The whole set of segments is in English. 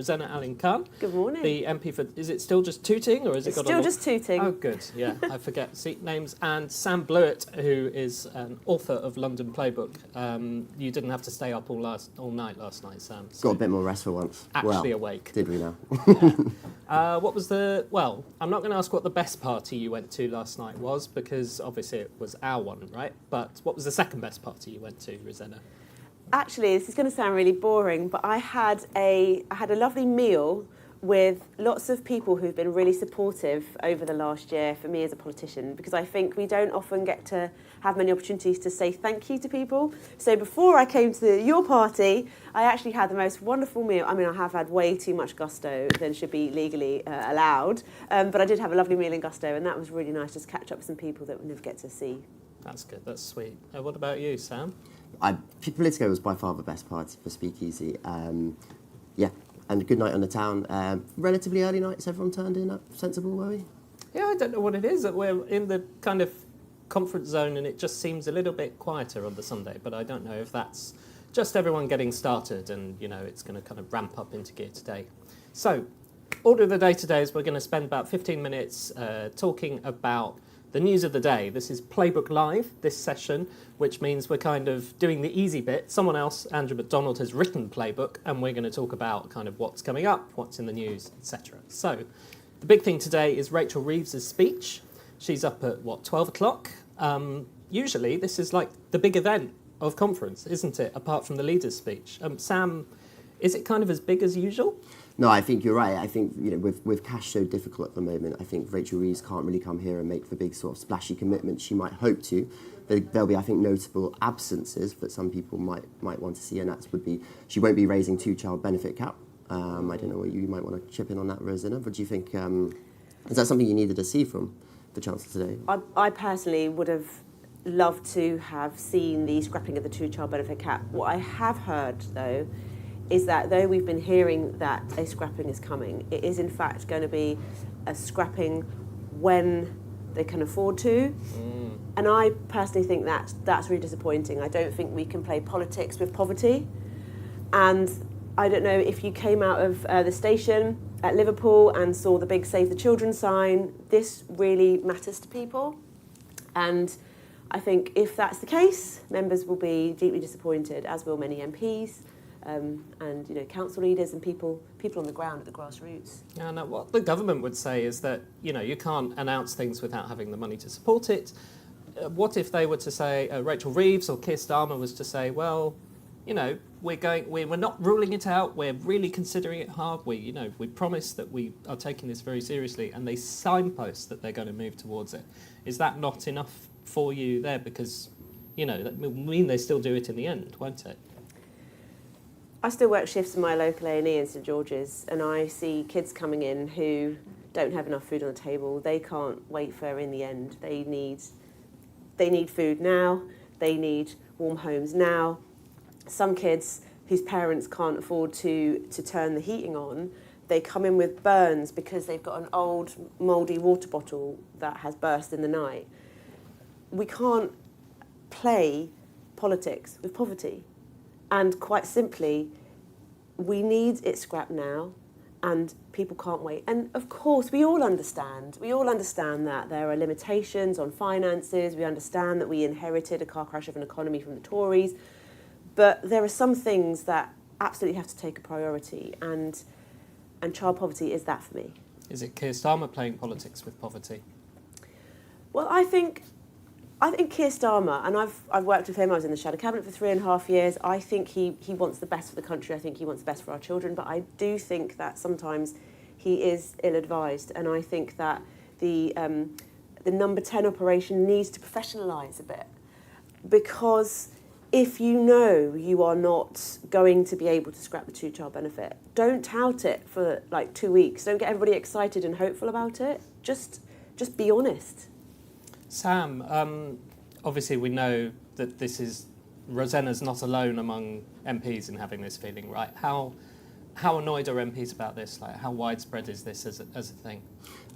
Rosanna Allen Khan. Good morning. The MP for, is it still just Tooting or has it got still just Tooting? Oh, good, yeah, I forget seat names. And Sam Blewett, who is an author of London Playbook. You didn't have to stay up all night last night, Sam. So got a bit more rest for once. Actually awake. Did we now? What was well, I'm not going to ask what the best party you went to last night was, because obviously it was our one, right? But what was the second best party you went to, Rosanna? Actually, this is going to sound really boring, but I had a lovely meal with lots of people who've been really supportive over the last year for me as a politician, because I think we don't often get to have many opportunities to say thank you to people. So before I came to your party, I actually had the most wonderful meal. I mean, I have had way too much gusto than should be legally allowed, but I did have a lovely meal in gusto, and that was really nice, just catch up with some people that we never get to see. That's good, that's sweet. What about you, Sam? Politico was by far the best party for Speakeasy. Yeah, and a good night on the town. Relatively early nights, everyone turned in up. Sensible, were we? Yeah, I don't know what it is. We're in the kind of conference zone and it just seems a little bit quieter on the Sunday, but I don't know if that's just everyone getting started and, you know, it's going to kind of ramp up into gear today. So, order of the day today is we're going to spend about 15 minutes talking about the news of the day. This is Playbook Live, this session, which means we're kind of doing the easy bit. Someone else, Andrew McDonald, has written Playbook, and we're going to talk about kind of what's coming up, what's in the news, etc. So, the big thing today is Rachel Reeves' speech. She's up at, 12 o'clock? Usually, this is like the big event of conference, isn't it, apart from the leader's speech? Sam, is it kind of as big as usual? No, I think you're right. I think, you know, with cash so difficult at the moment, I think Rachel Reeves can't really come here and make the big sort of splashy commitments she might hope to. There'll be, I think, notable absences that some people might want to see, and that would be she won't be raising two-child benefit cap. I don't know what you might want to chip in on that, Rosanna. But do you think is that something you needed to see from the Chancellor today? I personally would have loved to have seen the scrapping of the two-child benefit cap. What I have heard, though, is that though we've been hearing that a scrapping is coming, it is in fact going to be a scrapping when they can afford to. And I personally think that's really disappointing. I don't think we can play politics with poverty. And I don't know if you came out of the station at Liverpool and saw the big Save the Children sign. This really matters to people. And I think if that's the case, members will be deeply disappointed, as will many MPs. And, you know, council leaders and people on the ground at the grassroots. Yeah, no, what the government would say is that, you know, you can't announce things without having the money to support it. What if they were to say, Rachel Reeves or Keir Starmer was to say, well, you know, we're not ruling it out, we're really considering it hard, we promise that we are taking this very seriously, and they signpost that they're going to move towards it. Is that not enough for you there? Because, you know, that will mean they still do it in the end, won't it? I still work shifts in my local A&E in St George's, and I see kids coming in who don't have enough food on the table. They can't wait for in the end. They need food now. They need warm homes now. Some kids whose parents can't afford to turn the heating on, they come in with burns because they've got an old mouldy water bottle that has burst in the night. We can't play politics with poverty. And quite simply, we need it scrapped now, and people can't wait. And of course, we all understand that there are limitations on finances. We understand that we inherited a car crash of an economy from the Tories. But there are some things that absolutely have to take a priority, and child poverty is that for me. Is it Keir Starmer playing politics with poverty? Well, I think Keir Starmer, and I've worked with him, I was in the Shadow Cabinet for 3.5 years, I think he wants the best for the country, I think he wants the best for our children, but I do think that sometimes he is ill-advised, and I think that the number 10 operation needs to professionalise a bit, because if you know you are not going to be able to scrap the two-child benefit, don't tout it for like 2 weeks, don't get everybody excited and hopeful about it, just be honest. Sam, obviously we know that Rosanna's not alone among MPs in having this feeling, right? How annoyed are MPs about this? Like, how widespread is this as a thing?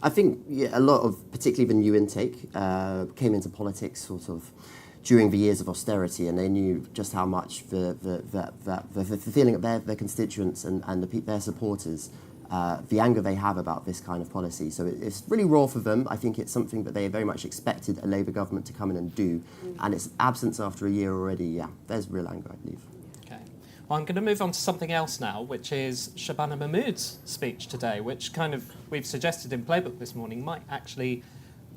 I think a lot of, particularly the new intake, came into politics sort of during the years of austerity, and they knew just how much the feeling of their constituents and their supporters, the anger they have about this kind of policy. So it's really raw for them. I think it's something that they very much expected a Labour government to come in and do, and its absence after a year already, yeah, there's real anger, I believe. Okay. Well, I'm going to move on to something else now, which is Shabana Mahmood's speech today, which kind of, we've suggested in Playbook this morning, might actually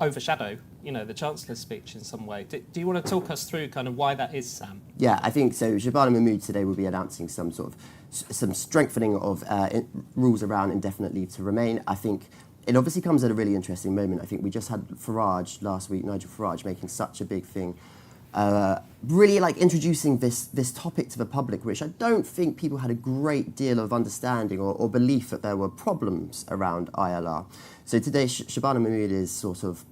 overshadow, the Chancellor's speech in some way. Do you want to talk us through kind of why that is, Sam? Yeah, I think so. Shabana Mahmood today will be announcing some strengthening of rules around indefinite leave to remain. I think it obviously comes at a really interesting moment. I think we just had Farage last week, Nigel Farage, making such a big thing, really like introducing this topic to the public, which I don't think people had a great deal of understanding or belief that there were problems around ILR. So today, Shabana Mahmood is sort of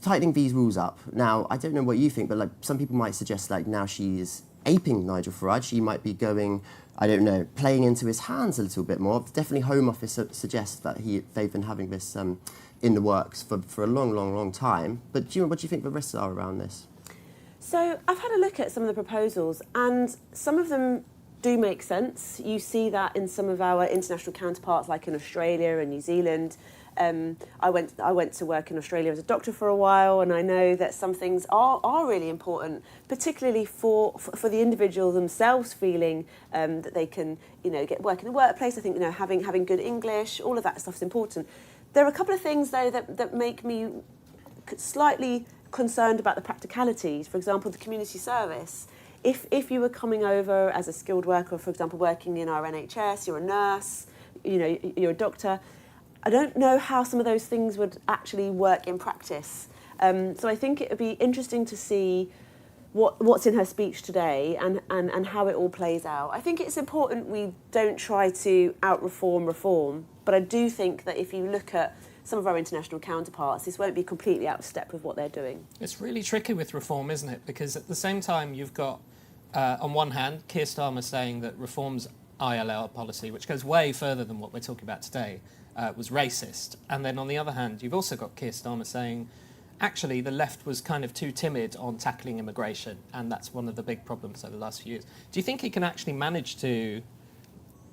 tightening these rules up. Now, I don't know what you think, but like some people might suggest like now she's aping Nigel Farage. She might be going, I don't know, playing into his hands a little bit more. Definitely Home Office suggests that they've been having this in the works for a long time. But what do you think the risks are around this? So I've had a look at some of the proposals, and some of them do make sense. You see that in some of our international counterparts, like in Australia and New Zealand. I went to work in Australia as a doctor for a while, and I know that some things are really important, particularly for the individual themselves feeling that they can get work in the workplace. I think having good English, all of that stuff is important. There are a couple of things though that make me slightly concerned about the practicalities. For example, the community service. If you were coming over as a skilled worker, for example, working in our NHS, you're a nurse, you're a doctor. I don't know how some of those things would actually work in practice. So I think it would be interesting to see what's in her speech today and how it all plays out. I think it's important we don't try to out-reform, but I do think that if you look at some of our international counterparts, this won't be completely out of step with what they're doing. It's really tricky with reform, isn't it? Because at the same time, you've got, on one hand, Keir Starmer saying that reform's ILR policy, which goes way further than what we're talking about today, was racist. And then on the other hand, you've also got Keir Starmer saying, actually, the left was kind of too timid on tackling immigration, and that's one of the big problems over the last few years. Do you think he can actually manage to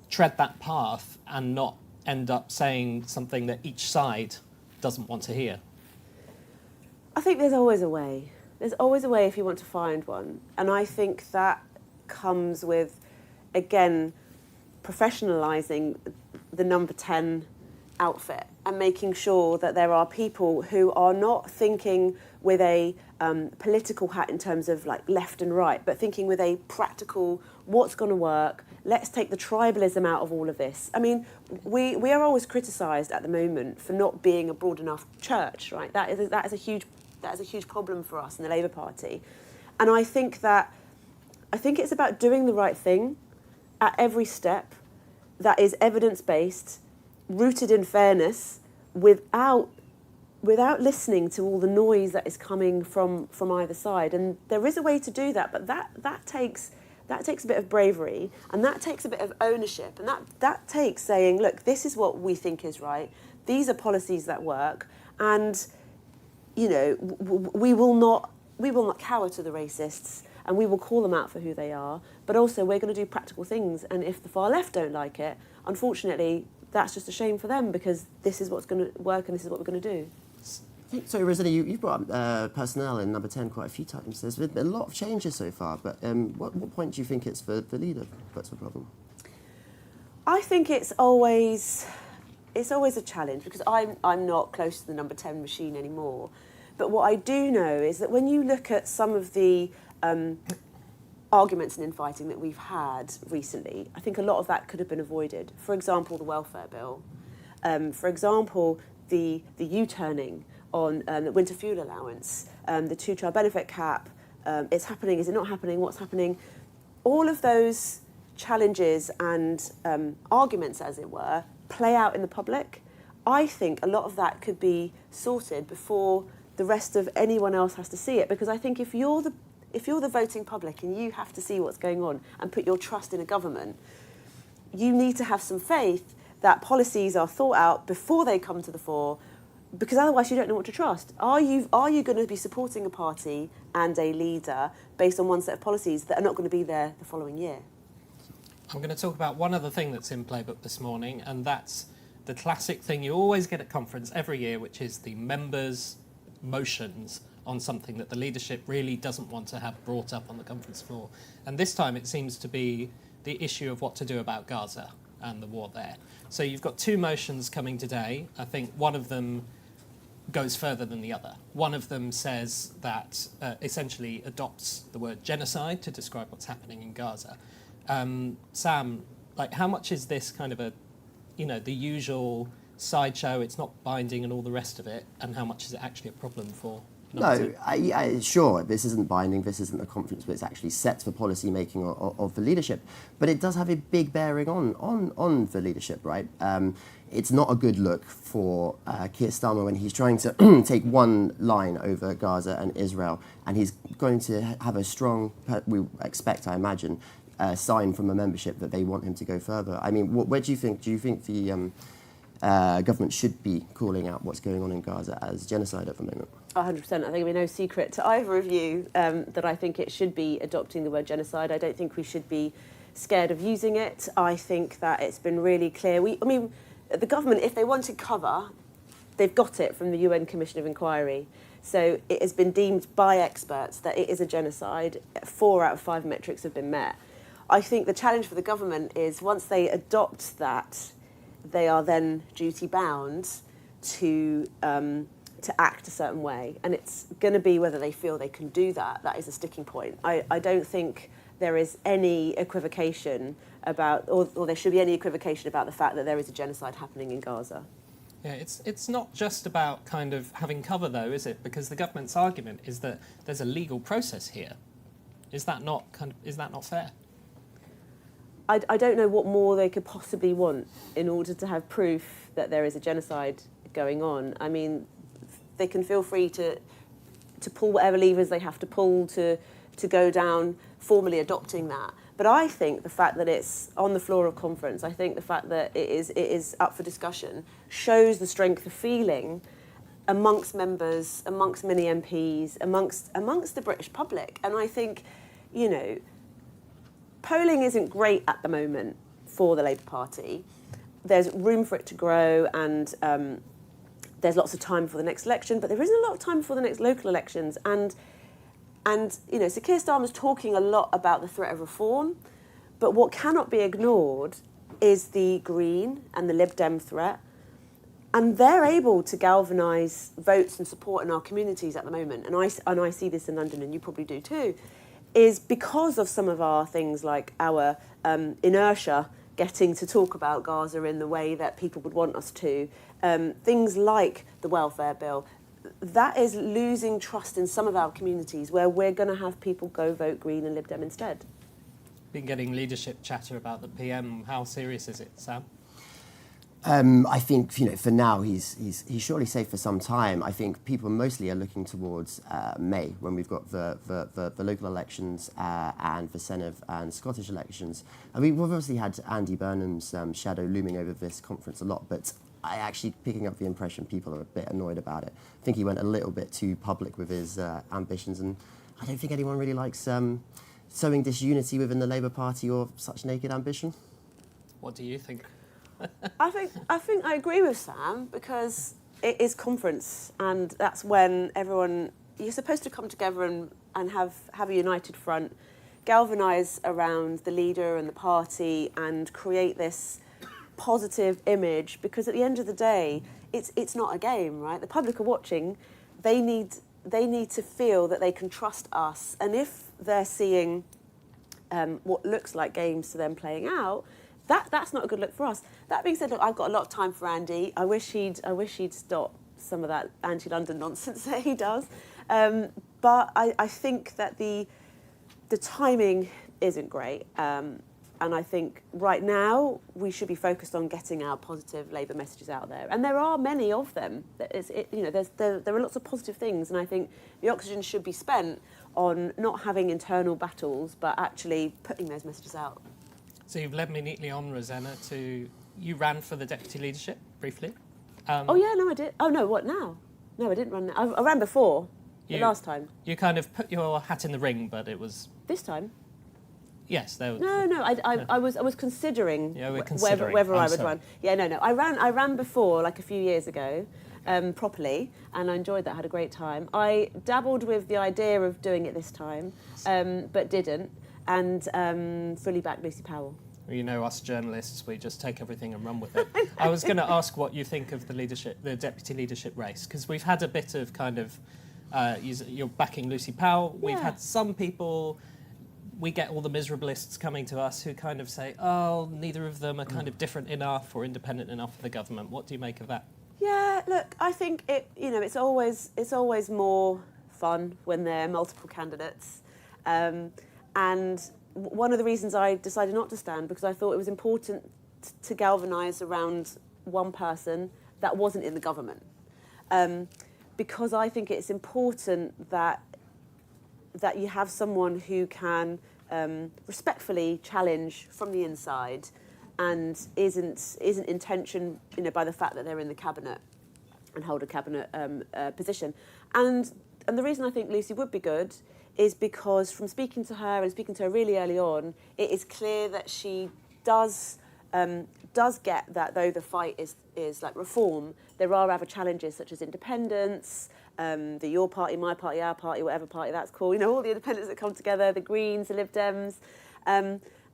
tread that path and not end up saying something that each side doesn't want to hear? I think there's always a way. There's always a way if you want to find one. And I think that comes with, again, professionalising the number 10 outfit and making sure that there are people who are not thinking with a political hat in terms of like left and right, but thinking with a practical, what's going to work, let's take the tribalism out of all of this. I mean, we are always criticised at the moment for not being a broad enough church, right? That is a huge problem for us in the Labour Party. And I think it's about doing the right thing at every step that is evidence-based, rooted in fairness, without listening to all the noise that is coming from either side. And there is a way to do that, but that takes a bit of bravery, and that takes a bit of ownership, and that takes saying, look, this is what we think is right, these are policies that work, and we will not cower to the racists, and we will call them out for who they are, but also we're going to do practical things. And if the far left don't like it, unfortunately, that's just a shame for them, because this is what's going to work and this is what we're going to do. So, Rosanna, you've brought up personnel in number 10 quite a few times. There's been a lot of changes so far, but what point do you think it's for the leader that's the problem? I think it's always a challenge, because I'm not close to the number 10 machine anymore. But what I do know is that when you look at some of the arguments and infighting that we've had recently, I think a lot of that could have been avoided. For example, the welfare bill. For example, the U-turning on the winter fuel allowance, the two-child benefit cap. It's happening, is it not happening, what's happening? All of those challenges and arguments, as it were, play out in the public. I think a lot of that could be sorted before the rest of anyone else has to see it, because I think if you're the voting public and you have to see what's going on and put your trust in a government, you need to have some faith that policies are thought out before they come to the fore, because otherwise you don't know what to trust. Are you going to be supporting a party and a leader based on one set of policies that are not going to be there the following year? I'm going to talk about one other thing that's in Playbook this morning, and that's the classic thing you always get at conference every year, which is the members' motions on something that the leadership really doesn't want to have brought up on the conference floor. And this time it seems to be the issue of what to do about Gaza and the war there. So you've got two motions coming today. I think one of them goes further than the other. One of them says that essentially adopts the word genocide to describe what's happening in Gaza. Sam, like, how much is this kind of a, the usual sideshow, it's not binding and all the rest of it, and how much is it actually a problem for? No, sure, this isn't binding, this isn't a conference where it's actually set for policy making of the leadership, but it does have a big bearing on the leadership, right? It's not a good look for Keir Starmer when he's trying to take one line over Gaza and Israel, and he's going to have a strong, we expect, I imagine, sign from a membership that they want him to go further. I mean, where do you think the government should be calling out what's going on in Gaza as genocide at the moment? 100%. I think it'll be no secret to either of you that I think it should be adopting the word genocide. I don't think we should be scared of using it. I think that it's been really clear. The government, if they wanted cover, they've got it from the UN Commission of Inquiry. So it has been deemed by experts that it is a genocide. 4 out of 5 metrics have been met. I think the challenge for the government is once they adopt that, they are then duty bound to act a certain way, and it's going to be whether they feel they can do that. That is a sticking point. I don't think there is any equivocation about, or there should be any equivocation about the fact that there is a genocide happening in Gaza. Yeah, it's not just about kind of having cover though, is it? Because the government's argument is that there's a legal process here. Is that not fair? I don't know what more they could possibly want in order to have proof that there is a genocide going on. I mean, they can feel free to pull whatever levers they have to pull to go down formally adopting that. But I think the fact that it's on the floor of conference, I think the fact that it is up for discussion shows the strength of feeling amongst members, amongst many MPs, amongst the British public. And I think, polling isn't great at the moment for the Labour Party. There's room for it to grow, and there's lots of time for the next election, but there isn't a lot of time for the next local elections. And so Keir Starmer's talking a lot about the threat of reform, but what cannot be ignored is the Green and the Lib Dem threat. And they're able to galvanise votes and support in our communities at the moment. And I see this in London, and you probably do too, is because of some of our things like our inertia getting to talk about Gaza in the way that people would want us to, things like the welfare bill, that is losing trust in some of our communities where we're going to have people go vote Green and Lib Dem instead. Been getting leadership chatter about the PM. How serious is it, Sam? I think for now he's surely safe for some time. I think people mostly are looking towards May, when we've got the local elections and the Senedd and Scottish elections. I mean, we've obviously had Andy Burnham's shadow looming over this conference a lot, but I actually picking up the impression people are a bit annoyed about it. I think he went a little bit too public with his ambitions, and I don't think anyone really likes sowing disunity within the Labour Party or such naked ambition. What do you think? I think I agree with Sam, because it is conference, and that's when you're supposed to come together and have a united front, galvanise around the leader and the party, and create this positive image, because at the end of the day, it's not a game, right? The public are watching. They need to feel that they can trust us, and if they're seeing what looks like games to them playing out, that's not a good look for us. That being said, look, I've got a lot of time for Andy. I wish he'd stop some of that anti-London nonsense that he does. But I think that the timing isn't great. And I think right now we should be focused on getting our positive Labour messages out there. And there are many of them. There are lots of positive things, and I think the oxygen should be spent on not having internal battles, but actually putting those messages out. So you've led me neatly on, Rosanna, to you ran for the deputy leadership briefly. Oh yeah, no, I did. Oh no, what now? No, I didn't run. I ran before. The last time. You kind of put your hat in the ring, but it was... This time? Yes, there was... No. I was considering, considering. whether I would sorry. run. Yeah, no. I ran before, like a few years ago, properly, and I enjoyed that. Had a great time. I dabbled with the idea of doing it this time, but didn't, and fully backed Lucy Powell. You know, us journalists, we just take everything and run with it. I was going to ask what you think of the deputy leadership race, because we've had a bit of kind of, you're backing Lucy Powell. We've had some people, we get all the miserablists coming to us who kind of say, oh, neither of them are kind of different enough or independent enough for the government. What do you make of that? Yeah, look, I think it's always more fun when there are multiple candidates, and one of the reasons I decided not to stand, because I thought it was important to galvanise around one person that wasn't in the government, because I think it's important that you have someone who can respectfully challenge from the inside, and isn't intentioned, by the fact that they're in the cabinet and hold a cabinet position. And the reason I think Lucy would be good is because from speaking to her really early on, it is clear that she does get that though the fight is like reform, there are other challenges such as independence, the your party, my party, our party, whatever party that's called, all the independents that come together, the Greens, the Lib Dems.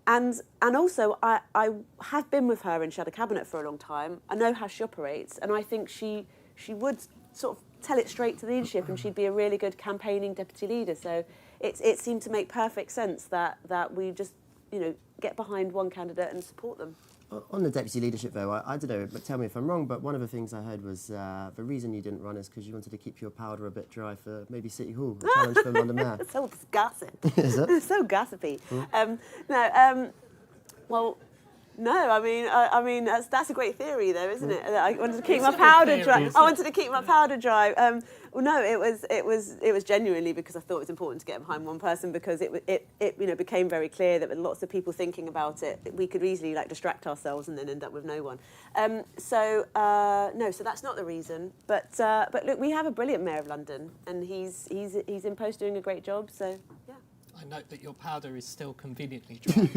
And also, I have been with her in shadow cabinet for a long time. I know how she operates, and I think she would sort of tell it straight to the leadership, and she'd be a really good campaigning deputy leader. So it seemed to make perfect sense that we just get behind one candidate and support them. On the deputy leadership, though, I don't know, but tell me if I'm wrong, but one of the things I heard was the reason you didn't run is because you wanted to keep your powder a bit dry for maybe City Hall, a challenge for London Mayor. So gossip. Is it? So gossipy. Well, no, I mean that's a great theory, though, isn't it? I wanted to keep my powder dry. I wanted to keep my powder dry. Well, no, it was genuinely because I thought it was important to get behind one person, because it became very clear that with lots of people thinking about it, we could easily distract ourselves and then end up with no one. So that's not the reason. But look, we have a brilliant Mayor of London, and he's in post doing a great job. So yeah. I note that your powder is still conveniently dry.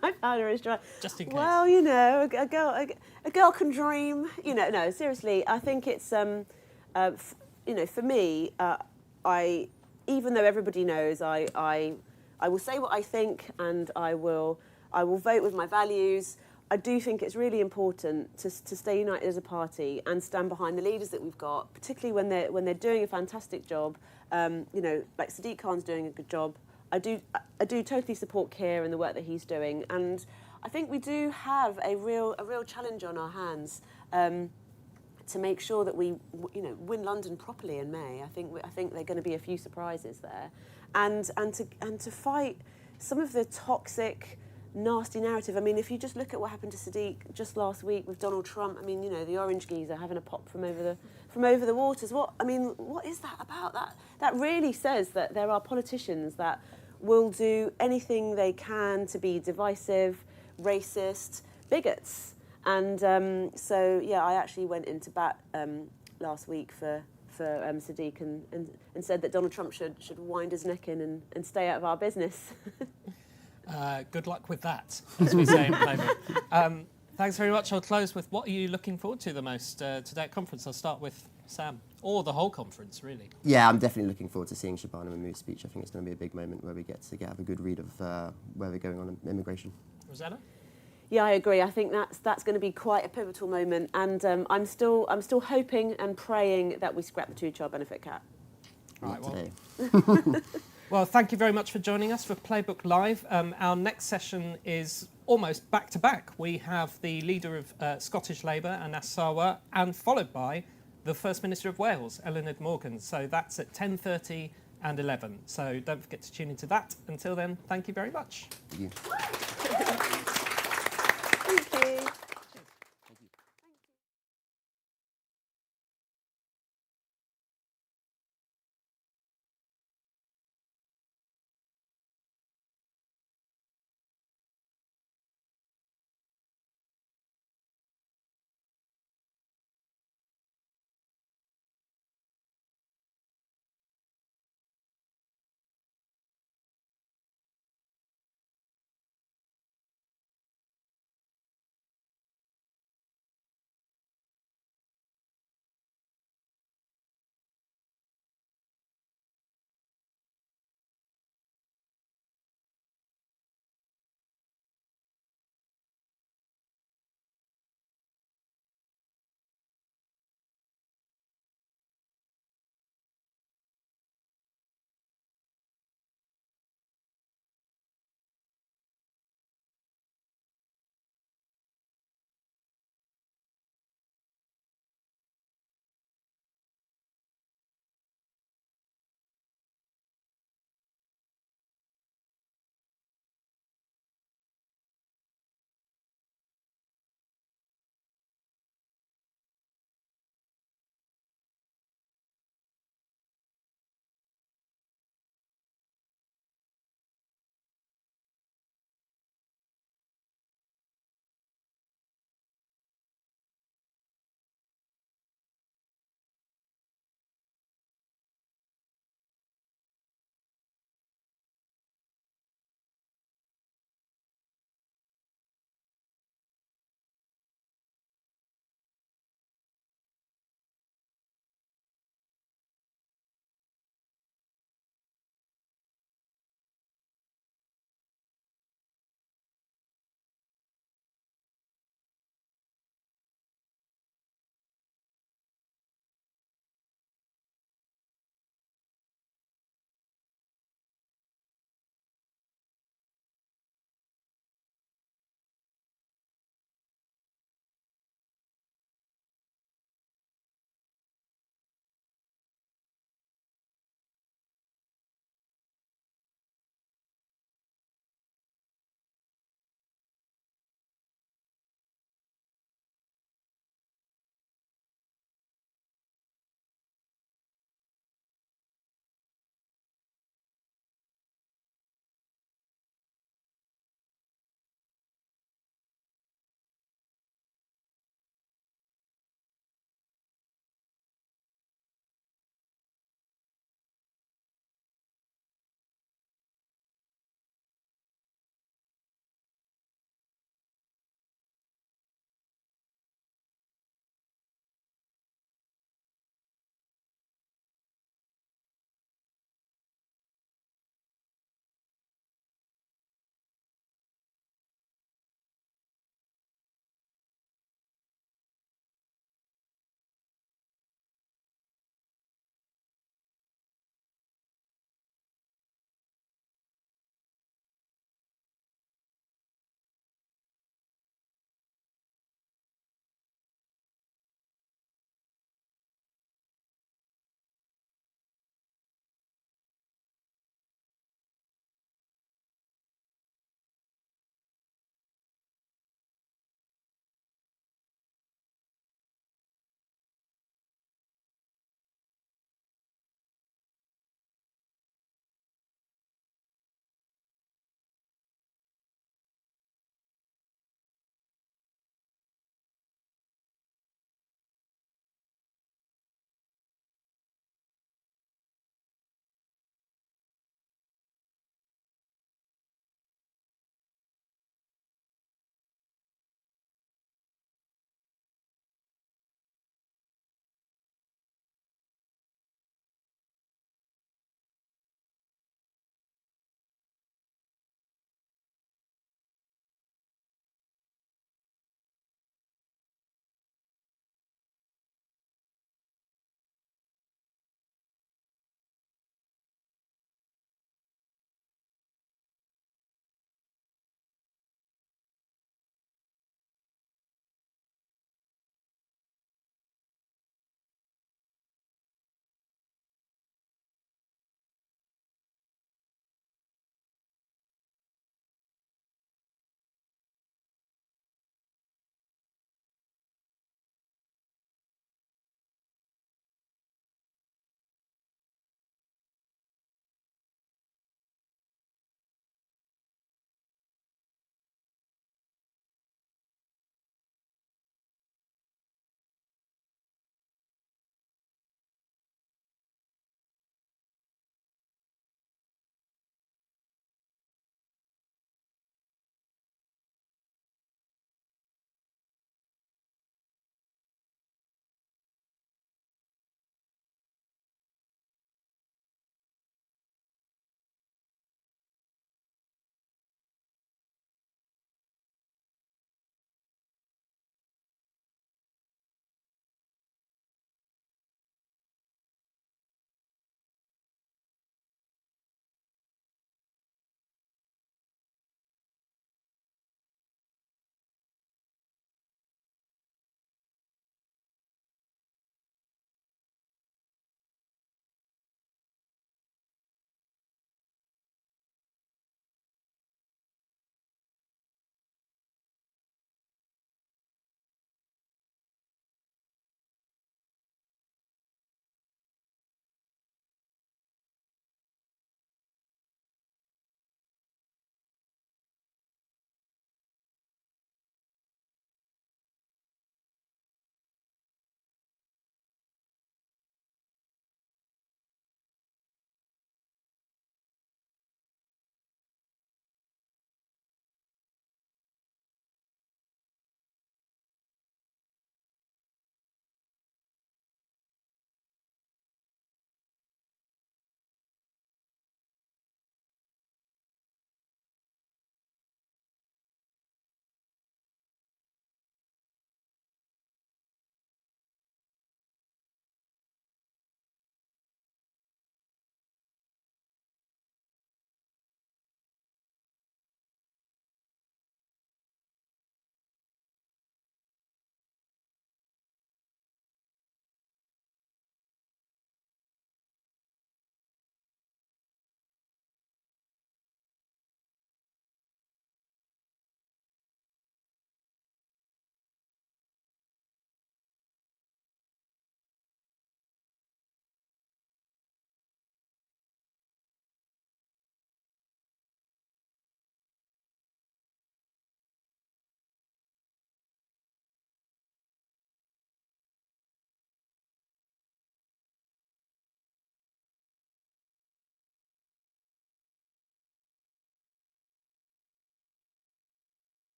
My powder is dry. Just in case. Well, a girl can dream. No, seriously, I think it's for me, I even though everybody knows, I will say what I think, and I will vote with my values. I do think it's really important to stay united as a party and stand behind the leaders that we've got, particularly when they're doing a fantastic job. Like Sadiq Khan's doing a good job. I do totally support Keir and the work that he's doing, and I think we do have a real challenge on our hands to make sure that we win London properly in May. I think there are going to be a few surprises there, and to fight some of the toxic, nasty narrative. I mean, if you just look at what happened to Sadiq just last week with Donald Trump, I mean, the orange geezer having a pop from over the waters. What is that about? That really says that there are politicians that will do anything they can to be divisive, racist, bigots. And I actually went into bat last week for Sadiq and said that Donald Trump should wind his neck in and stay out of our business. Good luck with that, as we say in Playbook. Thanks very much. I'll close with, what are you looking forward to the most today at conference? I'll start with Sam, or the whole conference, really. Yeah, I'm definitely looking forward to seeing Shabana Mahmood's speech. I think it's going to be a big moment where we get to have a good read of where we're going on immigration. Rosanna? Yeah, I agree. I think that's going to be quite a pivotal moment, and I'm still hoping and praying that we scrap the 2-child benefit cap. Right, today. Well, thank you very much for joining us for Playbook Live. Our next session is almost back-to-back. We have the leader of Scottish Labour, Anas Sarwar, and followed by the First Minister of Wales, Eluned Morgan. So that's at 10:30 and 11. So don't forget to tune into that. Until then, thank you very much. Thank you.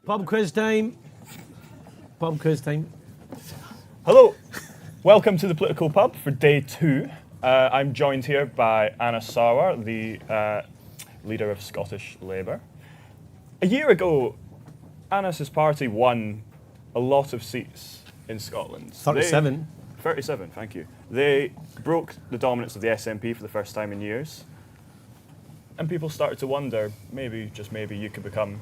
Pub quiz time. Pub quiz time. Hello, welcome to the Political Pub for day 2. I'm joined here by Anas Sarwar, the leader of Scottish Labour. A year ago, Anas's party won a lot of seats in Scotland. 37. 37, thank you. They broke the dominance of the SNP for the first time in years. And people started to wonder, maybe, just maybe, you could become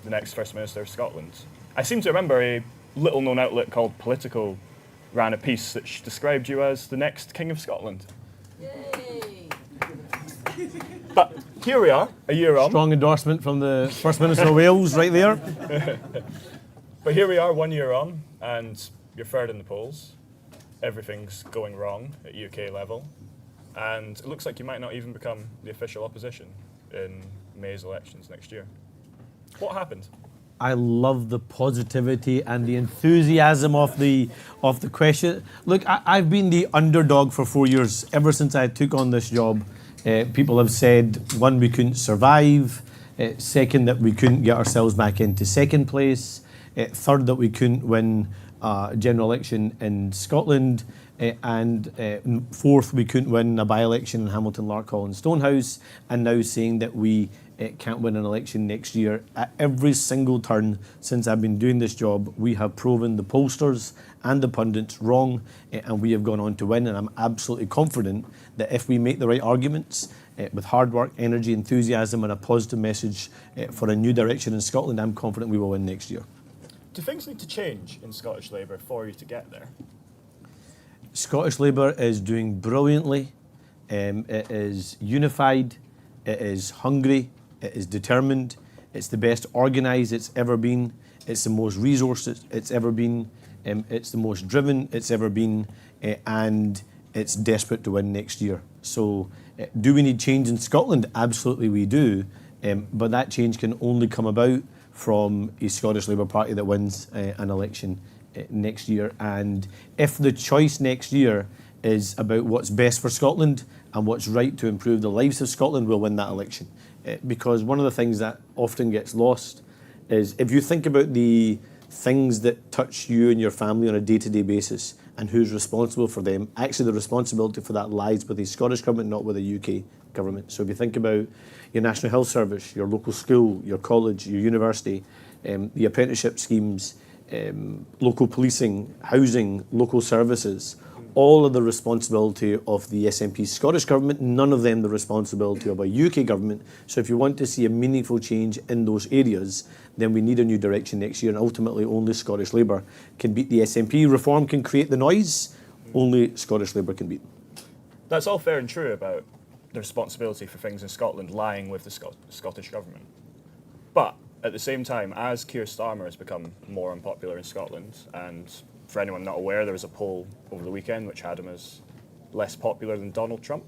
the next First Minister of Scotland. I seem to remember a little-known outlet called Politico ran a piece that described you as the next King of Scotland. Yay! But here we are, a year on. Strong endorsement from the First Minister of Wales right there. But here we are, 1 year on, and you're third in the polls. Everything's going wrong at UK level. And it looks like you might not even become the official opposition in May's elections next year. What happened? I love the positivity and the enthusiasm of the question. Look, I've been the underdog for 4 years. Ever since I took on this job, people have said, one, we couldn't survive. Second, that we couldn't get ourselves back into second place. Third, that we couldn't win a general election in Scotland. And fourth, we couldn't win a by-election in Hamilton, Larkhall and Stonehouse. And now saying that we can't win an election next year. At every single turn since I've been doing this job, we have proven the pollsters and the pundits wrong, and we have gone on to win. And I'm absolutely confident that if we make the right arguments, with hard work, energy, enthusiasm and a positive message for a new direction in Scotland, I'm confident we will win next year. Do things need to change in Scottish Labour for you to get there? Scottish Labour is doing brilliantly. It is unified, it is hungry, it is determined, it's the best organised it's ever been, it's the most resourced it's ever been, it's the most driven it's ever been, and it's desperate to win next year. So do we need change in Scotland? Absolutely we do, but that change can only come about from a Scottish Labour Party that wins an election next year. And if the choice next year is about what's best for Scotland and what's right to improve the lives of Scotland, we'll win that election. Because one of the things that often gets lost is if you think about the things that touch you and your family on a day-to-day basis and who's responsible for them, actually the responsibility for that lies with the Scottish Government, not with the UK Government. So if you think about your National Health Service, your local school, your college, your university, the apprenticeship schemes, local policing, housing, local services, all of the responsibility of the SNP Scottish Government, none of them the responsibility of a UK Government. So if you want to see a meaningful change in those areas, then we need a new direction next year, and ultimately only Scottish Labour can beat the SNP. Reform can create the noise, only Scottish Labour can beat them. That's all fair and true about the responsibility for things in Scotland lying with the Scottish Government. But at the same time, as Keir Starmer has become more unpopular in Scotland, and for anyone not aware, there was a poll over the weekend which had him as less popular than Donald Trump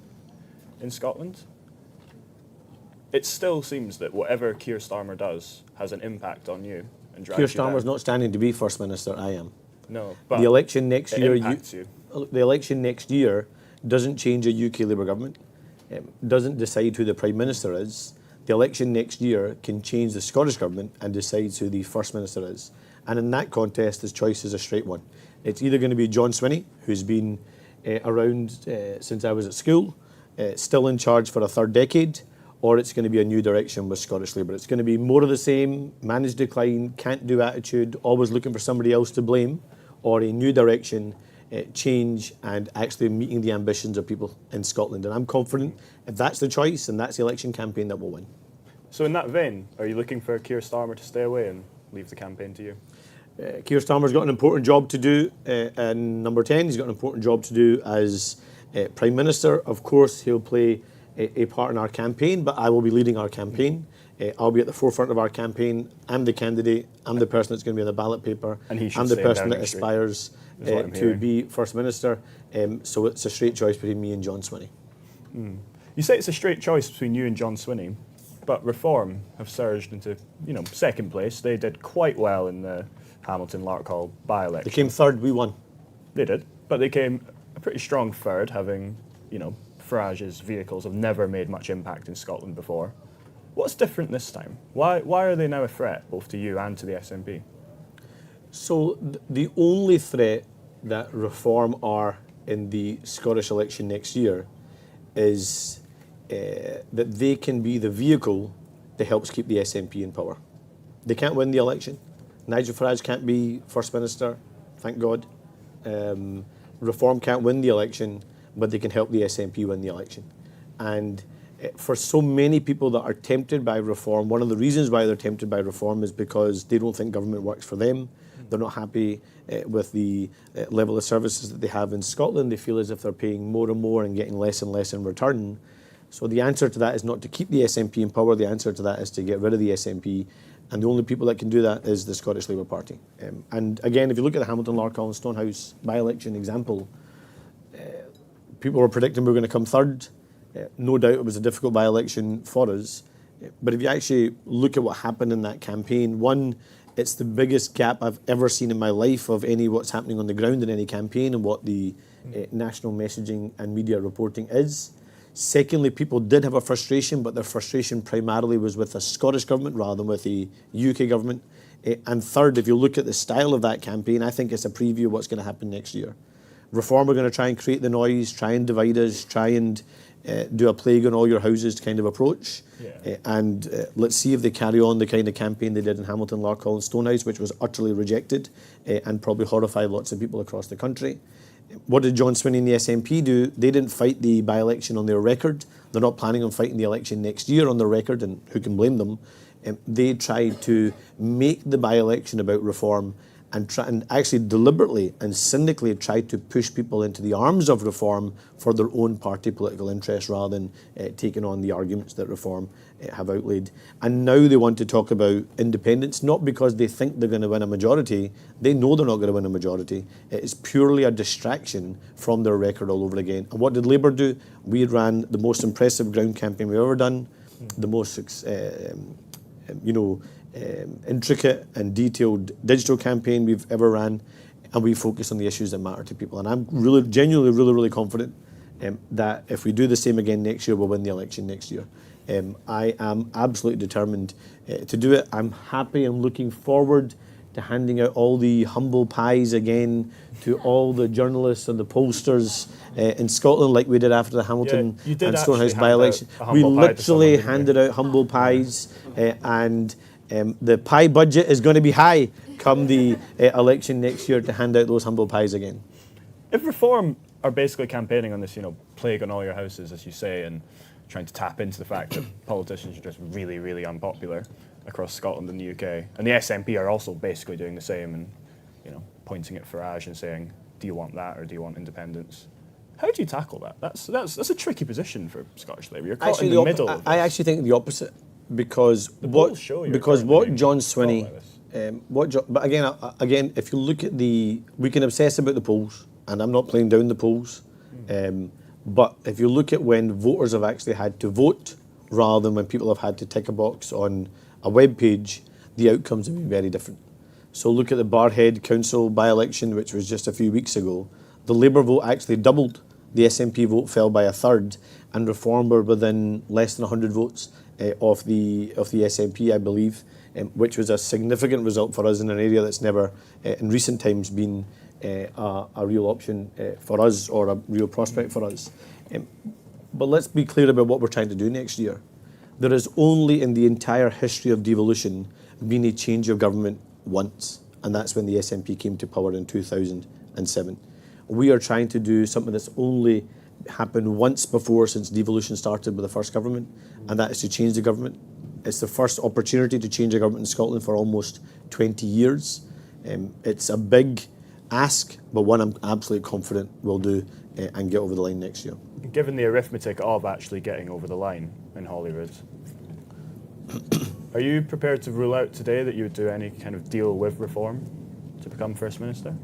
in Scotland. It still seems that whatever Keir Starmer does has an impact on you and drives Keir you down. Starmer's not standing to be First Minister, I am. No, but The election next it year, impacts you. the election next year doesn't change a UK Labour government, doesn't decide who the Prime Minister is. The election next year can change the Scottish Government and decides who the First Minister is. And in that contest, his choice is a straight one. It's either going to be John Swinney, who's been around since I was at school, still in charge for a third decade, or it's going to be a new direction with Scottish Labour. It's going to be more of the same, managed decline, can't do attitude, always looking for somebody else to blame, or a new direction, change, and actually meeting the ambitions of people in Scotland. And I'm confident if that's the choice and that's the election campaign, that we'll win. So in that vein, are you looking for Keir Starmer to stay away and leave the campaign to you? Keir Starmer's got an important job to do, and number 10, he's got an important job to do as Prime Minister. Of course, he'll play a part in our campaign, but I will be leading our campaign. I'll be at the forefront of our campaign. I'm the candidate. I'm the person that's going to be on the ballot paper. And he should I'm the stay person in that Downing Street, aspires is what I'm to hearing. be First Minister. So it's a straight choice between me and John Swinney. You say it's a straight choice between you and John Swinney, but Reform have surged into, second place. They did quite well in the Hamilton Larkhall by-election. They came third, we won. They did, but they came a pretty strong third, having, Farage's vehicles have never made much impact in Scotland before. What's different this time? Why are they now a threat, both to you and to the SNP? So the only threat that Reform are in the Scottish election next year is that they can be the vehicle that helps keep the SNP in power. They can't win the election. Nigel Farage can't be First Minister, thank God. Reform can't win the election, but they can help the SNP win the election. And for so many people that are tempted by Reform, one of the reasons why they're tempted by Reform is because they don't think government works for them. They're not happy with the level of services that they have in Scotland. They feel as if they're paying more and more and getting less and less in return. So the answer to that is not to keep the SNP in power. The answer to that is to get rid of the SNP. And the only people that can do that is the Scottish Labour Party. And again, if you look at the Hamilton, Larkhall, Stonehouse by-election example, people were predicting we were going to come third. No doubt it was a difficult by-election for us. But if you actually look at what happened in that campaign, one, it's the biggest gap I've ever seen in my life of any what's happening on the ground in any campaign and what the national messaging and media reporting is. Secondly, people did have a frustration, but their frustration primarily was with the Scottish government rather than with the UK government. And third, if you look at the style of that campaign, I think it's a preview of what's going to happen next year. Reform are going to try and create the noise, try and divide us, try and do a plague on all your houses kind of approach. Yeah. And let's see if they carry on the kind of campaign they did in Hamilton, Larkhall and Stonehouse, which was utterly rejected and probably horrified lots of people across the country. What did John Swinney and the SNP do? They didn't fight the by-election on their record. They're not planning on fighting the election next year on their record, and who can blame them? They tried to make the by-election about Reform and actually deliberately and cynically tried to push people into the arms of Reform for their own party political interests rather than taking on the arguments that Reform have outlaid. And now they want to talk about independence, not because they think they're going to win a majority. They know they're not going to win a majority. It's purely a distraction from their record all over again. And what did Labour do? We ran the most impressive ground campaign we've ever done, the most intricate and detailed digital campaign we've ever ran, and we focus on the issues that matter to people. And I'm really, genuinely, really confident that if we do the same again next year, we'll win the election next year. I am absolutely determined to do it. I'm happy and looking forward to handing out all the humble pies again to all the journalists and the pollsters in Scotland, like we did after the Hamilton and Stonehouse by-election. We literally handed out humble pies, and the pie budget is going to be high come the election next year to hand out those humble pies again. If Reform are basically campaigning on this, plague on all your houses, as you say, and trying to tap into the fact that politicians are just really, really unpopular across Scotland and the UK, and the SNP are also basically doing the same and, pointing at Farage and saying, do you want that or do you want independence? How do you tackle that? That's a tricky position for Scottish Labour. You're caught in the middle of this. I actually think the opposite, because what John Swinney, but again, if you look at we can obsess about the polls, and I'm not playing down the polls, but if you look at when voters have actually had to vote rather than when people have had to tick a box on a web page, the outcomes have been very different. So look at the Barrhead Council by-election, which was just a few weeks ago. The Labour vote actually doubled. The SNP vote fell by a third, and Reform were within less than 100 votes of the SNP, I believe, which was a significant result for us in an area that's never, in recent times, been a real option for us or a real prospect for us. But let's be clear about what we're trying to do next year. There has only in the entire history of devolution been a change of government once, and that's when the SNP came to power in 2007. We are trying to do something that's only happened once before since devolution started with the first government, and that is to change the government. It's the first opportunity to change a government in Scotland for almost 20 years. It's a big ask, but one I'm absolutely confident we'll do and get over the line next year. Given the arithmetic of actually getting over the line in Holyrood, are you prepared to rule out today that you would do any kind of deal with Reform to become First Minister?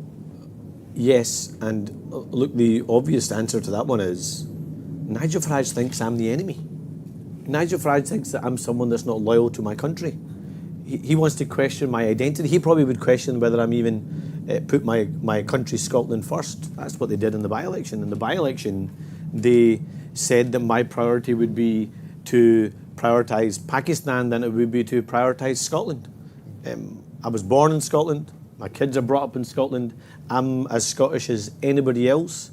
Yes, and look, the obvious answer to that one is Nigel Farage thinks I'm the enemy. Nigel Farage thinks that I'm someone that's not loyal to my country. He wants to question my identity. He probably would question whether I'm even put my country, Scotland, first. That's what they did in the by-election. In the by-election, they said that my priority would be to prioritise Pakistan than it would be to prioritise Scotland. I was born in Scotland. My kids are brought up in Scotland. I'm as Scottish as anybody else.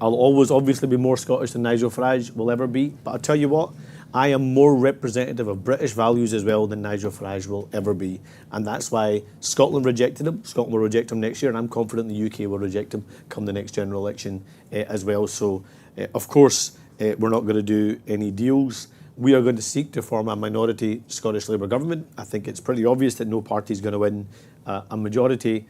I'll always obviously be more Scottish than Nigel Farage will ever be. But I'll tell you what, I am more representative of British values as well than Nigel Farage will ever be. And that's why Scotland rejected him. Scotland will reject him next year, and I'm confident the UK will reject him come the next general election as well. So, of course, we're not going to do any deals. We are going to seek to form a minority Scottish Labour government. I think it's pretty obvious that no party is going to win a majority.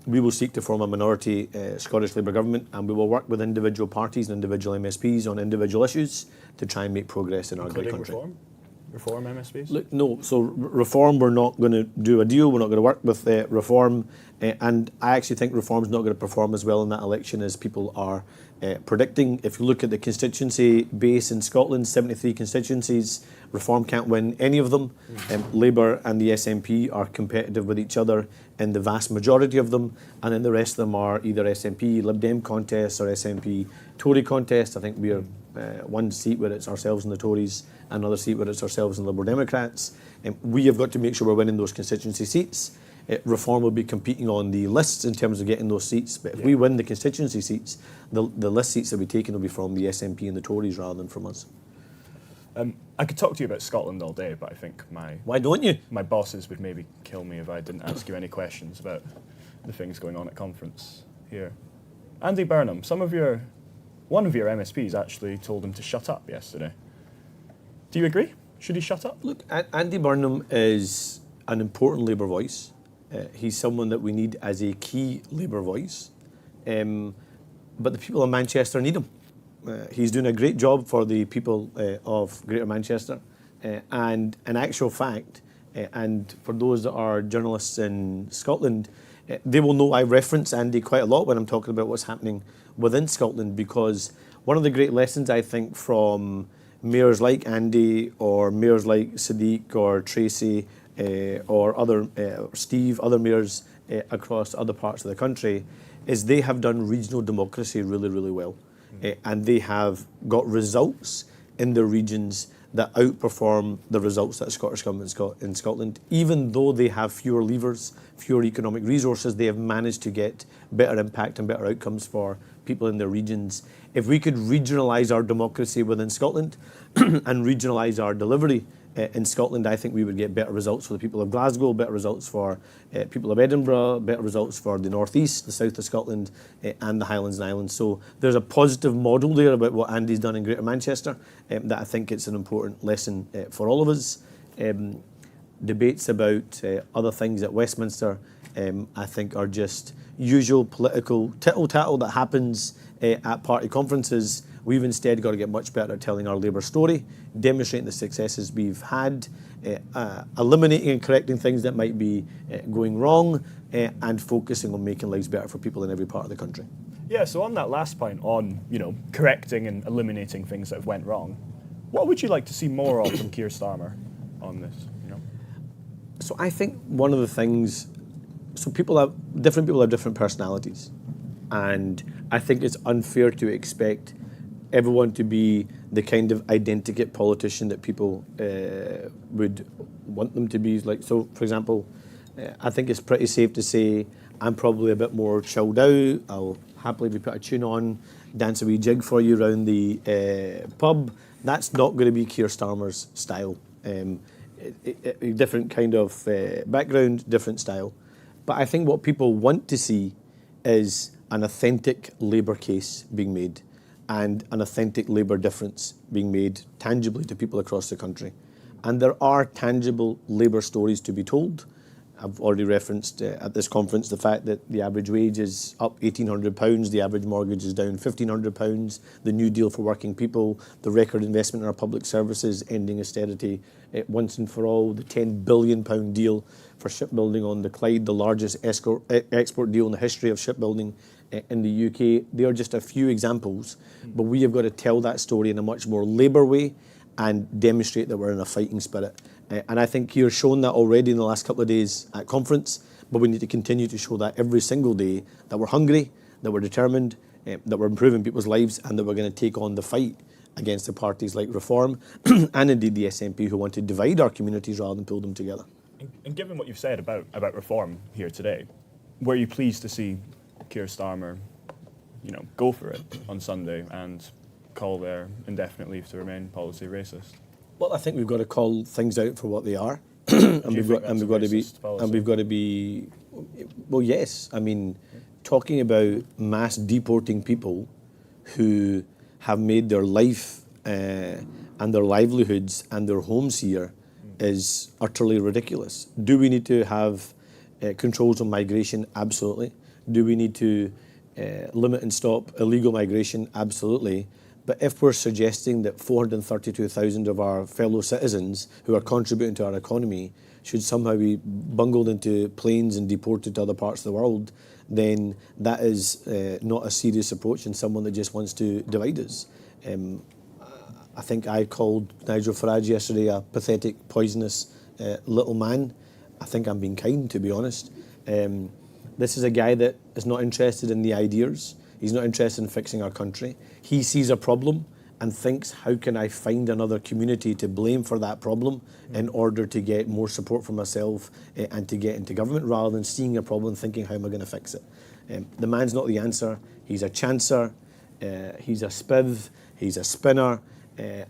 We will seek to form a minority Scottish Labour government, and we will work with individual parties and individual MSPs on individual issues to try and make progress in our great country. Reform MSPs? Look, no. So Reform, we're not going to do a deal. We're not going to work with Reform. And I actually think Reform's not going to perform as well in that election as people are predicting. If you look at the constituency base in Scotland, 73 constituencies, Reform can't win any of them. Labour and the SNP are competitive with each other in the vast majority of them. And then the rest of them are either SNP Lib Dem contests or SNP Tory contests. I think we are one seat where it's ourselves and the Tories, another seat where it's ourselves and the Liberal Democrats. We have got to make sure we're winning those constituency seats. Reform will be competing on the lists in terms of getting those seats. But if we win the constituency seats, the list seats that we taken will be from the SNP and the Tories rather than from us. I could talk to you about Scotland all day, but I think Why don't you? my bosses would maybe kill me if I didn't ask you any questions about the things going on at conference here. Andy Burnham, one of your MSPs actually told him to shut up yesterday. Do you agree? Should he shut up? Look, Andy Burnham is an important Labour voice. He's someone that we need as a key Labour voice. But the people of Manchester need him. He's doing a great job for the people of Greater Manchester. And in actual fact, and for those that are journalists in Scotland, they will know I reference Andy quite a lot when I'm talking about what's happening within Scotland, because one of the great lessons I think from mayors like Andy or mayors like Sadiq or Tracy or Steve, other mayors across other parts of the country, is they have done regional democracy really, really well. And they have got results in their regions that outperform the results that the Scottish Government's got in Scotland. Even though they have fewer levers, fewer economic resources, they have managed to get better impact and better outcomes for people in their regions. If we could regionalise our democracy within Scotland and regionalise our delivery in Scotland, I think we would get better results for the people of Glasgow, better results for people of Edinburgh, better results for the North East, the South of Scotland and the Highlands and Islands. So there's a positive model there about what Andy's done in Greater Manchester that I think it's an important lesson for all of us. Debates about other things at Westminster I think are just usual political tittle-tattle that happens at party conferences. We've instead got to get much better at telling our Labour story, demonstrating the successes we've had, eliminating and correcting things that might be going wrong, and focusing on making lives better for people in every part of the country. Yeah, so on that last point on, correcting and eliminating things that have went wrong, what would you like to see more of from Keir Starmer on this? So I think one of the things, different people have different personalities, and I think it's unfair to expect everyone to be the kind of identikit politician that people would want them to be. Like, so, for example, I think it's pretty safe to say I'm probably a bit more chilled out. I'll happily be put a tune on, dance a wee jig for you around the pub. That's not going to be Keir Starmer's style. Different kind of background, different style. But I think what people want to see is an authentic Labour case being made and an authentic Labour difference being made tangibly to people across the country. And there are tangible Labour stories to be told. I've already referenced at this conference the fact that the average wage is up £1,800, the average mortgage is down £1,500, the New Deal for working people, the record investment in our public services, ending austerity once and for all, the £10 billion deal for shipbuilding on the Clyde, the largest export deal in the history of shipbuilding in the UK. They are just a few examples, but we have got to tell that story in a much more Labour way and demonstrate that we're in a fighting spirit. And I think Keir's shown that already in the last couple of days at conference, but we need to continue to show that every single day, that we're hungry, that we're determined, that we're improving people's lives, and that we're going to take on the fight against the parties like Reform and indeed the SNP who want to divide our communities rather than pull them together. And given what you've said about Reform here today, were you pleased to see Keir Starmer, go for it on Sunday and call their indefinite leave to remain policy racist? Well, I think we've got to call things out for what they are, and we've got to be. Well, yes. I mean, talking about mass deporting people who have made their life and their livelihoods and their homes here is utterly ridiculous. Do we need to have controls on migration? Absolutely. Do we need to limit and stop illegal migration? Absolutely. But if we're suggesting that 432,000 of our fellow citizens who are contributing to our economy should somehow be bungled into planes and deported to other parts of the world, then that is not a serious approach and someone that just wants to divide us. I think I called Nigel Farage yesterday a pathetic, poisonous little man. I think I'm being kind, to be honest. This is a guy that is not interested in the ideas. He's not interested in fixing our country. He sees a problem and thinks, how can I find another community to blame for that problem in order to get more support for myself and to get into government, rather than seeing a problem and thinking, how am I going to fix it? The man's not the answer. He's a chancer. He's a spiv. He's a spinner.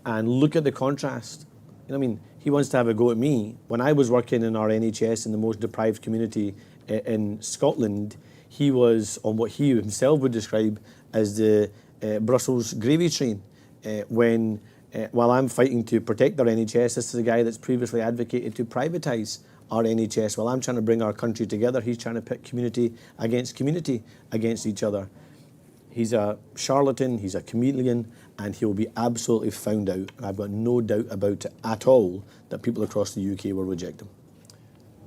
And look at the contrast. He wants to have a go at me. When I was working in our NHS in the most deprived community in Scotland, he was on what he himself would describe as the Brussels gravy train. While I'm fighting to protect our NHS, this is a guy that's previously advocated to privatise our NHS. While I'm trying to bring our country together, he's trying to pit community against each other. He's a charlatan, he's a chameleon, and he'll be absolutely found out. And I've got no doubt about it at all that people across the UK will reject him.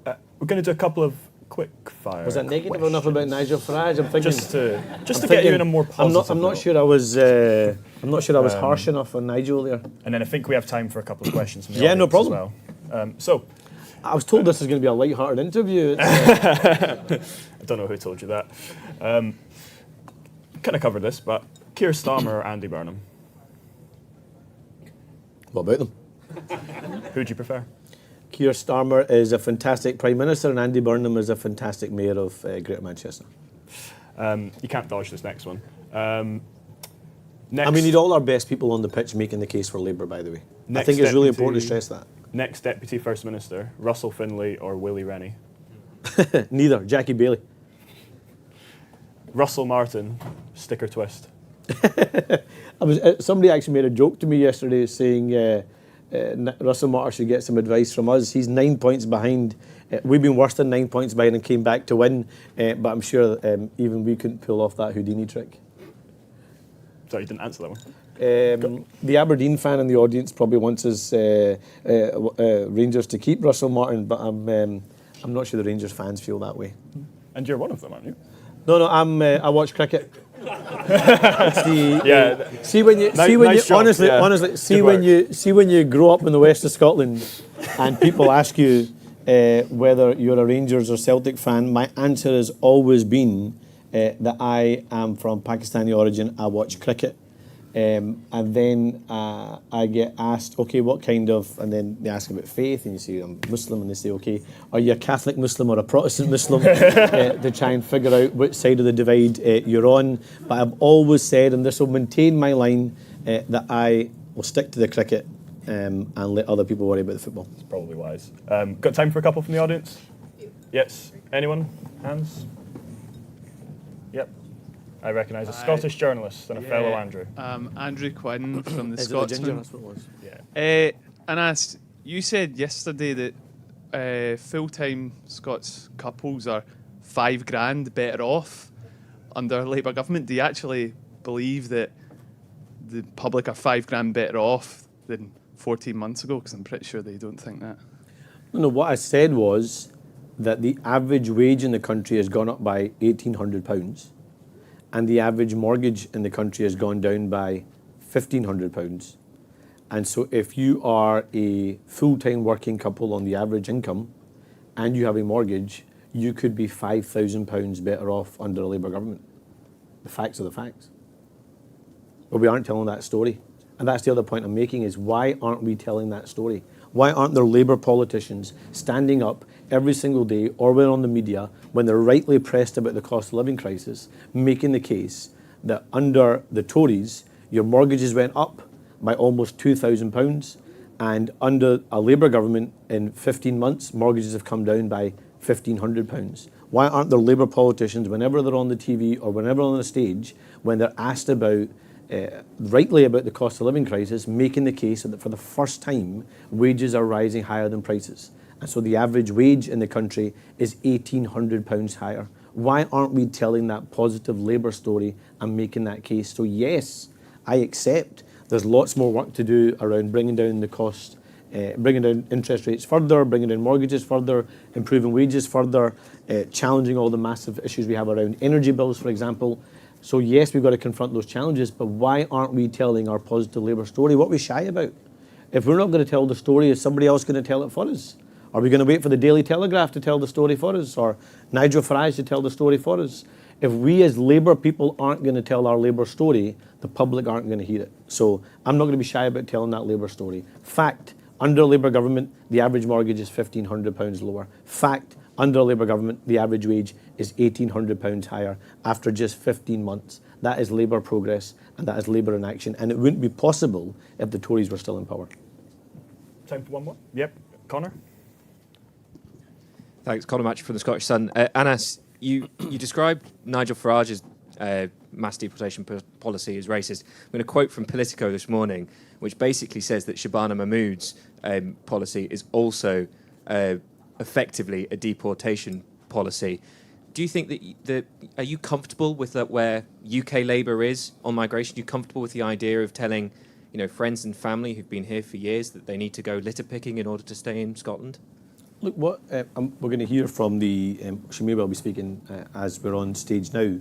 We're going to do a couple of quick fire. Was that negative enough about Nigel Farage? I'm thinking just to get you in a more positive. I'm not sure I was. I'm not sure I was harsh enough on Nigel there. And then I think we have time for a couple of questions from the Yeah, no audience problem. as well. I was told this is going to be a light-hearted interview. I don't know who told you that. Kind of covered this, but Keir Starmer or Andy Burnham? What about them? Who do you prefer? Keir Starmer is a fantastic Prime Minister and Andy Burnham is a fantastic Mayor of Greater Manchester. You can't dodge this next one. Next, and we need all our best people on the pitch making the case for Labour, by the way. I think it's really important to stress that. Next Deputy First Minister, Russell Finlay or Willie Rennie? Neither, Jackie Bailey. Russell Martin, stick or twist? Somebody actually made a joke to me yesterday saying Russell Martin should get some advice from us. He's 9 points behind. We've been worse than 9 points behind and came back to win, but I'm sure even we couldn't pull off that Houdini trick. Sorry, you didn't answer that one. The Aberdeen fan in the audience probably wants us Rangers to keep Russell Martin, but I'm not sure the Rangers fans feel that way. And you're one of them, aren't you? No, I watch cricket. See when you grow up in the west of Scotland and people ask you whether you're a Rangers or Celtic fan, my answer has always been that I am from Pakistani origin. I watch cricket. And then I get asked, okay, what kind of, and then they ask about faith, and you say, I'm Muslim, and they say, okay, are you a Catholic Muslim or a Protestant Muslim? To try and figure out which side of the divide you're on. But I've always said, and this will maintain my line, that I will stick to the cricket and let other people worry about the football. It's probably wise. Got time for a couple from the audience? Yes. Anyone? Hands? Yep. I recognise a Scottish journalist and a fellow Andrew. Andrew Quinn from the Is it a ginger? Scotsman. That's what it was. Yeah. Anas, you said yesterday that full-time Scots couples are $5,000 better off under Labour government. Do you actually believe that the public are $5,000 better off than 14 months ago? Because I'm pretty sure they don't think that. No, what I said was that the average wage in the country has gone up by £1,800. And the average mortgage in the country has gone down by £1,500. And so if you are a full-time working couple on the average income and you have a mortgage, you could be £5,000 better off under a Labour government. The facts are the facts. But we aren't telling that story. and that's the other point I'm making, is why aren't we telling that story? Why aren't there Labour politicians standing up every single day or when on the media, when they're rightly pressed about the cost of living crisis, making the case that under the Tories, your mortgages went up by almost £2,000, and under a Labour government in 15 months, mortgages have come down by £1,500. Why aren't there Labour politicians, whenever they're on the TV or whenever on the stage, when they're asked about rightly about the cost of living crisis, making the case that for the first time, wages are rising higher than prices. And so the average wage in the country is £1,800 higher. Why aren't we telling that positive Labour story and making that case? So yes, I accept there's lots more work to do around bringing down the cost, bringing down interest rates further, bringing down mortgages further, improving wages further, challenging all the massive issues we have around energy bills, for example. So yes, we've got to confront those challenges, but why aren't we telling our positive Labour story? What are we shy about? If we're not going to tell the story, is somebody else going to tell it for us? Are we going to wait for the Daily Telegraph to tell the story for us, or Nigel Farage to tell the story for us? If we as Labour people aren't going to tell our Labour story, the public aren't going to hear it. So I'm not going to be shy about telling that Labour story. Fact, under a Labour government, the average mortgage is £1,500 lower. Fact, under a Labour government, the average wage is £1,800 higher after just 15 months. That is Labour progress, and that is Labour in action, and it wouldn't be possible if the Tories were still in power. Time for one more? Yep. Connor? Thanks. Connor Match from the Scottish Sun. Anas, you described Nigel Farage's mass deportation policy as racist. I'm going to quote from Politico this morning, which basically says that Shabana Mahmood's policy is also effectively a deportation policy. Do you think that are you comfortable with that where UK Labour is on migration? Are you comfortable with the idea of telling, friends and family who've been here for years that they need to go litter picking in order to stay in Scotland? Look, what we're going to hear from she may well be speaking as we're on stage now,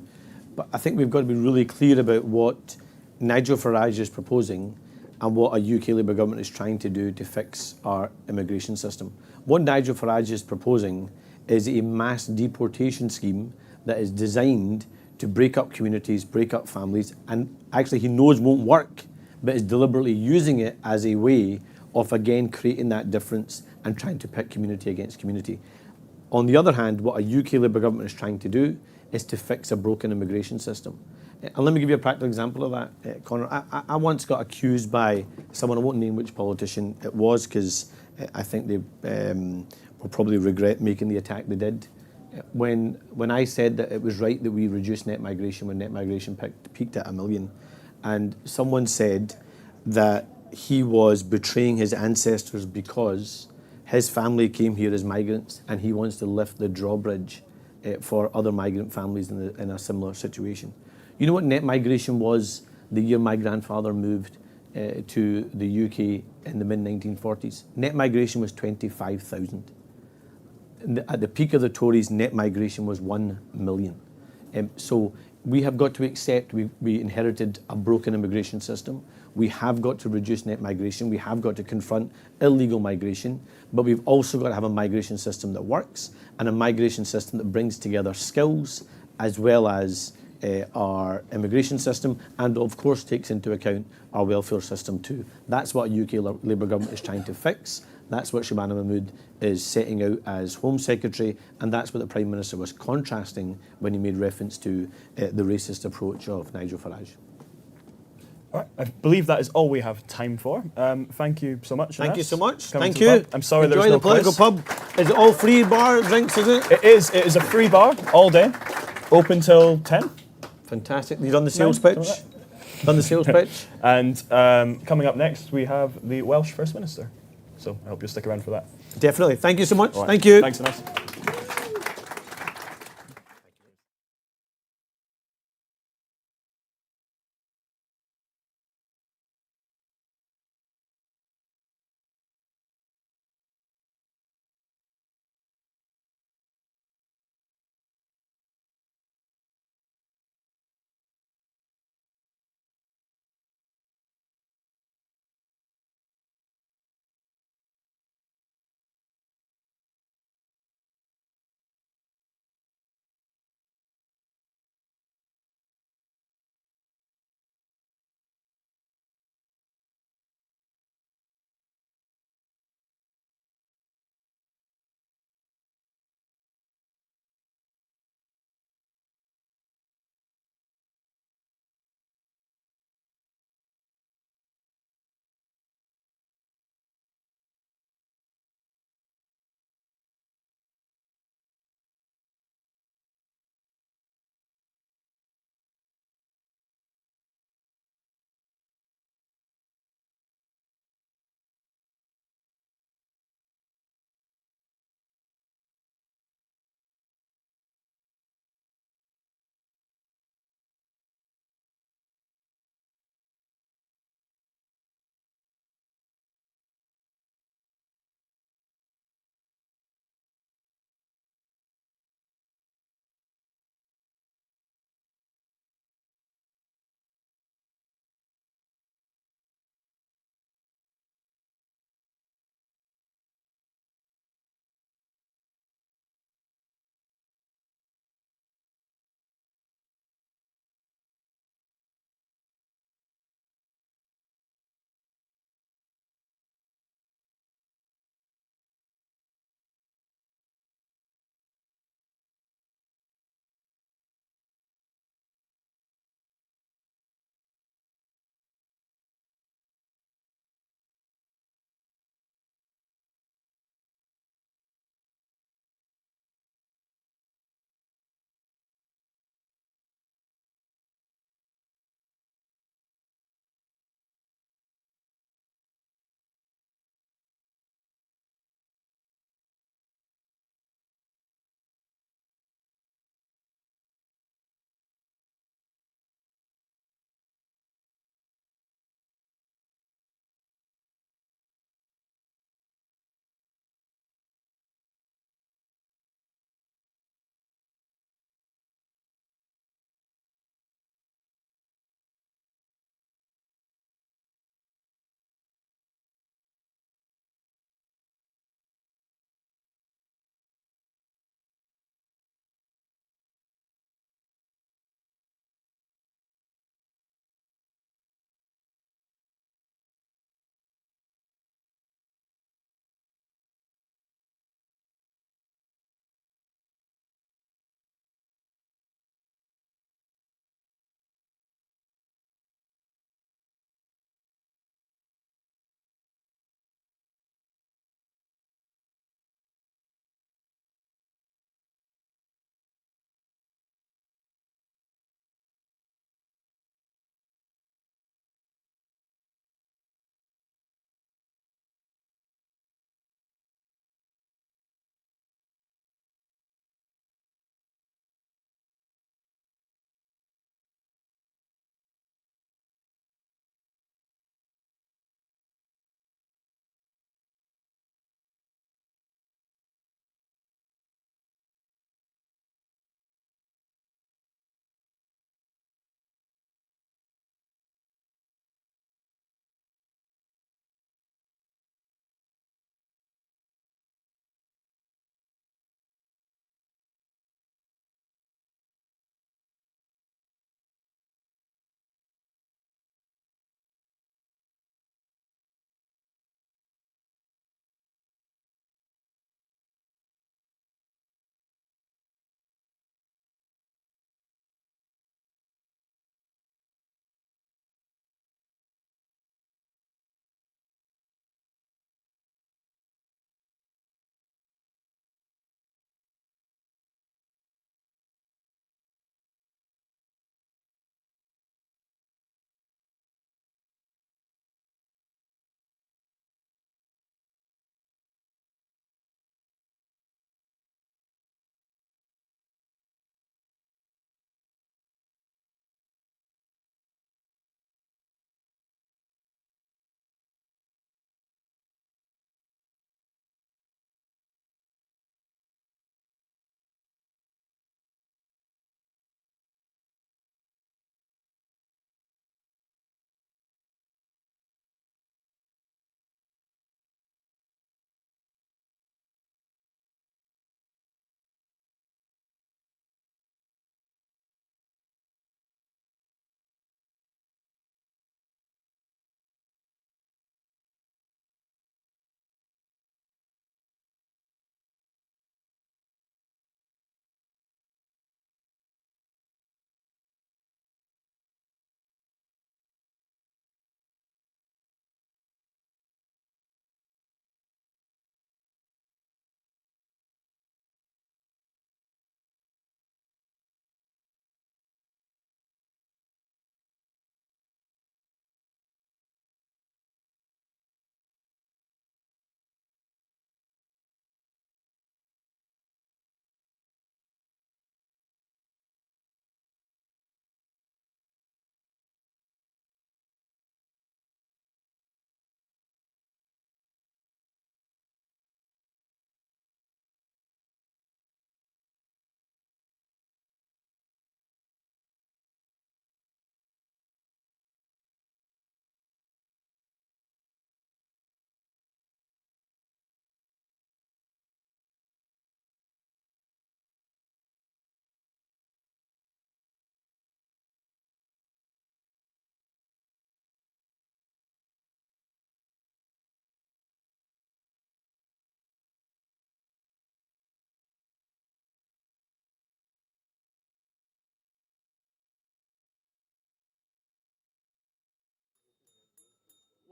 but I think we've got to be really clear about what Nigel Farage is proposing and what a UK Labour government is trying to do to fix our immigration system. What Nigel Farage is proposing is a mass deportation scheme that is designed to break up communities, break up families, and actually he knows won't work, but is deliberately using it as a way of again creating that difference and trying to pit community against community. On the other hand, what a UK Labour government is trying to do is to fix a broken immigration system. And let me give you a practical example of that, Connor. I once got accused by someone, I won't name which politician it was, because I think they will probably regret making the attack they did. When I said that it was right that we reduce net migration when net migration peaked at 1 million, and someone said that he was betraying his ancestors because his family came here as migrants and he wants to lift the drawbridge for other migrant families in a similar situation. You know what net migration was the year my grandfather moved to the UK in the mid-1940s? Net migration was 25,000. At the peak of the Tories, net migration was 1 million. So we have got to accept we inherited a broken immigration system. We have got to reduce net migration. We have got to confront illegal migration. But we've also got to have a migration system that works and a migration system that brings together skills as well as our immigration system and, of course, takes into account our welfare system too. That's what a UK Labour government is trying to fix. That's what Shabana Mahmood is setting out as Home Secretary, and that's what the Prime Minister was contrasting when he made reference to the racist approach of Nigel Farage. All right, I believe that is all we have time for. Thank you so much. Thank you so much. Coming Thank to the you. pub. I'm sorry Enjoy there's no the political quiz. pub. Is it all free bar drinks, is it? It is. It is a free bar all day, open till 10. Fantastic. You done the sales Nine, pitch? something Done the sales pitch? And coming up next, we have the Welsh First Minister. So I hope you'll stick around for that. Definitely. Thank you so much. All right. Thank you. Thanks, Anas.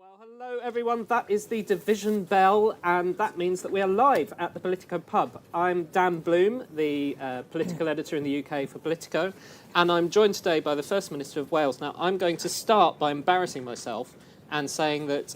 Well, hello everyone. That is the division bell, and that means that we are live at the Politico pub. I'm Dan Bloom, the political editor in the UK for Politico, and I'm joined today by the First Minister of Wales. Now, I'm going to start by embarrassing myself and saying that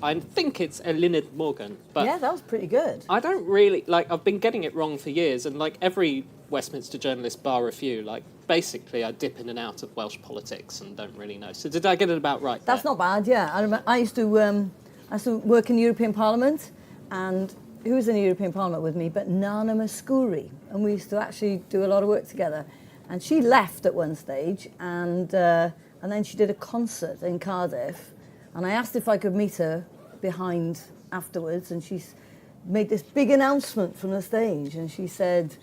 I think it's Eluned Morgan, but Yeah, that was pretty good. I don't really I've been getting it wrong for years, and like every Westminster journalist, bar a few, basically I dip in and out of Welsh politics and don't really know. So did I get it about right? That's not bad. Yeah, I used to work in the European Parliament, and who was in the European Parliament with me? But Nana Muscuri, and we used to actually do a lot of work together. And she left at one stage, and then she did a concert in Cardiff, and I asked if I could meet her behind afterwards, and she made this big announcement from the stage, and she said,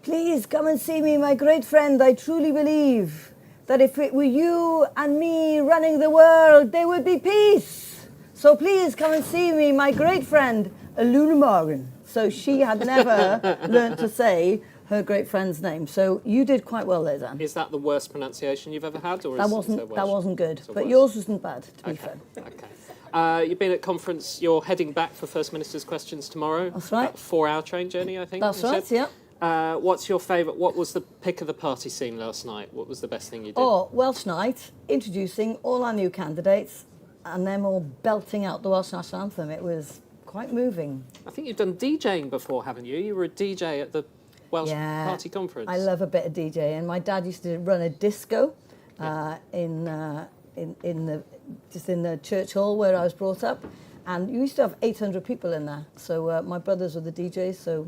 "Please come and see me, my great friend. I truly believe that if it were you and me running the world, there would be peace. So please come and see me, my great friend, Eluned Morgan." So she had never learnt to say her great friend's name. So you did quite well there, Dan. Is that the worst pronunciation you've ever had, or That is wasn't good, So but worse. yours wasn't bad, to be Okay. fair. Okay. You've been at conference. You're heading back for First Minister's questions tomorrow. That's right. About a 4-hour train journey, I think. That's you right, said. yeah. What's your favourite? What was the pick of the party scene last night? What was the best thing you did? Oh, Welsh Night, introducing all our new candidates, and them all belting out the Welsh National Anthem. It was quite moving. I think you've done DJing before, haven't you? You were a DJ at the Welsh Yeah, Party Conference. I love a bit of DJ, and my dad used to run a disco in the church hall where I was brought up, and you used to have 800 people in there. So my brothers were the DJs, so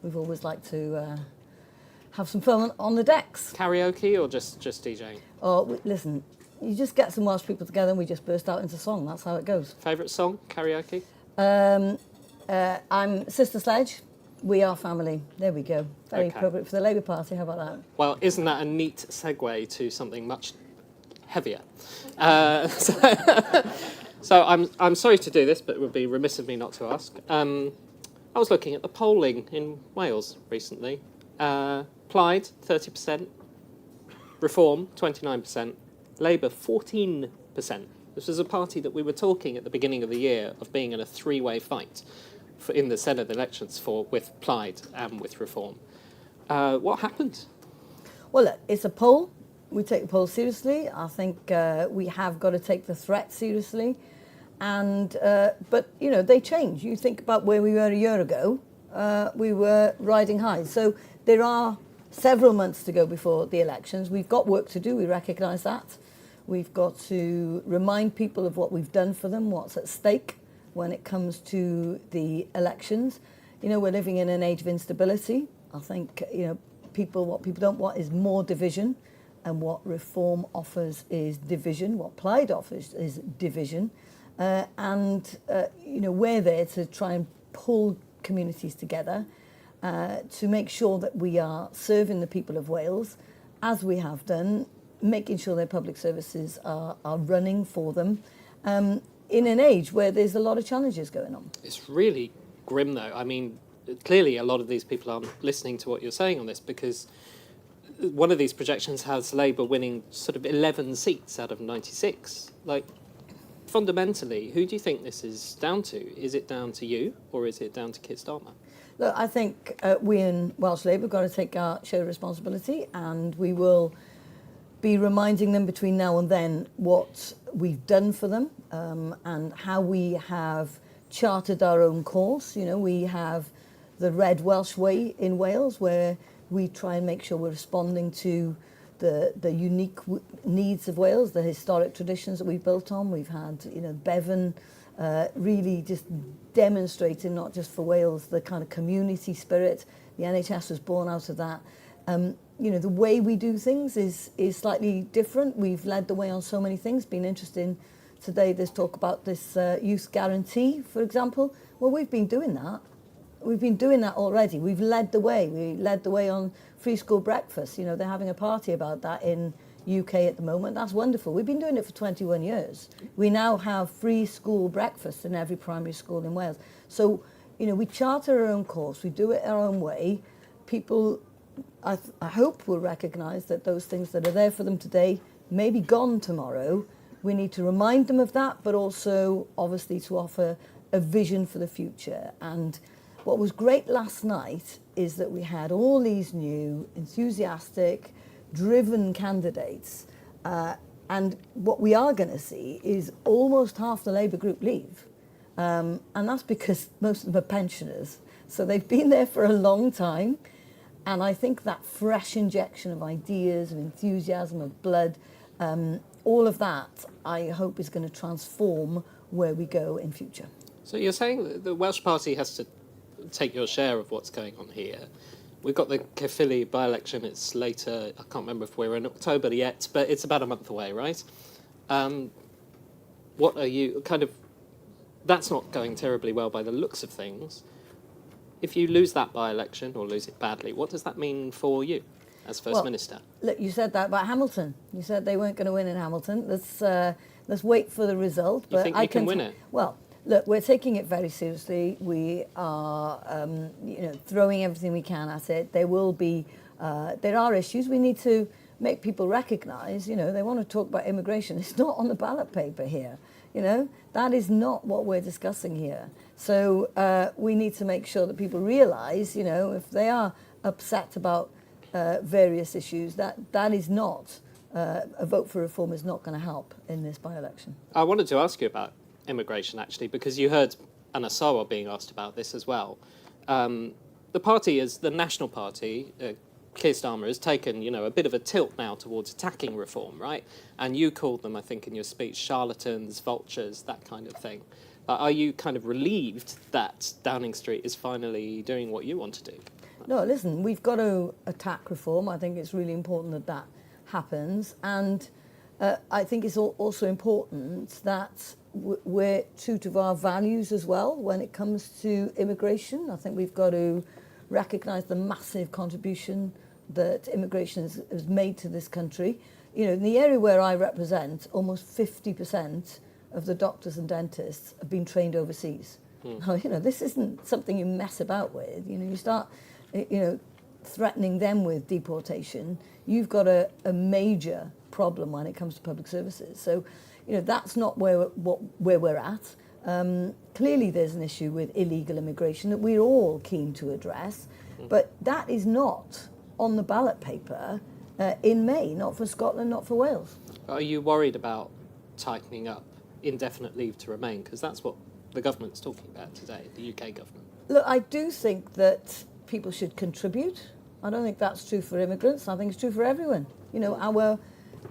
we've always liked to have some fun on the decks. Karaoke or just DJing? Oh, listen, you just get some Welsh people together and we just burst out into song. That's how it goes. Favourite song? Karaoke? I'm Sister Sledge. We are family. There we go. Very Okay. appropriate for the Labour Party. How about that? Well, isn't that a neat segue to something much heavier? So I'm sorry to do this, but it would be remiss of me not to ask. I was looking at the polling in Wales recently. Plaid, 30%. Reform, 29%. Labour, 14%. This was a party that we were talking at the beginning of the year of being in a three-way fight in the Senate elections with Plaid and with Reform. What happened? Well, look, it's a poll. We take the poll seriously. I think we have got to take the threat seriously. And but, you know, they change. You think about where we were a year ago. We were riding high. So there are several months to go before the elections. We've got work to do. We recognise that. We've got to remind people of what we've done for them, what's at stake when it comes to the elections. You know, we're living in an age of instability. I think, you know, what people don't want is more division, and what Reform offers is division. What Plaid offers is division. You know, we're there to try and pull communities together to make sure that we are serving the people of Wales, as we have done, making sure their public services are running for them in an age where there's a lot of challenges going on. It's really grim, though. I mean, clearly a lot of these people aren't listening to what you're saying on this, because one of these projections has Labour winning sort of 11 seats out of 96. Like, fundamentally, who do you think this is down to? Is it down to you, or is it down to Keir Starmer? Look, I think we in Welsh Labour have got to take our share of responsibility, and we will be reminding them between now and then what we've done for them and how we have charted our own course. You know, we have the Red Welsh Way in Wales, where we try and make sure we're responding to the unique needs of Wales, the historic traditions that we've built on. We've had, you know, Bevan really just demonstrating, not just for Wales, the kind of community spirit. The NHS was born out of that. You know, the way we do things is slightly different. We've led the way on so many things. Been interesting today, there's talk about this youth guarantee, for example. Well, we've been doing that. We've been doing that already. We've led the way. We led the way on free school breakfast. You know, they're having a party about that in UK at the moment. That's wonderful. We've been doing it for 21 years. We now have free school breakfast in every primary school in Wales. So, you know, we charter our own course. We do it our own way. People, I hope, will recognise that those things that are there for them today may be gone tomorrow, we need to remind them of that, but also obviously to offer a vision for the future. And what was great last night is that we had all these new, enthusiastic, driven candidates. And what we are going to see is almost half the Labour group leave. And that's because most of them are pensioners. So they've been there for a long time. And I think that fresh injection of ideas, of enthusiasm, of blood, all of that, I hope, is going to transform where we go in future. So you're saying that the Welsh Party has to take your share of what's going on here. We've got the Caerphilly by-election. It's later. I can't remember if we're in October yet, but it's about a month away, right? What are you kind of... That's not going terribly well by the looks of things. If you lose that by-election or lose it badly, what does that mean for you as First Minister? Look, you said that about Hamilton. You said they weren't going to win in Hamilton. Let's wait for the result. You think you can win it? Well, look, we're taking it very seriously. We are, throwing everything we can at it. There are issues. We need to make people recognise. They want to talk about immigration. It's not on the ballot paper here. That is not what we're discussing here. So we need to make sure that people realise, if they are upset about various issues, that is not a vote for reform is not going to help in this by-election. I wanted to ask you about immigration, actually, because you heard Anas Sarwar being asked about this as well. The party is the National Party. Keir Starmer has taken, a bit of a tilt now towards attacking reform, right? And you called them, I think, in your speech, charlatans, vultures, that kind of thing. Are you kind of relieved that Downing Street is finally doing what you want to do? No, listen, we've got to attack reform. I think it's really important that happens. And I think it's also important that we're true to our values as well when it comes to immigration. I think we've got to recognise the massive contribution that immigration has made to this country. In the area where I represent, almost 50% of the doctors and dentists have been trained overseas. Now, this isn't something you mess about with. You start, threatening them with deportation, you've got a major problem when it comes to public services. So, that's not where we're at. Clearly, there's an issue with illegal immigration that we're all keen to address, but that is not on the ballot paper in May, not for Scotland, not for Wales. Are you worried about tightening up indefinite leave to remain? Because that's what the government's talking about today, the UK government. Look, I do think that people should contribute. I don't think that's true for immigrants. I think it's true for everyone.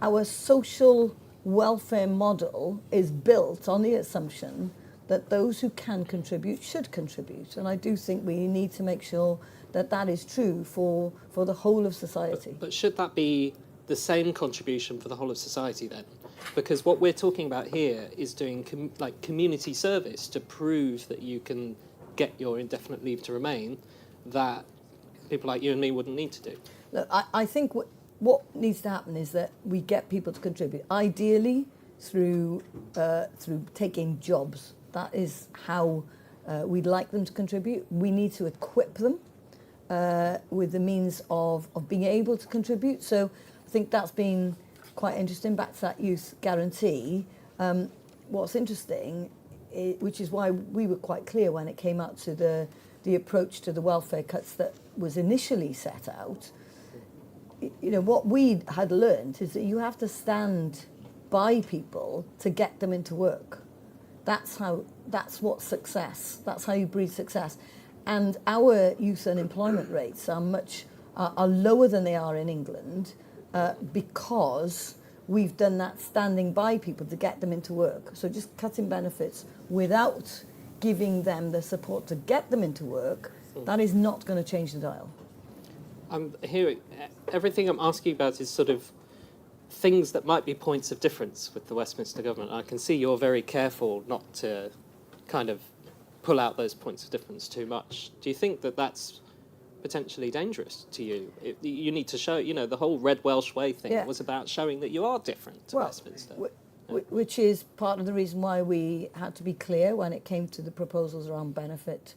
Our social welfare model is built on the assumption that those who can contribute should contribute. And I do think we need to make sure that is true for the whole of society. But should that be the same contribution for the whole of society then? Because what we're talking about here is doing community service to prove that you can get your indefinite leave to remain that people like you and me wouldn't need to do. Look, I think what needs to happen is that we get people to contribute, ideally through taking jobs. That is how we'd like them to contribute. We need to equip them with the means of being able to contribute. So I think that's been quite interesting. Back to that youth guarantee. What's interesting, which is why we were quite clear when it came out to the approach to the welfare cuts that was initially set out, what we had learned is that you have to stand by people to get them into work. That's what success, that's how you breed success. And our youth unemployment rates are lower than they are in England because we've done that standing by people to get them into work. So just cutting benefits without giving them the support to get them into work, that is not going to change the dial. I'm hearing everything I'm asking about is sort of things that might be points of difference with the Westminster government. I can see you're very careful not to kind of pull out those points of difference too much. Do you think that that's potentially dangerous to you? You need to show, the whole Red Welsh Way thing was about showing that you are different to Westminster. Which is part of the reason why we had to be clear when it came to the proposals around benefit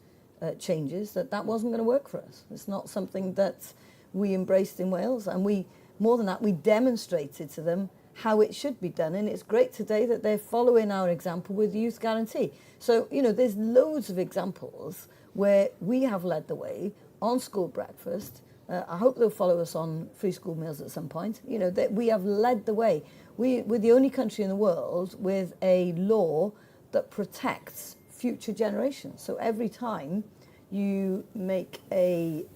changes, that wasn't going to work for us. It's not something that we embraced in Wales, and more than that, we demonstrated to them how it should be done. And it's great today that they're following our example with the Youth Guarantee. So, there's loads of examples where we have led the way on school breakfast. I hope they'll follow us on free school meals at some point. That we have led the way. We're the only country in the world with a law that protects future generations. So every time you make a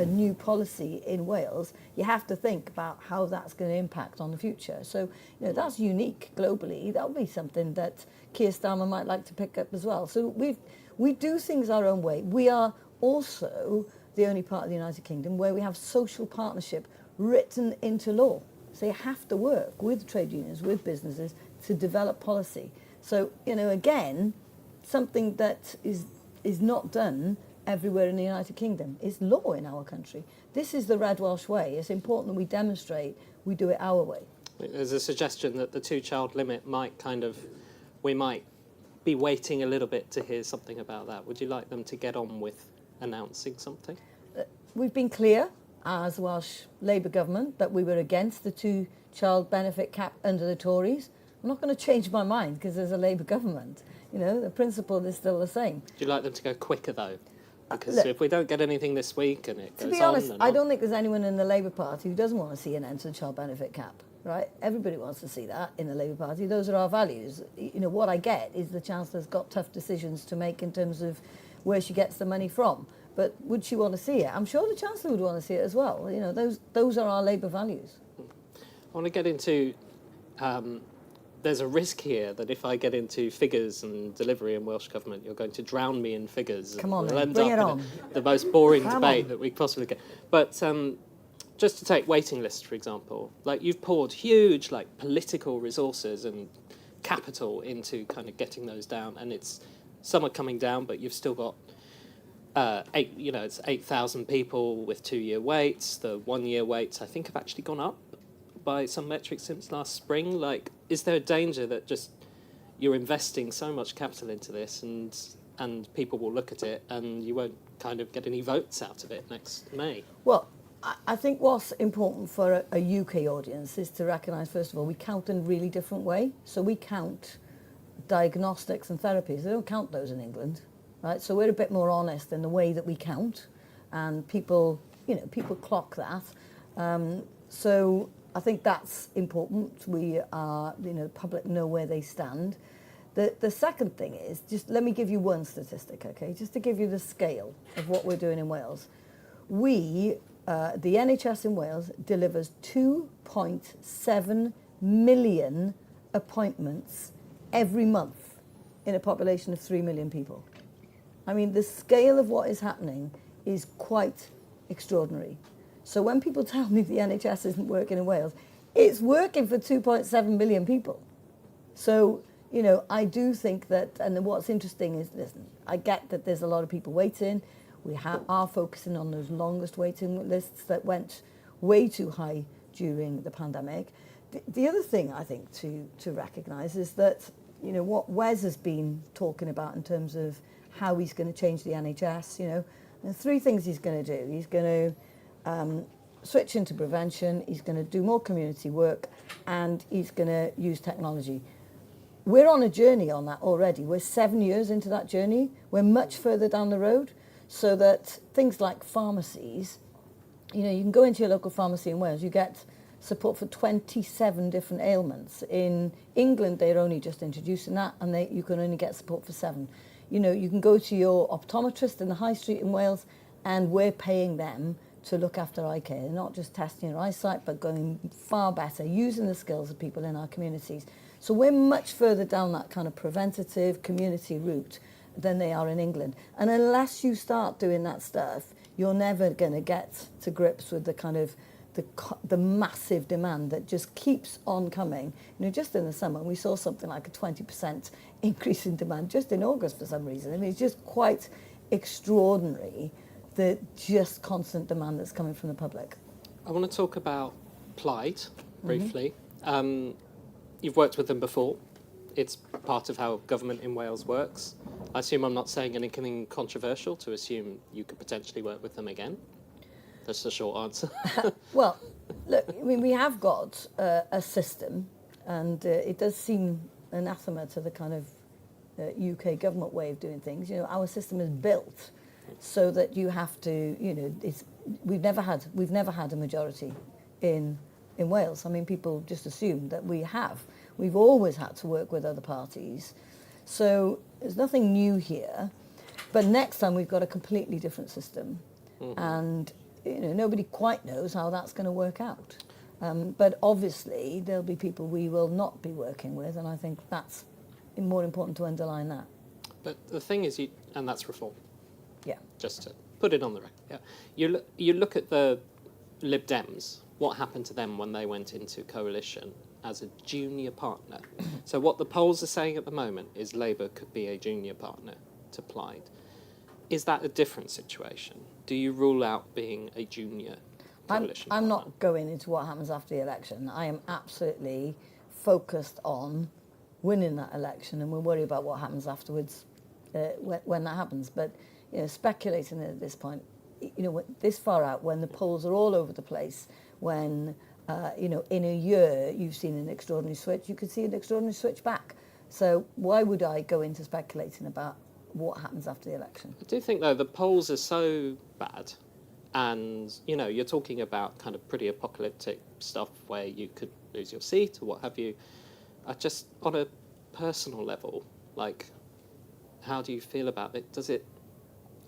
new policy in Wales, you have to think about how that's going to impact on the future. So, that's unique globally. That would be something that Keir Starmer might like to pick up as well. So we do things our own way. We are also the only part of the United Kingdom where we have social partnership written into law. So you have to work with trade unions, with businesses to develop policy. So, again, something that is not done everywhere in the United Kingdom. It's law in our country. This is the Red Welsh way. It's important that we demonstrate we do it our way. There's a suggestion that the 2-child limit we might be waiting a little bit to hear something about that. Would you like them to get on with announcing something? We've been clear as Welsh Labour government that we were against the 2-child benefit cap under the Tories. I'm not going to change my mind because there's a Labour government. The principle is still the same. Would you like them to go quicker, though? Because Look, if we don't get anything this week and it goes on... To be honest, and I on, don't think there's anyone in the Labour Party who doesn't want to see an end to the child benefit cap, right? Everybody wants to see that in the Labour Party. Those are our values. What I get is the Chancellor's got tough decisions to make in terms of where she gets the money from. But would she want to see it? I'm sure the Chancellor would want to see it as well. Those are our Labour values. I want to get into... there's a risk here that if I get into figures and delivery in Welsh Government, you're going to drown me in figures. Come on, we'll then, end bring up it in on. the most boring Come debate on. that we possibly get. But just to take waiting lists, for example, you've poured huge political resources and capital into kind of getting those down, and some are coming down, but you've still got it's 8,000 people with 2-year waits. The 1-year waits, I think, have actually gone up by some metrics since last spring. Is there a danger that just you're investing so much capital into this and people will look at it and you won't kind of get any votes out of it next May? Well, I think what's important for a UK audience is to recognise, first of all, we count in a really different way. So we count diagnostics and therapies. They don't count those in England, right? So we're a bit more honest in the way that we count, and people clock that. So I think that's important. We are, the public know where they stand. The second thing is, just let me give you one statistic, okay? Just to give you the scale of what we're doing in Wales. The NHS in Wales delivers 2.7 million appointments every month in a population of 3 million people. I mean, the scale of what is happening is quite extraordinary. So when people tell me the NHS isn't working in Wales, it's working for 2.7 million people. So, I do think that, and what's interesting is, listen, I get that there's a lot of people waiting. We are focusing on those longest waiting lists that went way too high during the pandemic. The other thing I think to recognise is that, what Wes has been talking about in terms of how he's going to change the NHS, there's 3 things he's going to do. He's going to switch into prevention, he's going to do more community work, and he's going to use technology. We're on a journey on that already. We're 7 years into that journey. We're much further down the road, so that things like pharmacies, you can go into your local pharmacy in Wales, you get support for 27 different ailments. In England, they're only just introducing that, and you can only get support for 7. You can go to your optometrist in the high street in Wales, and we're paying them to look after eye care. They're not just testing your eyesight, but going far better, using the skills of people in our communities. So we're much further down that kind of preventative community route than they are in England. And unless you start doing that stuff, you're never going to get to grips with the kind of the massive demand that just keeps on coming. Just in the summer, we saw something like a 20% increase in demand just in August for some reason. I mean, it's just quite extraordinary, the just constant demand that's coming from the public. I want to talk about Plaid briefly. You've worked with them before. It's part of how government in Wales works. I assume I'm not saying anything controversial to assume you could potentially work with them again. That's a short answer. Well, look, I mean, we have got a system And it does seem anathema to the kind of UK government way of doing things. You know, our system is built so that you have to, you know, we've never had a majority in Wales. I mean, people just assume that we have. We've always had to work with other parties. So there's nothing new here. But next time we've got a completely different system. And, you know, nobody quite knows how that's going to work out. But obviously there'll be people we will not be working with, and I think that's more important to underline that. But the thing is, and that's reform. Yeah. Just to put it on the record. Yeah. You look at the Lib Dems, what happened to them when they went into coalition as a junior partner. So what the polls are saying at the moment is Labour could be a junior partner to Plaid. Is that a different situation? Do you rule out being a junior coalition I'm partner? not going into what happens after the election. I am absolutely focused on winning that election, and we'll worry about what happens afterwards when that happens. But, you know, speculating at this point, you know, this far out, when the polls are all over the place, when, you know, in a year you've seen an extraordinary switch, you could see an extraordinary switch back. So why would I go into speculating about what happens after the election? I do think, though, the polls are so bad, and, you know, you're talking about kind of pretty apocalyptic stuff where you could lose your seat or what have you. Just on a personal level, like, how do you feel about it? Does it,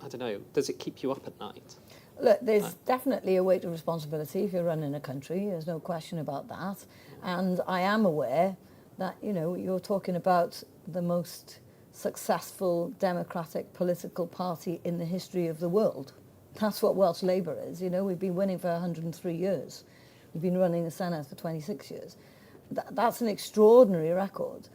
I don't know, does it keep you up at night? Look, there's definitely a weight of responsibility if you're running a country. There's no question about that. And I am aware that, you know, you're talking about the most successful democratic political party in the history of the world. That's what Welsh Labour is. You know, we've been winning for 103 years. We've been running the Senedd for 26 years. That's an extraordinary record.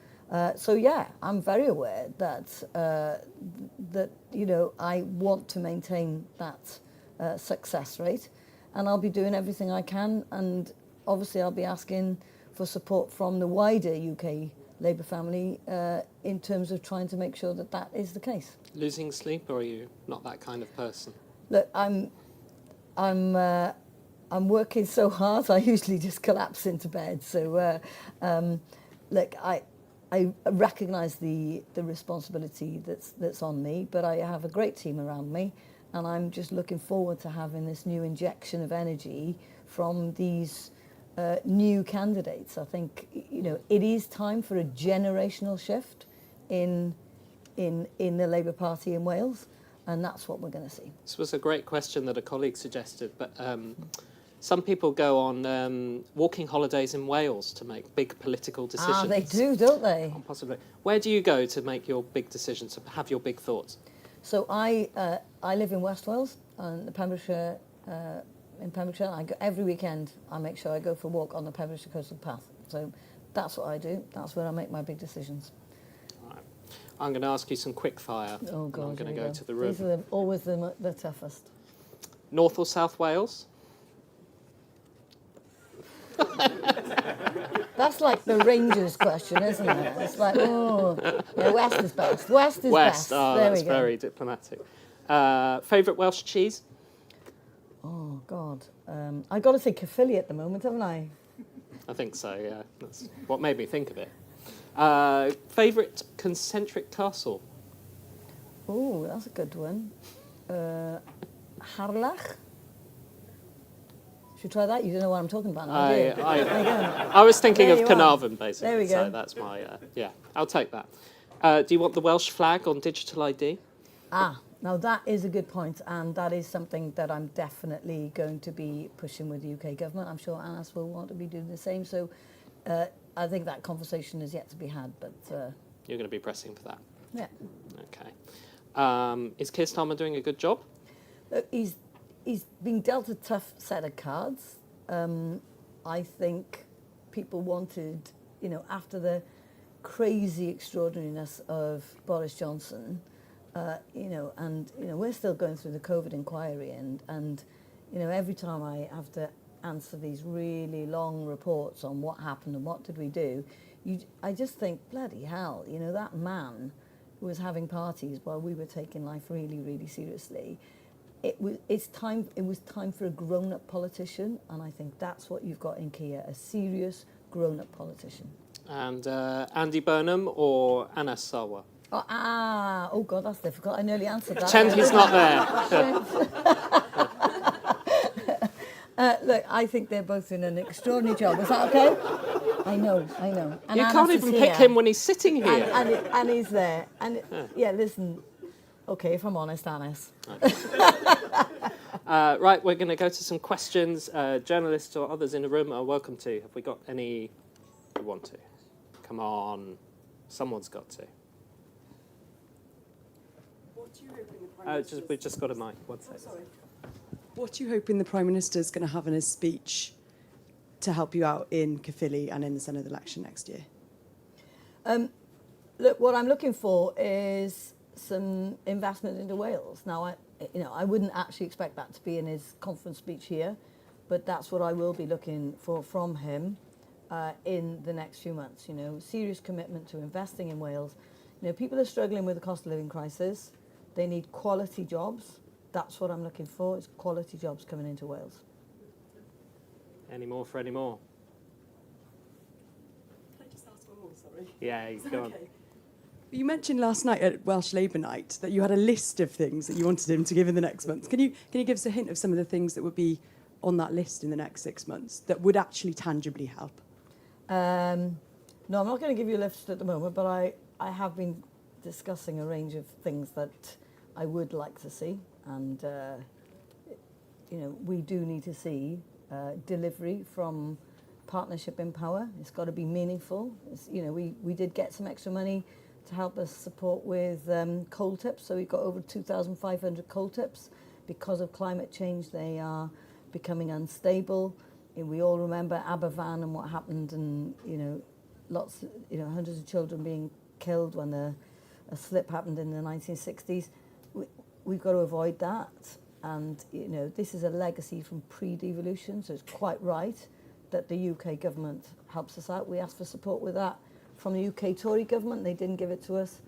So yeah, I'm very aware that that, you know, I want to maintain that success rate, and I'll be doing everything I can, and obviously I'll be asking for support from the wider UK Labour family in terms of trying to make sure that that is the case. Losing sleep, or are you not that kind of person? Look, I'm working so hard, I usually just collapse into bed. So, look, I recognise the responsibility that's on me, but I have a great team around me, and I'm just looking forward to having this new injection of energy from these new candidates. I think, you know, it is time for a generational shift in the Labour Party in Wales, and that's what we're going to see. This was a great question that a colleague suggested, but some people go on walking holidays in Wales to make big political decisions. Ah, they do, don't they? Possibly. Where do you go to make your big decisions, to have your big thoughts? So I live in West Wales, in Pembrokeshire. Every weekend I make sure I go for a walk on the Pembrokeshire Coastal Path. So that's what I do. That's where I make my big decisions. All right. I'm going to ask you some quick fire. Oh God! I'm going to go to the room. These are always the toughest. North or South Wales? That's like the Rangers question, isn't it? It's like, oh, yeah, West is best. West is best. Oh, there that's we go. very diplomatic. Favourite Welsh cheese? Oh, God. I've got to say Caerphilly at the moment, haven't I? I think so, yeah. That's what made me think of it. Favourite concentric castle? Oh, that's a good one. Harlech? Should we try that? You don't know what I'm talking about now, do you? I was thinking There of you Carnarvon, basically. There we go. So that's my, yeah, I'll take that. Do you want the Welsh flag on digital ID? Now that is a good point, and that is something that I'm definitely going to be pushing with the UK government. I'm sure Anas will want to be doing the same. So I think that conversation is yet to be had, but... You're going to be pressing for that? Yeah. Okay. Is Keir Starmer doing a good job? Look, he's been dealt a tough set of cards. I think people wanted, you know, after the crazy extraordinariness of Boris Johnson, you know, and, you know, we're still going through the COVID inquiry, and you know, every time I have to answer these really long reports on what happened and what did we do, I just think, bloody hell, you know, that man who was having parties while we were taking life really, really seriously. It was time for a grown-up politician, and I think that's what you've got in Keir, a serious grown-up politician. And Andy Burnham or Anas Sarwar? Oh God, that's difficult. I nearly answered that. Pretend he's not there. Look, I think they're both doing an extraordinary job. Is that okay? I know. And You Anas can't is even pick here. him when he's sitting here. And he's there. And yeah, listen. Okay, if I'm honest, Anas. Right, we're going to go to some questions. Journalists or others in the room are welcome to. Have we got any who want to? Come on. Someone's got to. What do you hoping the Prime Minister... We've just got a mic. One second. Sorry. What are you hoping the Prime Minister is going to have in his speech to help you out in Caerphilly and in the Senedd election next year? Look, what I'm looking for is some investment into Wales. Now, I wouldn't actually expect that to be in his conference speech here, but that's what I will be looking for from him in the next few months. You know, serious commitment to investing in Wales. You know, people are struggling with the cost of living crisis. They need quality jobs. That's what I'm looking for, is quality jobs coming into Wales. Any more for any more? Can I just ask one more, sorry? Yeah, go on. You mentioned last night at Welsh Labour Night that you had a list of things that you wanted him to give in the next month. Can you give us a hint of some of the things that would be on that list in the next 6 months that would actually tangibly help? No, I'm not going to give you a list at the moment, but I have been discussing a range of things that I would like to see. And, you know, we do need to see delivery from Partnership in Power. It's got to be meaningful. You know, we did get some extra money to help us support with coal tips. So we've got over 2,500 coal tips. Because of climate change, they are becoming unstable. And we all remember Aberfan and what happened, and, you know, hundreds of children being killed when a slip happened in the 1960s. We've got to avoid that. And, you know, this is a legacy from pre-devolution, so it's quite right that the UK government helps us out. We asked for support with that from the UK Tory government. They didn't give it to us.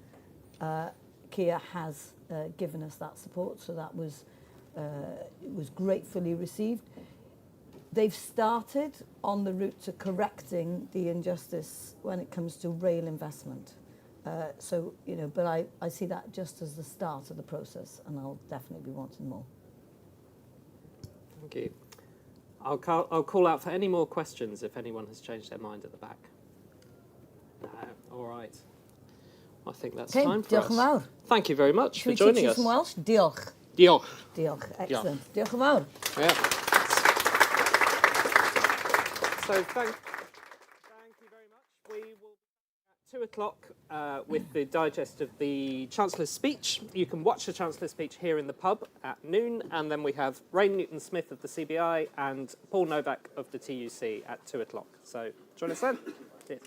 Keir has given us that support, so that was gratefully received. They've started on the route to correcting the injustice when it comes to rail investment. So, you know, but I see that just as the start of the process, and I'll definitely be wanting more. Thank you. I'll call out for any more questions if anyone has changed their mind at the back. No, all right. I think that's time for diolch yn fawr. us. Thank you very much Should for joining we us. teach you some Welsh? Diolch. Diolch. Diolch. Excellent. Diolch yn fawr. Yeah. So thank you very much. We will be at 2 o'clock with the digest of the Chancellor's speech. You can watch the Chancellor's speech here in the pub at noon, and then we have Rain Newton-Smith of the CBI and Paul Novak of the TUC at 2 o'clock. So join us then. Cheers.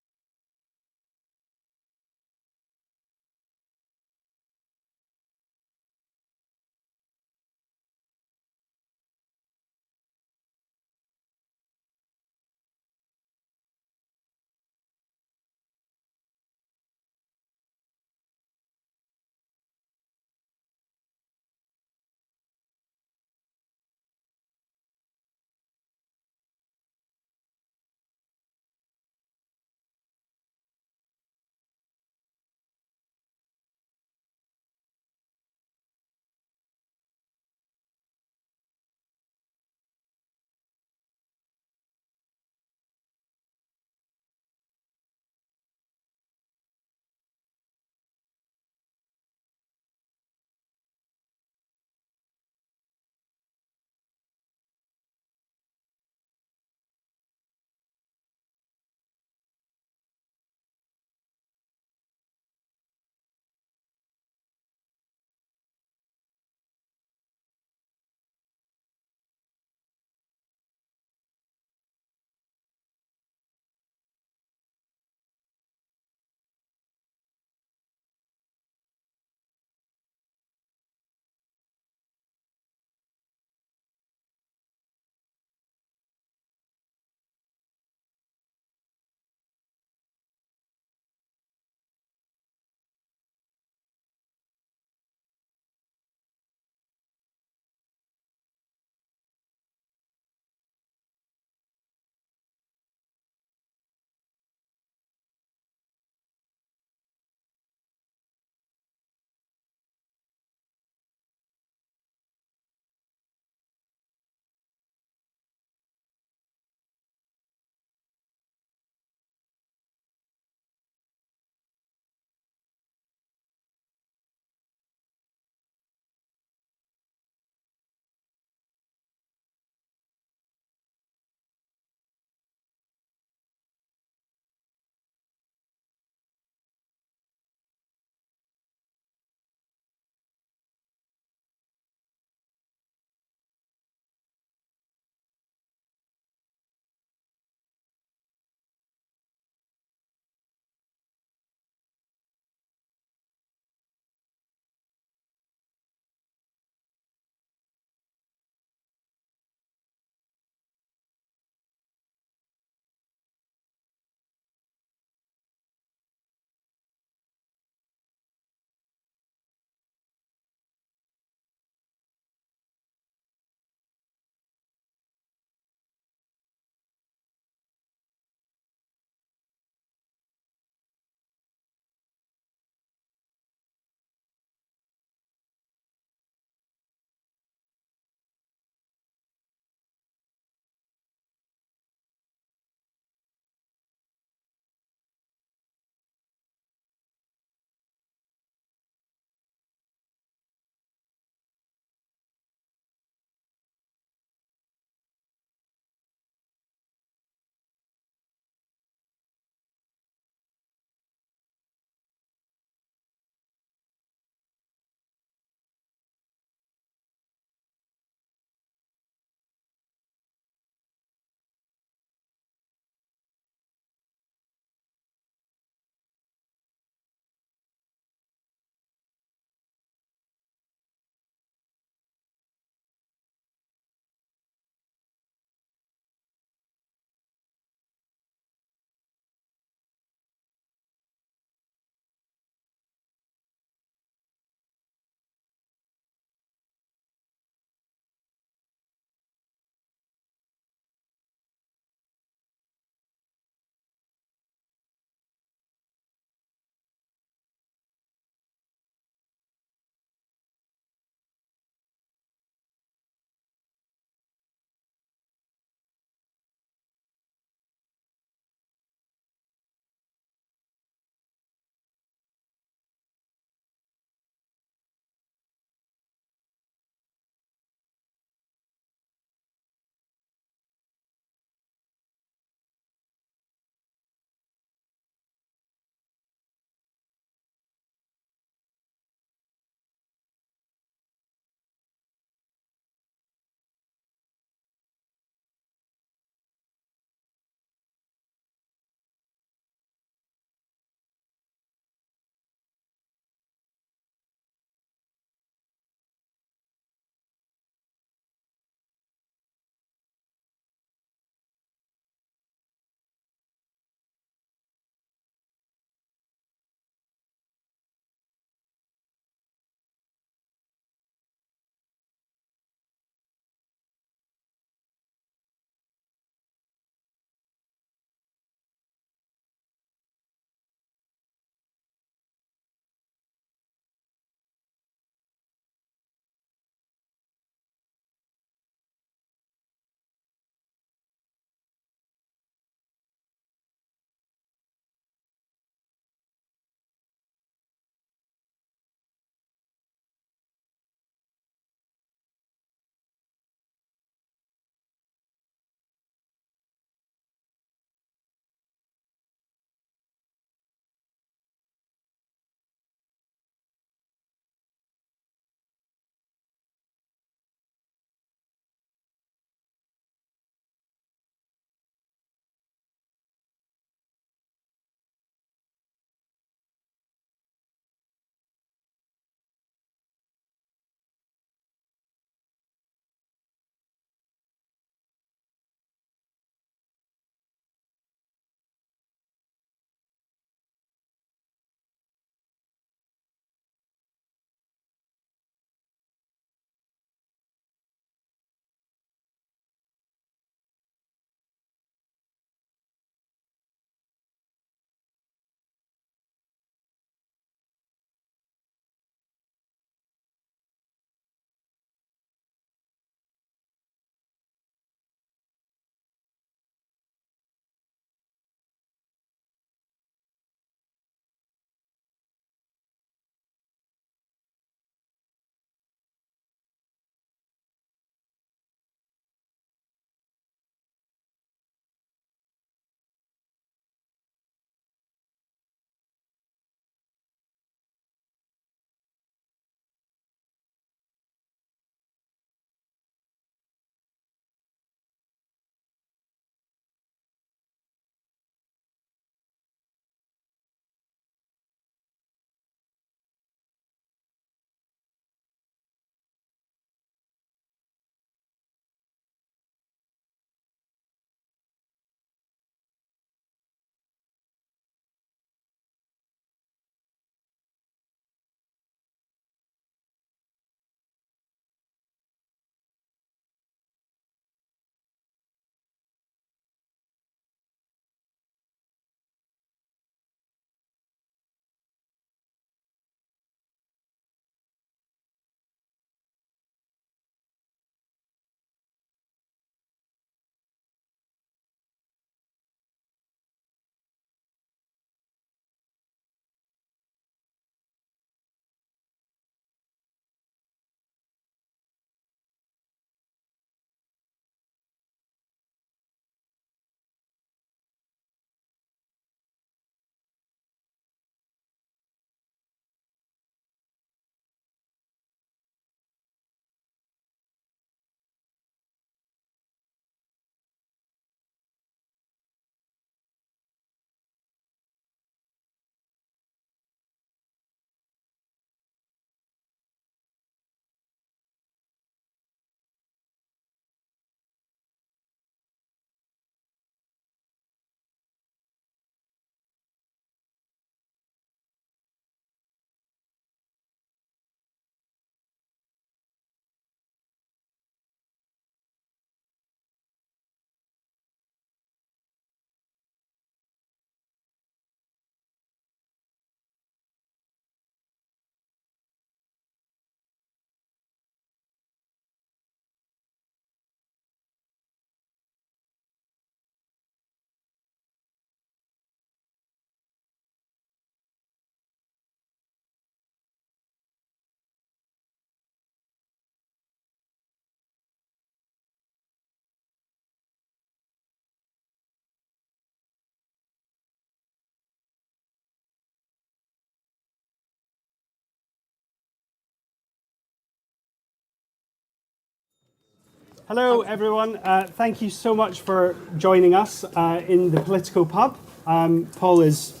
Hello, everyone. Thank you so much for joining us in the Politico pub. Paul is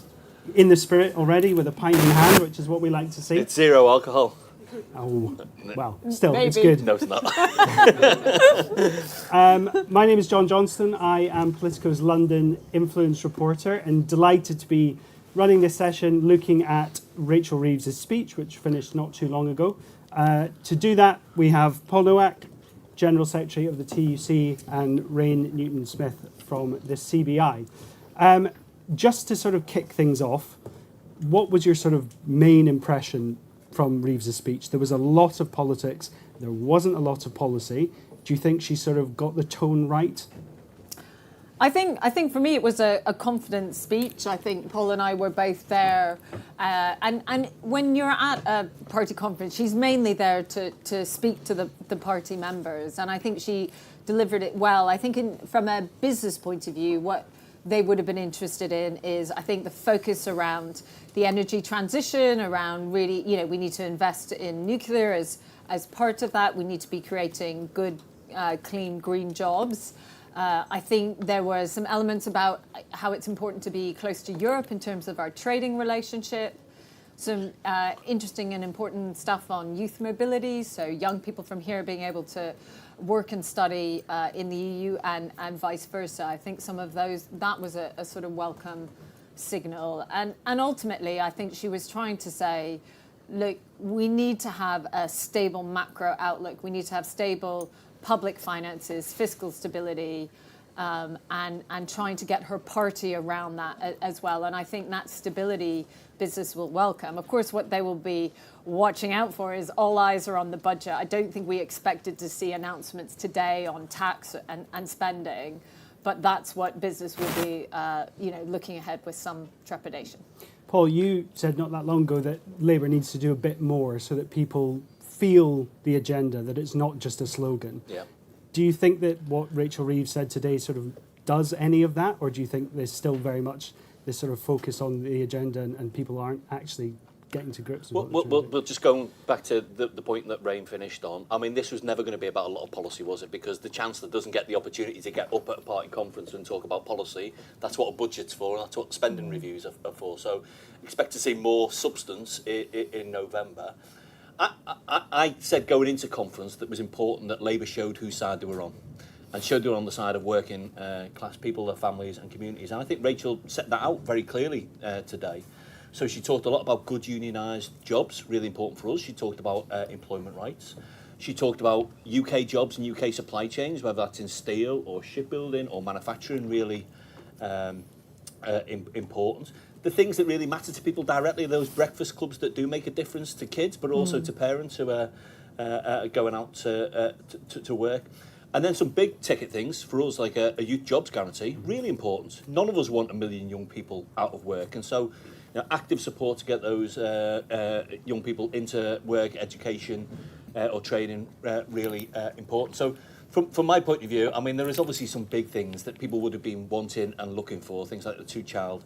in the spirit already with a pint in hand, which is what we like to see. It's 0 alcohol. Oh, well, still, Maybe. it's good. No, it's not. My name is John Johnston. I am Politico's London influence reporter and delighted to be running this session looking at Rachel Reeves' speech, which finished not too long ago. To do that, we have Paul Nowak, General Secretary of the TUC, and Rain Newton-Smith from the CBI. Just to sort of kick things off, what was your sort of main impression from Reeves' speech? There was a lot of politics. There wasn't a lot of policy. Do you think she sort of got the tone right? I think for me it was a confident speech. I think Paul and I were both there, and when you're at a party conference, she's mainly there to speak to the party members, and I think she delivered it well. I think from a business point of view, what they would have been interested in is, I think, the focus around the energy transition, around really, we need to invest in nuclear as part of that. We need to be creating good, clean, green jobs. I think there were some elements about how it's important to be close to Europe in terms of our trading relationship. Some interesting and important stuff on youth mobility, so young people from here being able to work and study in the EU and vice versa. I think some of those, that was a sort of welcome signal. And ultimately, I think she was trying to say, look, we need to have a stable macro outlook. We need to have stable public finances, fiscal stability, and trying to get her party around that as well. And I think that stability business will welcome. Of course, what they will be watching out for is all eyes are on the budget. I don't think we expected to see announcements today on tax and spending, but that's what business will be, looking ahead with some trepidation. Paul, you said not that long ago that Labour needs to do a bit more so that people feel the agenda, that it's not just a slogan. Yeah. Do you think that what Rachel Reeves said today sort of does any of that, or do you think there's still very much this sort of focus on the agenda and people aren't actually getting to grips with Well, just going back to the point that Rain finished on, I mean, this was never going to be about a lot of policy, was it? Because the Chancellor doesn't get the opportunity to get up at a party conference and talk about policy. That's what a budget's for, and that's what spending reviews are for. So expect to see more substance in November. I said going into conference that it was important that Labour showed whose side they were on, and showed they were on the side of working class people, their families and communities. And I think Rachel set that out very clearly today. So she talked a lot about good unionised jobs, really important for us. She talked about employment rights. She talked about UK jobs and UK supply chains, whether that's in steel or shipbuilding or manufacturing, really important. The things that really matter to people directly are those breakfast clubs that do make a difference to kids, but also to parents who are going out to work. And then some big ticket things for us, like a youth jobs guarantee, really important. None of us want 1 million young people out of work. And so active support to get those young people into work, education or training, really important. So from my point of view, I mean, there is obviously some big things that people would have been wanting and looking for, things like the two-child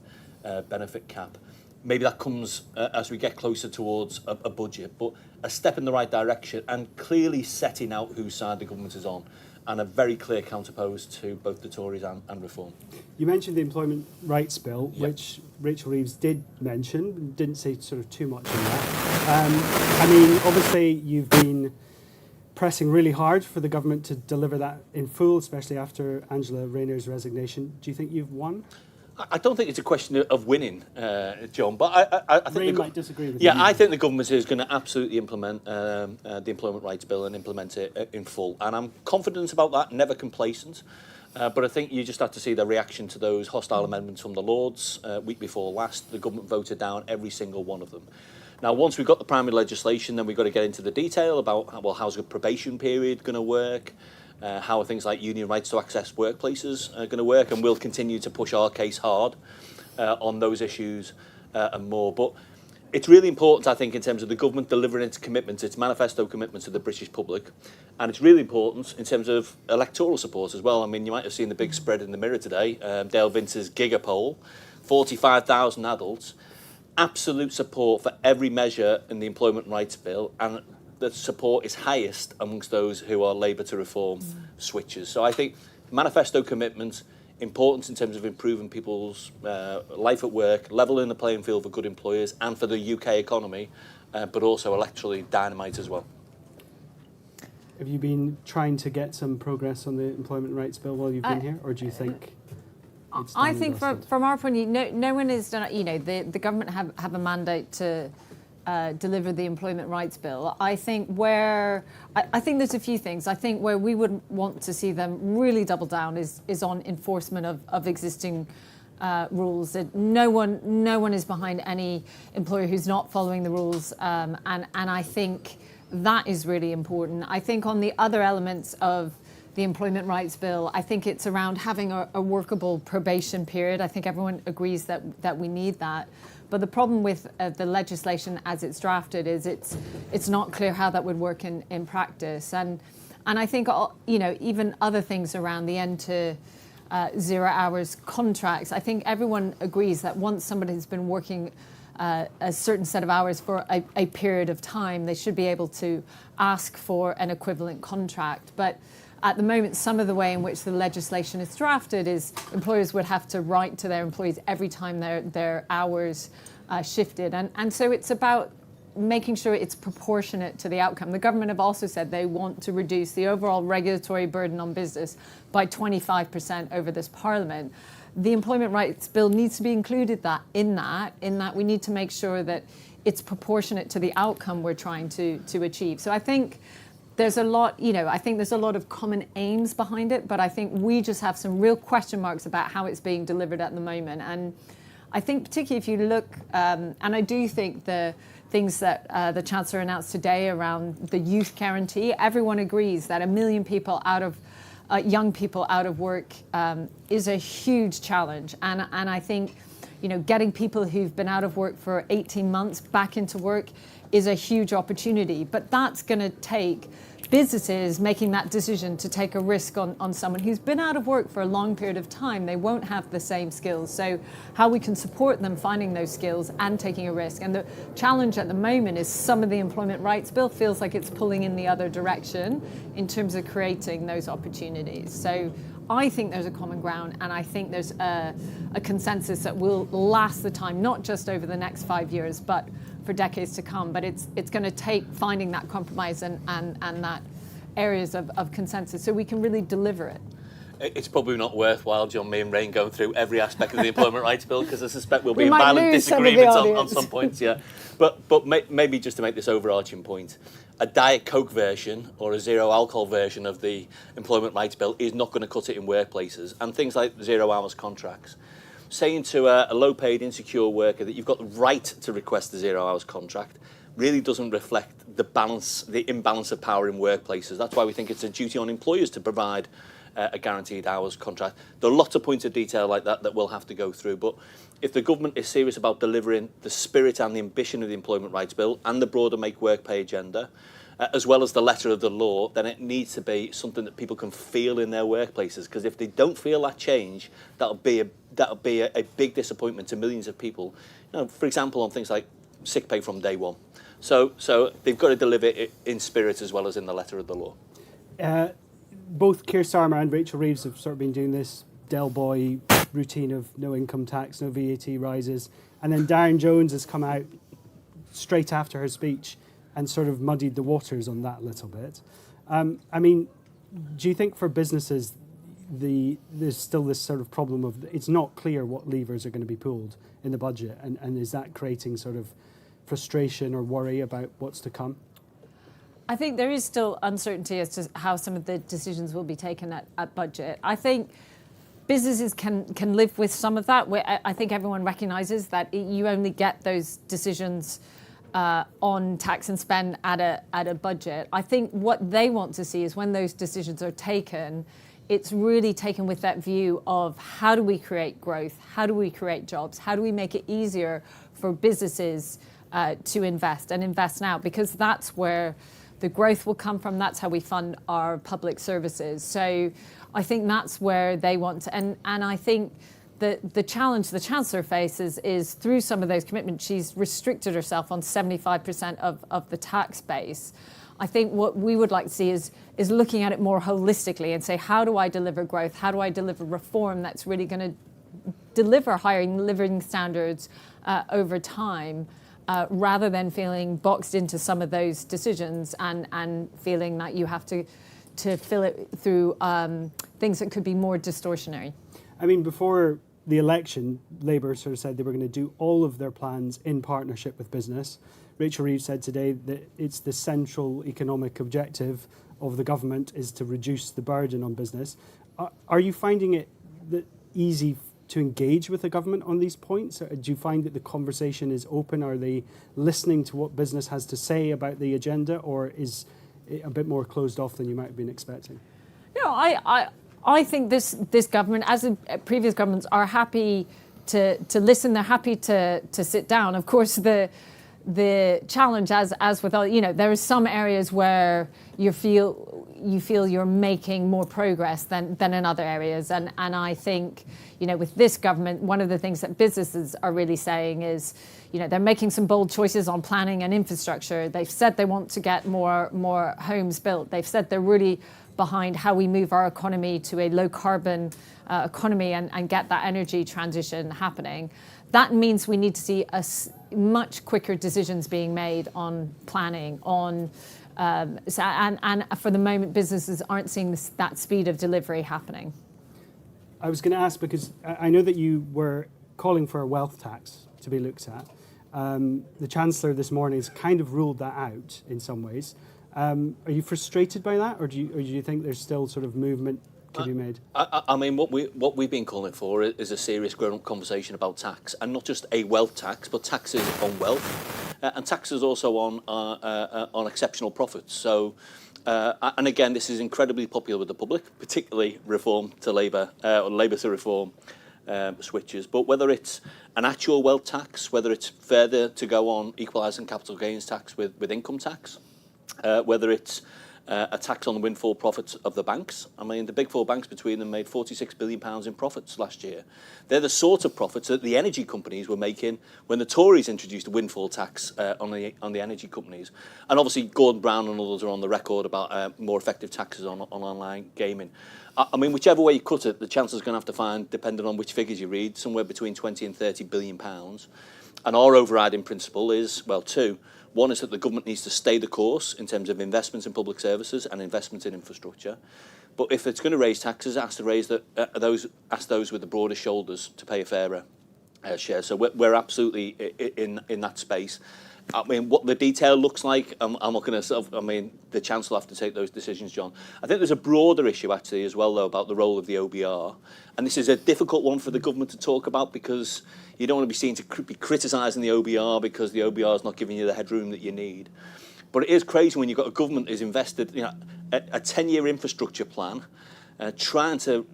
benefit cap. Maybe that comes as we get closer towards a budget, but a step in the right direction and clearly setting out whose side the government is on, and a very clear counterpose to both the Tories and Reform. You mentioned the employment rights bill, which Rachel Reeves did mention, didn't say sort of too much on that. I mean, obviously you've been pressing really hard for the government to deliver that in full, especially after Angela Rayner's resignation. Do you think you've won? I don't think it's a question of winning, John, but I think Ray might disagree with you. Yeah, I think the government is going to absolutely implement the employment rights bill and implement it in full, and I'm confident about that, never complacent. But I think you just have to see the reaction to those hostile amendments from the Lords. Week before last, the government voted down every single one of them. Now, once we've got the primary legislation, then we've got to get into the detail about, well, how's the probation period going to work? How are things like union rights to access workplaces going to work? And we'll continue to push our case hard on those issues and more. But it's really important, I think, in terms of the government delivering its commitments, its manifesto commitment to the British public. And it's really important in terms of electoral support as well. I mean, you might have seen the big spread in the Mirror today, Dale Vince's Giga poll, 45,000 adults, absolute support for every measure in the employment rights bill, and the support is highest amongst those who are Labour to Reform switchers. So I think manifesto commitment, important in terms of improving people's life at work, levelling the playing field for good employers and for the UK economy, but also electorally dynamite as well. Have you been trying to get some progress on the employment rights bill while you've been here, or do you think it's done I and think dusted? from our point of view, no one has done. You know, the government have a mandate to deliver the employment rights bill. I think I think there's a few things. I think where we would want to see them really double down is on enforcement of existing rules. That no one is behind any employer who's not following the rules, and I think that is really important. I think on the other elements of the employment rights bill, I think it's around having a workable probation period. I think everyone agrees that we need that. But the problem with the legislation as it's drafted is it's not clear how that would work in practice. And I think, you know, even other things around the end to 0 hours contracts, I think everyone agrees that once somebody has been working a certain set of hours for a period of time, they should be able to ask for an equivalent contract. But at the moment, some of the way in which the legislation is drafted is employers would have to write to their employees every time their hours shifted. And so it's about making sure it's proportionate to the outcome. The government have also said they want to reduce the overall regulatory burden on business by 25% over this Parliament. The employment rights bill needs to be included in that we need to make sure that it's proportionate to the outcome we're trying to achieve. So I think there's a lot, you know, I think there's a lot of common aims behind it, but I think we just have some real question marks about how it's being delivered at the moment. And I think particularly if you look, and I do think the things that the Chancellor announced today around the youth guarantee, everyone agrees that 1 million people young people out of work is a huge challenge. And I think, you know, getting people who've been out of work for 18 months back into work is a huge opportunity. But that's going to take businesses making that decision to take a risk on someone who's been out of work for a long period of time. They won't have the same skills. So how we can support them finding those skills and taking a risk. And the challenge at the moment is some of the employment rights bill feels like it's pulling in the other direction in terms of creating those opportunities. So I think there's a common ground, and I think there's a consensus that will last the time, not just over the next 5 years, but for decades to come. But it's going to take finding that compromise and that areas of consensus so we can really deliver it. It's probably not worthwhile, John, me and Rain going through every aspect of the employment rights bill, because I suspect we'll be in violent disagreements on some points. Yeah, but maybe just to make this overarching point, a Diet Coke version or a zero alcohol version of the employment rights bill is not going to cut it in workplaces. And things like 0 hours contracts, saying to a low-paid, insecure worker that you've got the right to request a 0 hours contract really doesn't reflect the imbalance of power in workplaces. That's why we think it's a duty on employers to provide a guaranteed hours contract. There are lots of points of detail like that we'll have to go through. But if the government is serious about delivering the spirit and the ambition of the employment rights bill and the broader Make Work Pay agenda, as well as the letter of the law, then it needs to be something that people can feel in their workplaces. Because if they don't feel that change, that'll be a big disappointment to millions of people. You know, for example, on things like sick pay from day one. So they've got to deliver it in spirit as well as in the letter of the law. Both Keir Starmer and Rachel Reeves have sort of been doing this Del Boy routine of no income tax, no VAT rises. And then Darren Jones has come out straight after her speech and sort of muddied the waters on that a little bit. I mean, do you think for businesses there's still this sort of problem of it's not clear what levers are going to be pulled in the budget, and is that creating sort of frustration or worry about what's to come? I think there is still uncertainty as to how some of the decisions will be taken at budget. I think businesses can live with some of that. I think everyone recognises that you only get those decisions on tax and spend at a budget. I think what they want to see is when those decisions are taken, it's really taken with that view of how do we create growth, how do we create jobs, how do we make it easier for businesses to invest and invest now, because that's where the growth will come from. That's how we fund our public services. So I think that's where they want to, and I think the challenge the Chancellor faces is through some of those commitments, she's restricted herself on 75% of the tax base. I think what we would like to see is looking at it more holistically and say, how do I deliver growth? How do I deliver reform that's really going to deliver higher living standards over time, rather than feeling boxed into some of those decisions and feeling that you have to fill it through things that could be more distortionary. I mean, before the election, Labour sort of said they were going to do all of their plans in partnership with business. Rachel Reeves said today that it's the central economic objective of the government is to reduce the burden on business. Are you finding it easy to engage with the government on these points? Do you find that the conversation is open? Are they listening to what business has to say about the agenda, or is it a bit more closed off than you might have been expecting? No, I think this government, as in previous governments, are happy to listen. They're happy to sit down. Of course, the challenge, as with all, there are some areas where you feel you're making more progress than in other areas, and I think with this government, one of the things that businesses are really saying is, they're making some bold choices on planning and infrastructure. They've said they want to get more homes built. They've said they're really behind how we move our economy to a low carbon economy and get that energy transition happening. That means we need to see much quicker decisions being made on planning, and for the moment, businesses aren't seeing that speed of delivery happening. I was going to ask, because I know that you were calling for a wealth tax to be looked at. The Chancellor this morning has kind of ruled that out in some ways. Are you frustrated by that, or do you think there's still sort of movement can be made? I mean, what we've been calling for is a serious grown-up conversation about tax, and not just a wealth tax, but taxes on wealth, and taxes also on exceptional profits. So, and again, this is incredibly popular with the public, particularly reform to Labour, or Labour to reform switches. But whether it's an actual wealth tax, whether it's further to go on equalising capital gains tax with income tax, whether it's a tax on the windfall profits of the banks. I mean, the big four banks between them made £46 billion in profits last year. They're the sort of profits that the energy companies were making when the Tories introduced a windfall tax on the energy companies. And obviously, Gordon Brown and others are on the record about more effective taxes on online gaming. I mean, whichever way you cut it, the Chancellor's going to have to find, depending on which figures you read, somewhere between 20 and 30 billion pounds. And our overriding principle is, well, two. One is that the government needs to stay the course in terms of investments in public services and investments in infrastructure. But if it's going to raise taxes, it has to raise ask those with the broadest shoulders to pay a fairer share. So we're absolutely in that space. I mean, what the detail looks like, I'm not going to I mean, the Chancellor will have to take those decisions, John. I think there's a broader issue, actually, as well, though, about the role of the OBR. And this is a difficult one for the government to talk about, because you don't want to be seen to be criticising the OBR because the OBR is not giving you the headroom that you need. But it is crazy when you've got a government who's invested a 10-year infrastructure plan, trying to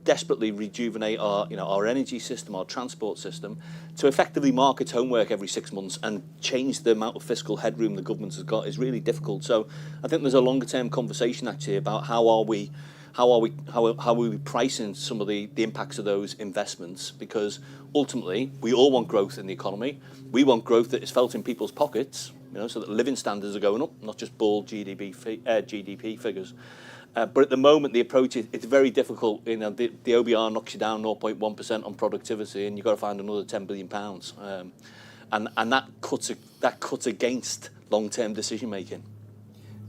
desperately rejuvenate our energy system, our transport system, to effectively mark its homework every 6 months and change the amount of fiscal headroom the government has got is really difficult. So I think there's a longer term conversation actually about how are we pricing some of the impacts of those investments, because ultimately we all want growth in the economy. We want growth that is felt in people's pockets, so that living standards are going up, not just bald GDP figures. But at the moment, the approach it's very difficult. The OBR knocks you down 0.1% on productivity, and you've got to find another £10 billion, and that cuts against long-term decision making.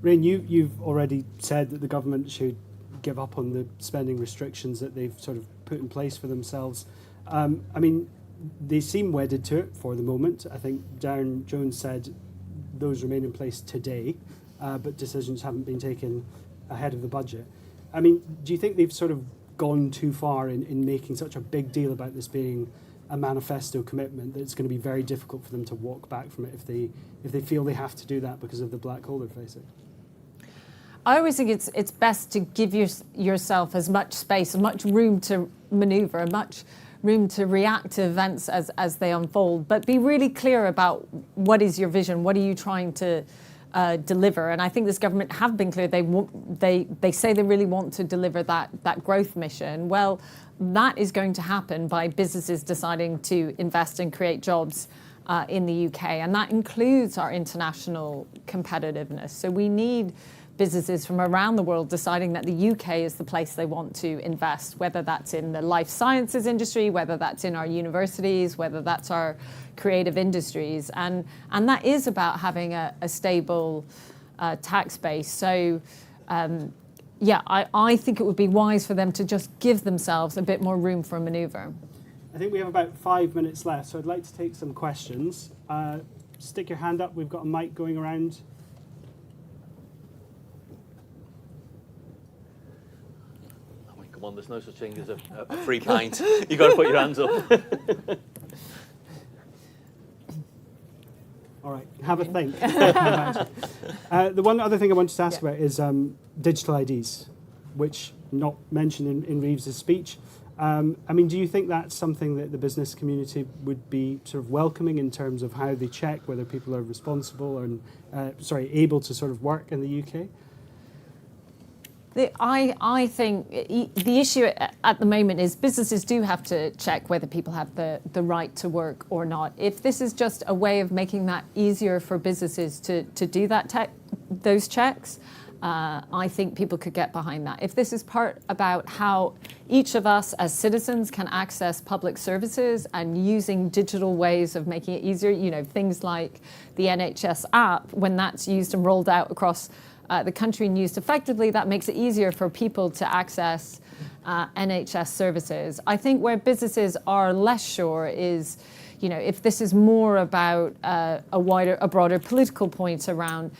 Rain, you've already said that the government should give up on the spending restrictions that they've sort of put in place for themselves. I mean, they seem wedded to it for the moment. I think Darren Jones said those remain in place today, but decisions haven't been taken ahead of the budget. I mean, do you think they've sort of gone too far in making such a big deal about this being a manifesto commitment that it's going to be very difficult for them to walk back from it if they feel they have to do that because of the black hole they're facing? I always think it's best to give yourself as much space, as much room to manoeuvre, as much room to react to events as they unfold, but be really clear about what is your vision, what are you trying to deliver. And I think this government have been clear. They say they really want to deliver that growth mission. Well, that is going to happen by businesses deciding to invest and create jobs in the UK, and that includes our international competitiveness. So we need businesses from around the world deciding that the UK is the place they want to invest, whether that's in the life sciences industry, whether that's in our universities, whether that's our creative industries. And that is about having a stable tax base. So, I think it would be wise for them to just give themselves a bit more room for manoeuvre. I think we have about 5 minutes left, so I'd like to take some questions. Stick your hand up. We've got a mic going around. Come on, there's no such thing as a free pint. You've got to put your hands up. All right, have a think. The one other thing I wanted to ask about is digital IDs, which not mentioned in Reeves' speech. I mean, do you think that's something that the business community would be sort of welcoming in terms of how they check whether people are responsible and, able to sort of work in the UK? I think the issue at the moment is businesses do have to check whether people have the right to work or not. If this is just a way of making that easier for businesses to do those checks, I think people could get behind that. If this is part about how each of us as citizens can access public services and using digital ways of making it easier, things like the NHS app, when that's used and rolled out across the country and used effectively, that makes it easier for people to access NHS services. I think where businesses are less sure is, if this is more about a broader political point around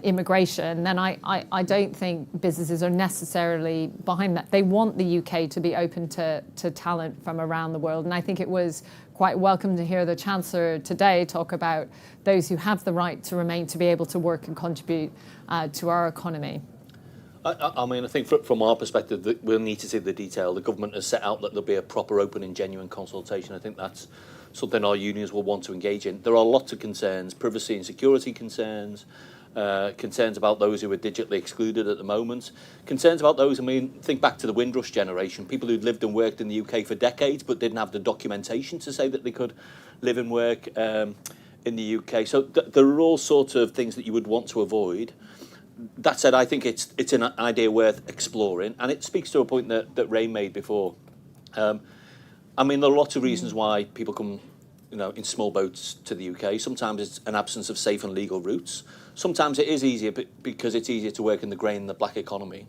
immigration, then I don't think businesses are necessarily behind that. They want the UK to be open to talent from around the world, and I think it was quite welcome to hear the Chancellor today talk about those who have the right to remain to be able to work and contribute to our economy. I mean, I think from our perspective, that we'll need to see the detail. The government has set out that there'll be a proper, open and genuine consultation. I think that's something our unions will want to engage in. There are lots of concerns, privacy and security concerns, concerns about those who are digitally excluded at the moment, concerns about those, think back to the Windrush generation, people who'd lived and worked in the UK for decades but didn't have the documentation to say that they could live and work in the UK. So there are all sorts of things that you would want to avoid. That said, I think it's an idea worth exploring, and it speaks to a point that Ray made before. There are lots of reasons why people come in small boats to the UK. Sometimes it's an absence of safe and legal routes. Sometimes it is easier because it's easier to work in the grey and the black economy.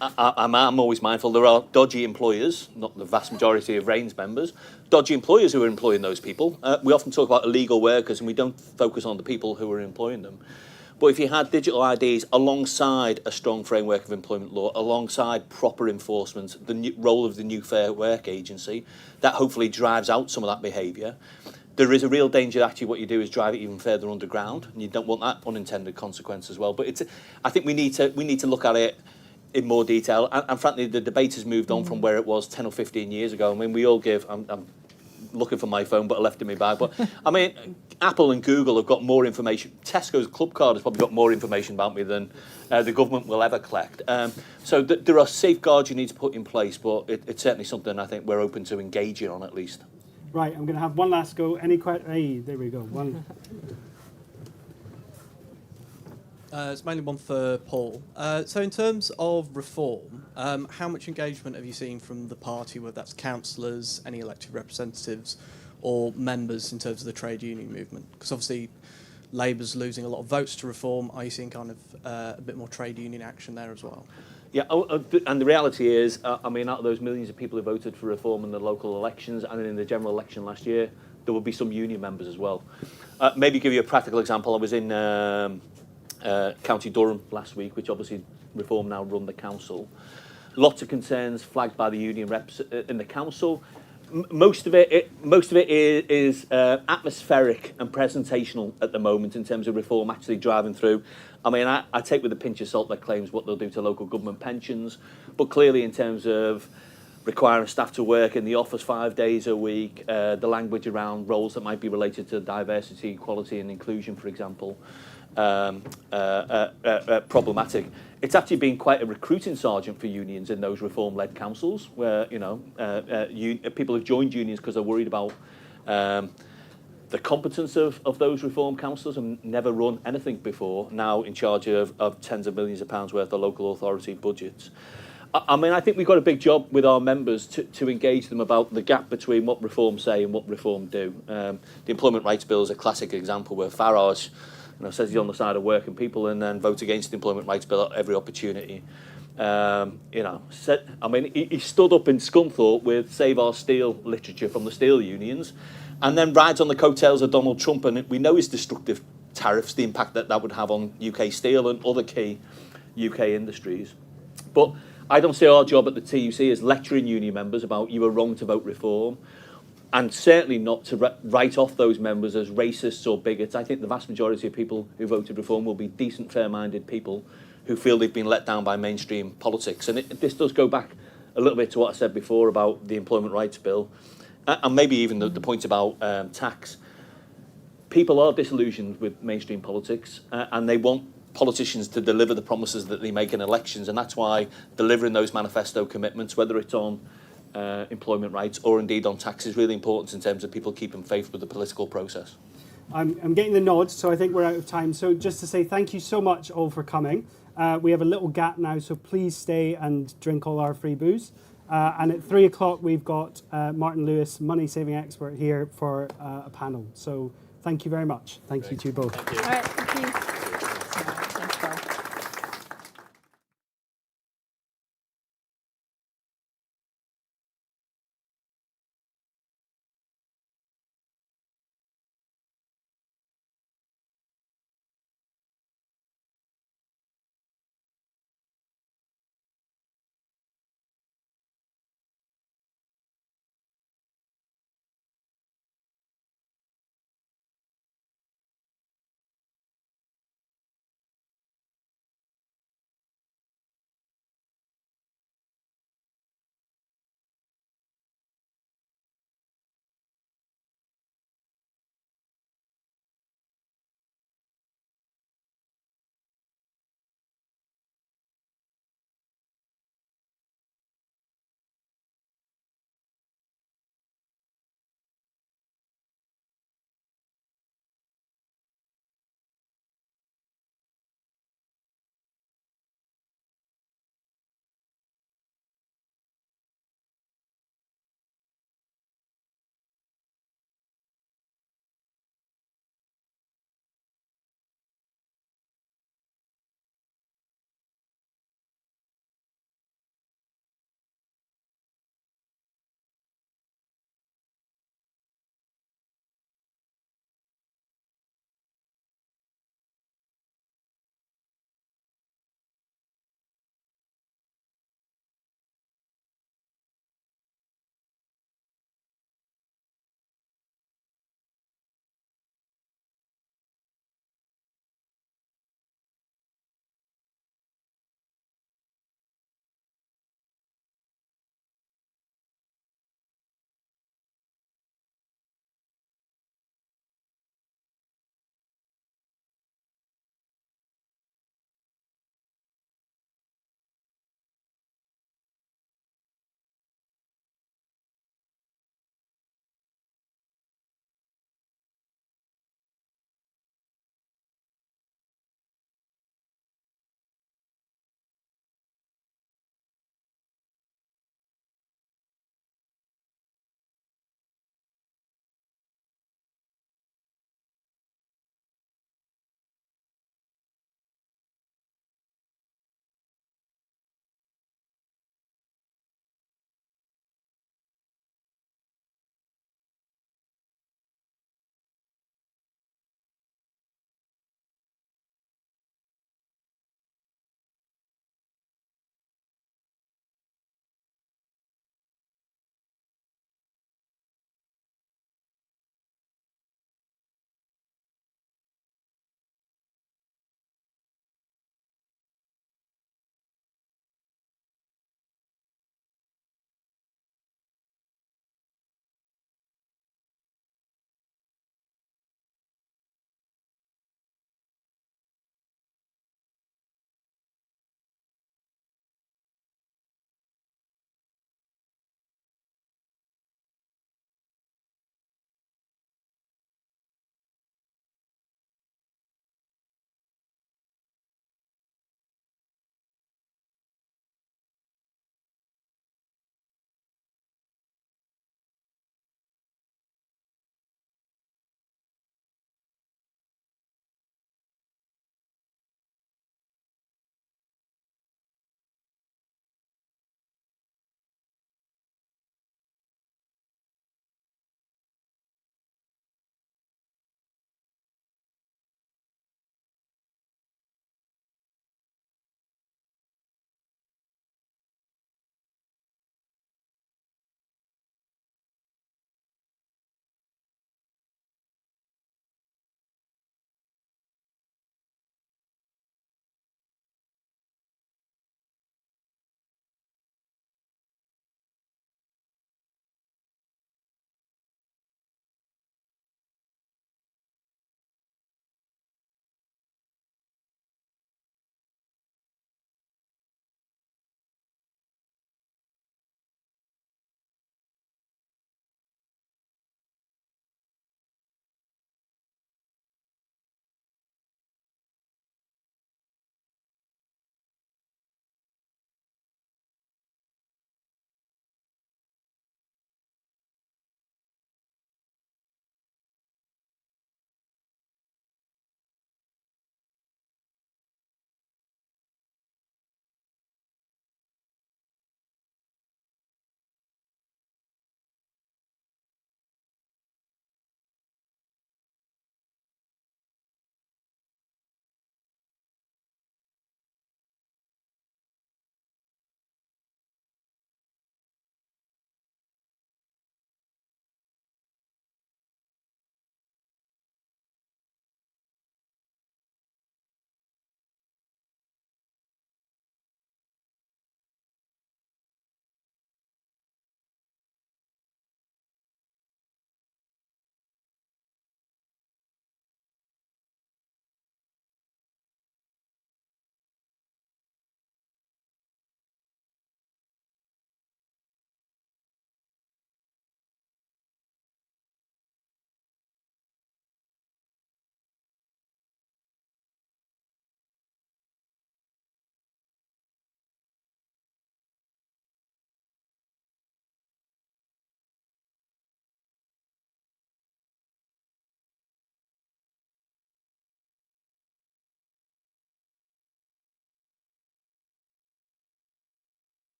I'm always mindful there are dodgy employers, not the vast majority of RAIN's members, dodgy employers who are employing those people. We often talk about illegal workers and we don't focus on the people who are employing them. But if you had digital IDs alongside a strong framework of employment law, alongside proper enforcement, the role of the new Fair Work Agency, that hopefully drives out some of that behaviour. There is a real danger that actually what you do is drive it even further underground, and you don't want that unintended consequence as well. But I think we need to look at it in more detail. And frankly, the debate has moved on from where it was 10 or 15 years ago. We all give. I'm looking for my phone, but I left it in my bag. But Apple and Google have got more information. Tesco's Club Card has probably got more information about me than the government will ever collect. So there are safeguards you need to put in place, but it's certainly something I think we're open to engaging on at least. Right, I'm going to have one last go. Any questions? Hey, there we go. One. It's mainly one for Paul. So in terms of reform, how much engagement have you seen from the party, whether that's councillors, any elected representatives, or members in terms of the trade union movement? Because obviously Labour's losing a lot of votes to reform. Are you seeing kind of a bit more trade union action there as well? Yeah, and the reality is, out of those millions of people who voted for reform in the local elections and in the general election last year, there will be some union members as well. Maybe give you a practical example. I was in County Durham last week, which obviously Reform now run the council. Lots of concerns flagged by the union reps in the council. Most of it is atmospheric and presentational at the moment in terms of Reform actually driving through. I take with a pinch of salt their claims what they'll do to local government pensions, but clearly in terms of requiring staff to work in the office 5 days a week, the language around roles that might be related to diversity, equality and inclusion, for example, problematic. It's actually been quite a recruiting sergeant for unions in those reform-led councils, where people have joined unions because they're worried about the competence of those reform councillors have never run anything before, now in charge of tens of millions of pounds worth of local authority budgets. I mean, I think we've got a big job with our members to engage them about the gap between what reform say and what reform do. The Employment Rights Bill is a classic example where Farage says he's on the side of working people and then votes against the Employment Rights Bill at every opportunity. He stood up in Scunthorpe with Save Our Steel literature from the steel unions and then rides on the coattails of Donald Trump, and we know his destructive tariffs, the impact that would have on UK steel and other key UK industries. But I don't see our job at the TUC as lecturing union members about you were wrong to vote reform, and certainly not to write off those members as racists or bigots. I think the vast majority of people who voted reform will be decent, fair-minded people who feel they've been let down by mainstream politics. And this does go back a little bit to what I said before about the Employment Rights Bill, and maybe even the point about tax. People are disillusioned with mainstream politics, and they want politicians to deliver the promises that they make in elections, and that's why delivering those manifesto commitments, whether it's on employment rights or indeed on tax, is really important in terms of people keeping faith with the political process. I'm getting the nod, so I think we're out of time. So just to say thank you so much all for coming. We have a little gap now, so please stay and drink all our free booze. And at 3 o'clock, we've got Martin Lewis, money saving expert, here for a panel. So thank you very much. Thank you to you both. All right, thank you.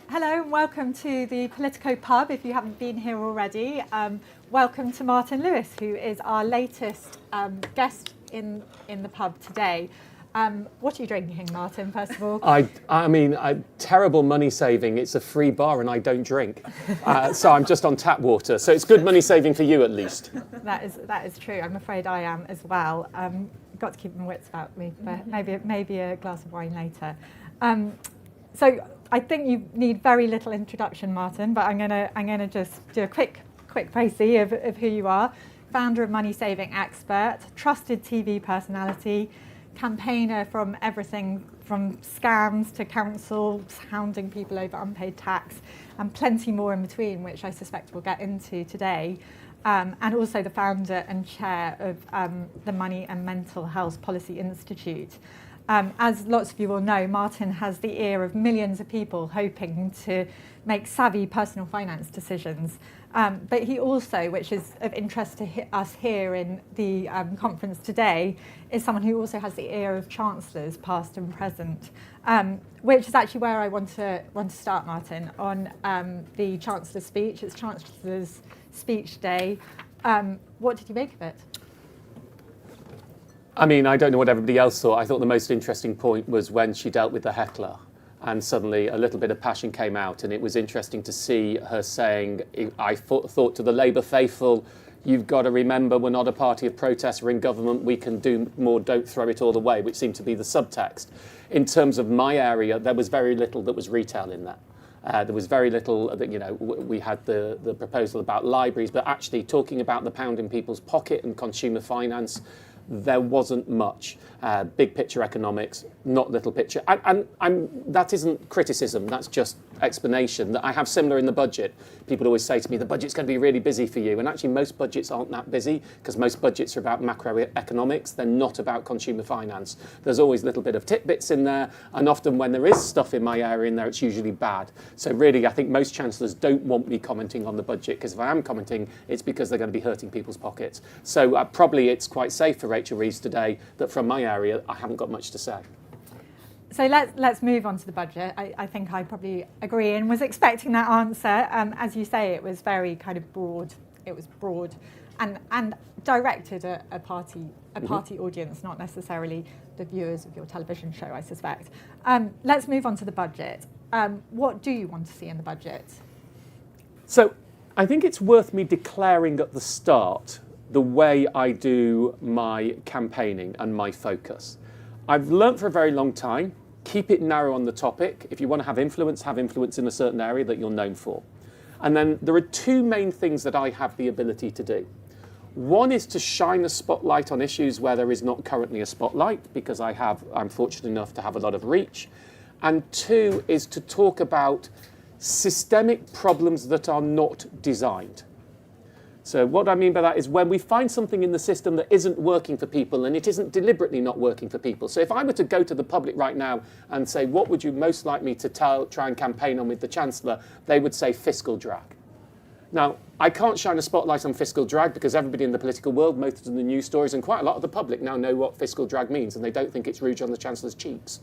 Hello and welcome to the Politico pub if you haven't been here already. Welcome to Martin Lewis, who is our latest guest in the pub today. What are you drinking, Martin, first of all? I mean, terrible money saving. It's a free bar and I don't drink. So I'm just on tap water. So it's good money saving for you at least. That is true. I'm afraid I am as well. Got to keep my wits about me, but maybe a glass of wine later. So I think you need very little introduction, Martin, but I'm gonna just do a quick précis of who you are. Founder of Money Saving Expert, trusted TV personality, campaigner from everything from scams to councils, hounding people over unpaid tax, and plenty more in between, which I suspect we'll get into today. And also the founder and chair of the Money and Mental Health Policy Institute. As lots of you will know, Martin has the ear of millions of people hoping to make savvy personal finance decisions. But he also, which is of interest to us here in the conference today, is someone who also has the ear of chancellors, past and present, which is actually where I want to start, Martin, on the Chancellor's speech. It's Chancellor's Speech Day. What did you make of it? I mean, I don't know what everybody else thought. I thought the most interesting point was when she dealt with the heckler and suddenly a little bit of passion came out, and it was interesting to see her saying, I thought to the Labour faithful, you've got to remember we're not a party of protest, we're in government, we can do more, don't throw it all away, which seemed to be the subtext. In terms of my area, there was very little that was retail in that. There was very little that, we had the proposal about libraries, but actually talking about the pound in people's pocket and consumer finance, there wasn't much. Big picture economics, not little picture. And that isn't criticism, that's just explanation. That I have similar in the budget. People always say to me, the budget's going to be really busy for you. And actually most budgets aren't that busy because most budgets are about macroeconomics. They're not about consumer finance. There's always a little bit of tidbits in there. And often when there is stuff in my area in there, it's usually bad. So really, I think most chancellors don't want me commenting on the budget because if I am commenting, it's because they're going to be hurting people's pockets. So probably it's quite safe for Rachel Reeves today that from my area, I haven't got much to say. So let's move on to the budget. I think I probably agree and was expecting that answer. As you say, it was very kind of broad. It was broad and directed at a party audience, not necessarily the viewers of your television show, I suspect. Let's move on to the budget. What do you want to see in the budget? So I think it's worth me declaring at the start the way I do my campaigning and my focus. I've learnt for a very long time, keep it narrow on the topic. If you want to have influence in a certain area that you're known for. And then there are two main things that I have the ability to do. One is to shine a spotlight on issues where there is not currently a spotlight, because I'm fortunate enough to have a lot of reach. And two is to talk about systemic problems that are not designed. So what I mean by that is when we find something in the system that isn't working for people and it isn't deliberately not working for people. So if I were to go to the public right now and say, what would you most like me to try and campaign on with the Chancellor? They would say fiscal drag. Now, I can't shine a spotlight on fiscal drag because everybody in the political world, most of the news stories and quite a lot of the public now know what fiscal drag means and they don't think it's rouge on the Chancellor's cheeks.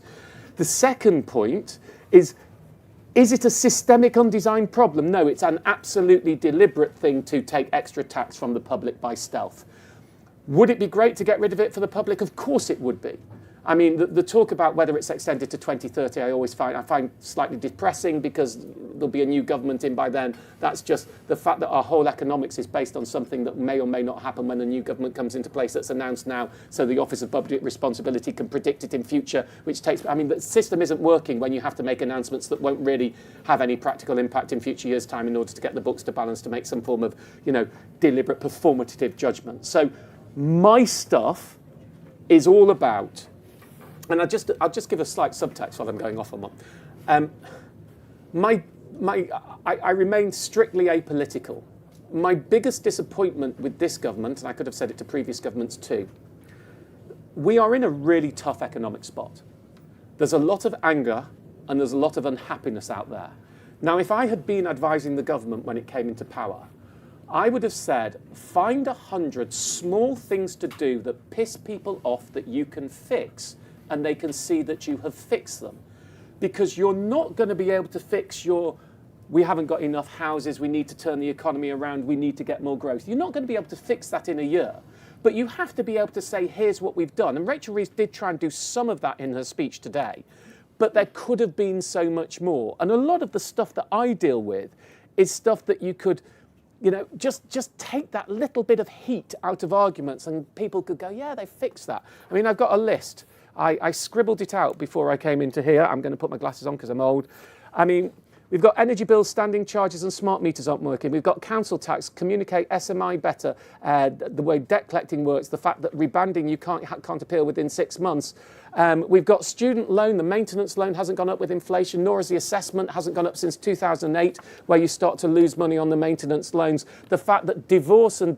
The second point is it a systemic undesigned problem? No, it's an absolutely deliberate thing to take extra tax from the public by stealth. Would it be great to get rid of it for the public? Of course it would be. I mean, the talk about whether it's extended to 2030, I find slightly depressing because there'll be a new government in by then. That's just the fact that our whole economics is based on something that may or may not happen when the new government comes into place that's announced now, so the Office of Budget Responsibility can predict it in future, the system isn't working when you have to make announcements that won't really have any practical impact in future years' time in order to get the books to balance to make some form of, deliberate performative judgment. So my stuff is all about, and I'll just give a slight subtext while I'm going off on one. I remain strictly apolitical. My biggest disappointment with this government, and I could have said it to previous governments too, we are in a really tough economic spot. There's a lot of anger and there's a lot of unhappiness out there. Now, if I had been advising the government when it came into power, I would have said, find 100 small things to do that piss people off that you can fix, and they can see that you have fixed them. because you're not going to be able to fix we haven't got enough houses, we need to turn the economy around, we need to get more growth. You're not going to be able to fix that in a year. But you have to be able to say, here's what we've done. And Rachel Reeves did try and do some of that in her speech today. But there could have been so much more. And a lot of the stuff that I deal with is stuff that you could, just take that little bit of heat out of arguments and people could go, yeah, they fixed that. I mean, I've got a list. I scribbled it out before I came into here. I'm going to put my glasses on because I'm old. I mean, we've got energy bills, standing charges and smart meters aren't working. We've got council tax, communicate SMI better, the way debt collecting works, the fact that rebanding you can't appeal within 6 months. We've got student loan, the maintenance loan hasn't gone up with inflation, nor has the assessment, hasn't gone up since 2008, where you start to lose money on the maintenance loans. The fact that divorce and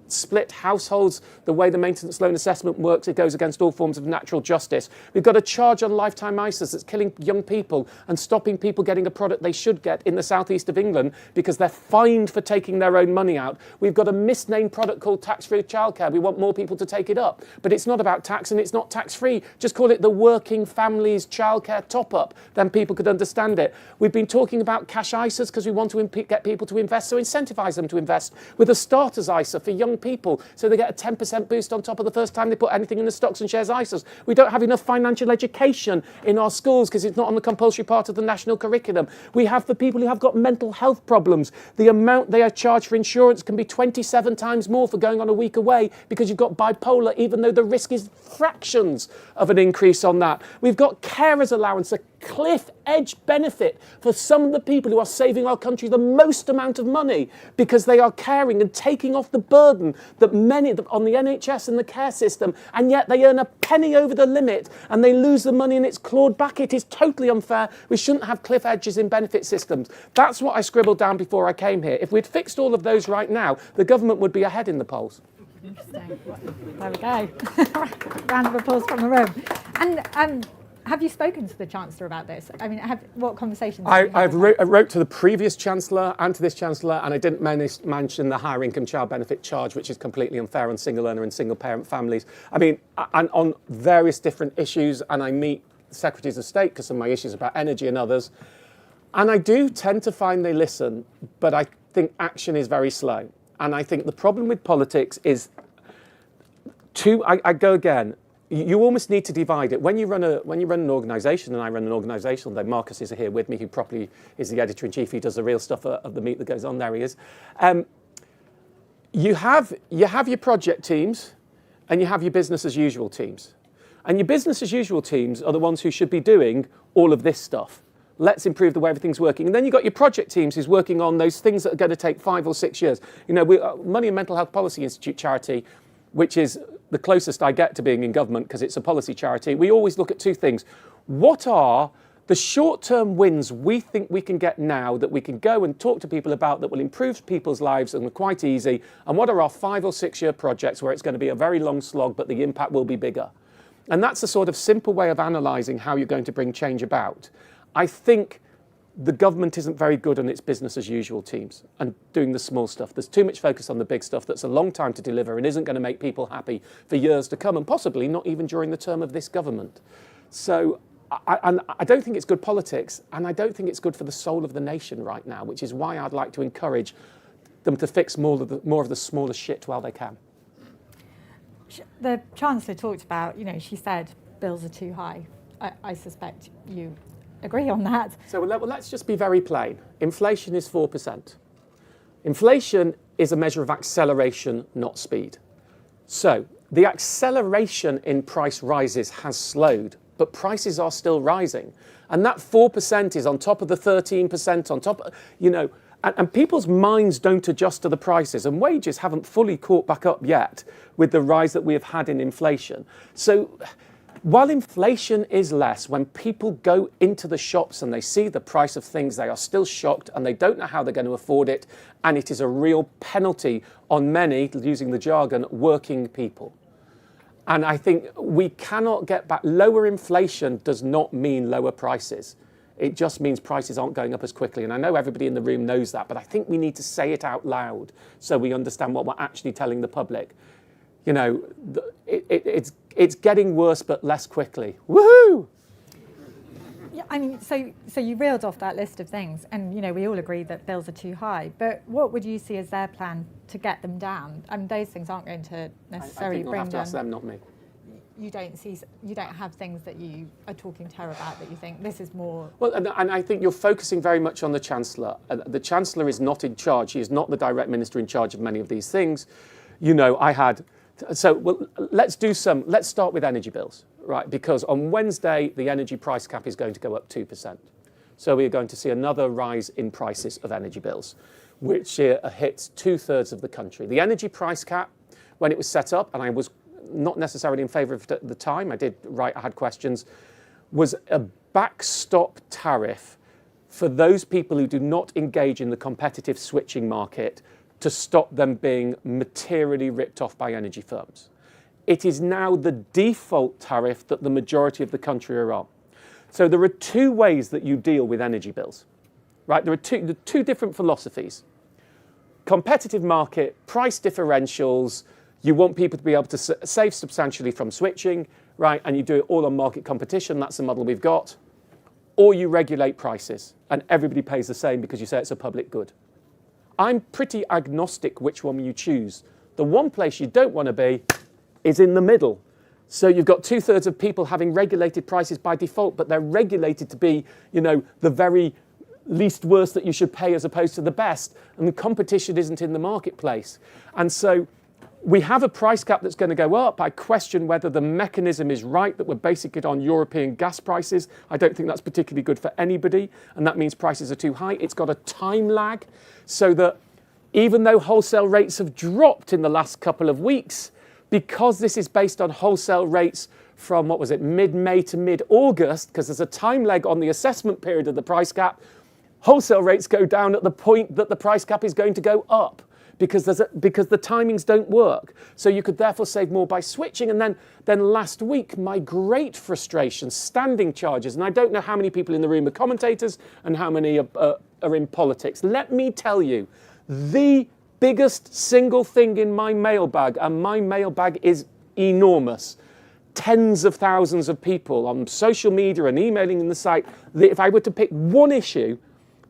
split households, the way the maintenance loan assessment works, it goes against all forms of natural justice. We've got a charge on lifetime ISAs that's killing young people and stopping people getting a product they should get in the southeast of England because they're fined for taking their own money out. We've got a misnamed product called tax-free childcare. We want more people to take it up. But it's not about tax and it's not tax-free. Just call it the Working Families Childcare Top-Up, then people could understand it. We've been talking about cash ISAs because we want to get people to invest, so incentivise them to invest with a starters ISA for young people so they get a 10% boost on top of the first time they put anything in the stocks and shares ISAs. We don't have enough financial education in our schools because it's not on the compulsory part of the national curriculum. We have for people who have got mental health problems. The amount they are charged for insurance can be 27 times more for going on a week away because you've got bipolar, even though the risk is fractions of an increase on that. We've got carers allowance, a cliff edge benefit for some of the people who are saving our country the most amount of money because they are caring and taking off the burden that many on the NHS and the care system, and yet they earn a penny over the limit and they lose the money and it's clawed back. It is totally unfair. We shouldn't have cliff edges in benefit systems. That's what I scribbled down before I came here. If we'd fixed all of those right now, the government would be ahead in the polls. Interesting. There we go. Round of applause from the room. And have you spoken to the Chancellor about this? I mean, what conversations? I wrote to the previous Chancellor and to this Chancellor, and I didn't mention the higher income child benefit charge, which is completely unfair on single earner and single parent families. I mean, and on various different issues, and I meet Secretaries of State because of my issues about energy and others. And I do tend to find they listen, but I think action is very slow. And I think the problem with politics is, I go again, you almost need to divide it. When you run an organisation, and I run an organisation, although Marcus is here with me, who probably is the editor-in-chief, he does the real stuff of the meat that goes on, there he is. You have your project teams, and you have your business as usual teams. And your business as usual teams are the ones who should be doing all of this stuff. Let's improve the way everything's working. And then you've got your project teams who's working on those things that are going to take 5 or 6 years. You know, Money and Mental Health Policy Institute charity, which is the closest I get to being in government because it's a policy charity, we always look at 2 things. What are the short-term wins we think we can get now that we can go and talk to people about that will improve people's lives and are quite easy? And what are our 5 or 6 year projects where it's going to be a very long slog but the impact will be bigger? And that's a sort of simple way of analysing how you're going to bring change about. I think the government isn't very good on its business as usual teams and doing the small stuff. There's too much focus on the big stuff that's a long time to deliver and isn't going to make people happy for years to come, and possibly not even during the term of this government. So I don't think it's good politics, and I don't think it's good for the soul of the nation right now, which is why I'd like to encourage them to fix more of the smaller shit while they can. The Chancellor talked about, she said bills are too high. I suspect you agree on that. So let's just be very plain. Inflation is 4%. Inflation is a measure of acceleration, not speed. So the acceleration in price rises has slowed, but prices are still rising. And that 4% is on top of the 13%, on top of, and people's minds don't adjust to the prices, and wages haven't fully caught back up yet with the rise that we have had in inflation. So while inflation is less, when people go into the shops and they see the price of things, they are still shocked and they don't know how they're going to afford it. And it is a real penalty on many, using the jargon, working people. And I think we cannot get back. Lower inflation does not mean lower prices. It just means prices aren't going up as quickly. And I know everybody in the room knows that, but I think we need to say it out loud so we understand what we're actually telling the public. It's getting worse, but less quickly. Woohoo! Yeah, I mean, so you reeled off that list of things, and we all agree that bills are too high. But what would you see as their plan to get them down? And those things aren't going to necessarily I think we'll bring have to ask them, not me. You don't have things that you are talking to her about that you think this is more. Well, and I think you're focusing very much on the Chancellor. The Chancellor is not in charge. He is not the direct minister in charge of many of these things. Let's start with energy bills, right? Because on Wednesday, the energy price cap is going to go up 2%. So we are going to see another rise in prices of energy bills, which hits 2/3 of the country. The energy price cap, when it was set up, and I was not necessarily in favour of it at the time, I had questions, was a backstop tariff for those people who do not engage in the competitive switching market to stop them being materially ripped off by energy firms. It is now the default tariff that the majority of the country are on. So there are two ways that you deal with energy bills, right? There are two different philosophies. Competitive market, price differentials, you want people to be able to save substantially from switching, right? And you do it all on market competition. That's the model we've got. Or you regulate prices and everybody pays the same because you say it's a public good. I'm pretty agnostic which one you choose. The one place you don't want to be is in the middle. So you've got 2/3 of people having regulated prices by default, but they're regulated to be, the very least worst that you should pay as opposed to the best. And the competition isn't in the marketplace. And so we have a price cap that's going to go up. I question whether the mechanism is right, that we're basing it on European gas prices. I don't think that's particularly good for anybody, and that means prices are too high. It's got a time lag, so that even though wholesale rates have dropped in the last couple of weeks, because this is based on wholesale rates from, mid-May to mid-August, because there's a time lag on the assessment period of the price cap, wholesale rates go down at the point that the price cap is going to go up. Because the timings don't work. So you could therefore save more by switching. And then last week, my great frustration, standing charges, and I don't know how many people in the room are commentators and how many are in politics. Let me tell you, the biggest single thing in my mailbag, and my mailbag is enormous, tens of thousands of people on social media and emailing in the site, that if I were to pick one issue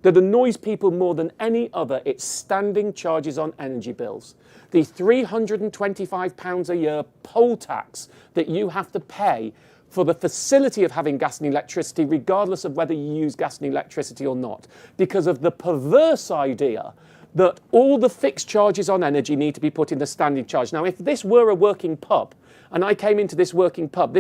that annoys people more than any other, it's standing charges on energy bills. The £325 a year poll tax that you have to pay for the facility of having gas and electricity, regardless of whether you use gas and electricity or not, because of the perverse idea that all the fixed charges on energy need to be put in the standing charge. Now, if this were a working pub, and I came into this working pub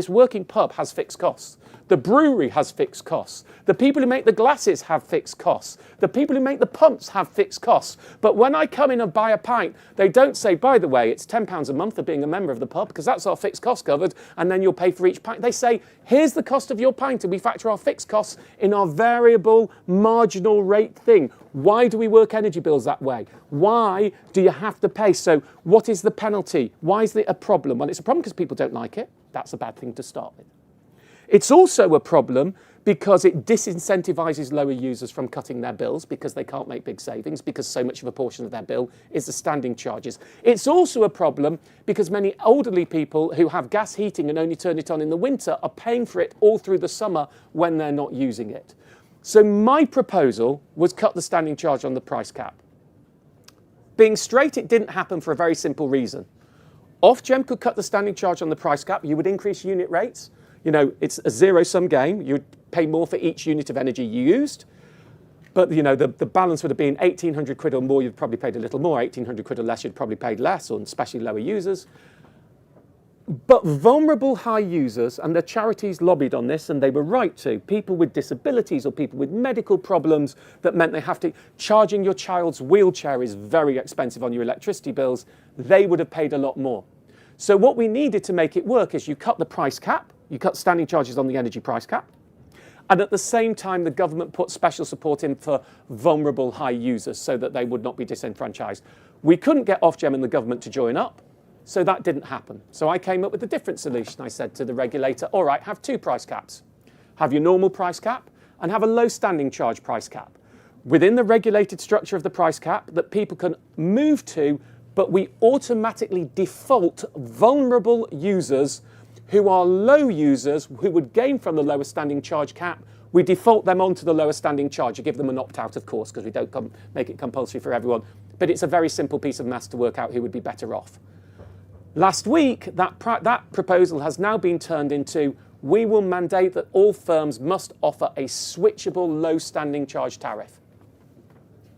has fixed costs. The brewery has fixed costs. The people who make the glasses have fixed costs. The people who make the pumps have fixed costs. But when I come in and buy a pint, they don't say, by the way, it's £10 a month for being a member of the pub, because that's our fixed cost covered, and then you'll pay for each pint. They say, here's the cost of your pint, and we factor our fixed costs in our variable marginal rate thing. Why do we work energy bills that way? Why do you have to pay? So what is the penalty? Why is it a problem? Well, it's a problem because people don't like it. That's a bad thing to start with. It's also a problem because it disincentivises lower users from cutting their bills because they can't make big savings, because so much of a portion of their bill is the standing charges. It's also a problem because many elderly people who have gas heating and only turn it on in the winter are paying for it all through the summer when they're not using it. So my proposal was cut the standing charge on the price cap. Being straight, it didn't happen for a very simple reason. Ofgem could cut the standing charge on the price cap. You would increase unit rates. It's a zero-sum game. You'd pay more for each unit of energy you used. But, the balance would have been 1,800 quid or more, you'd probably paid a little more. 1,800 quid or less, you'd probably paid less, or especially lower users. But vulnerable high users, and the charities lobbied on this, and they were right to, people with disabilities or people with medical problems that meant they have to, charging your child's wheelchair is very expensive on your electricity bills, they would have paid a lot more. So what we needed to make it work is you cut the price cap, you cut standing charges on the energy price cap, and at the same time the government put special support in for vulnerable high users so that they would not be disenfranchised. We couldn't get Ofgem and the government to join up, so that didn't happen. So I came up with a different solution. I said to the regulator, all right, have two price caps. Have your normal price cap and have a low standing charge price cap within the regulated structure of the price cap that people can move to, but we automatically default vulnerable users who are low users who would gain from the lower standing charge cap We default them onto the lower standing charge. You give them an opt-out, of course, because we don't make it compulsory for everyone. But it's a very simple piece of maths to work out who would be better off. Last week, that proposal has now been turned into, we will mandate that all firms must offer a switchable low standing charge tariff.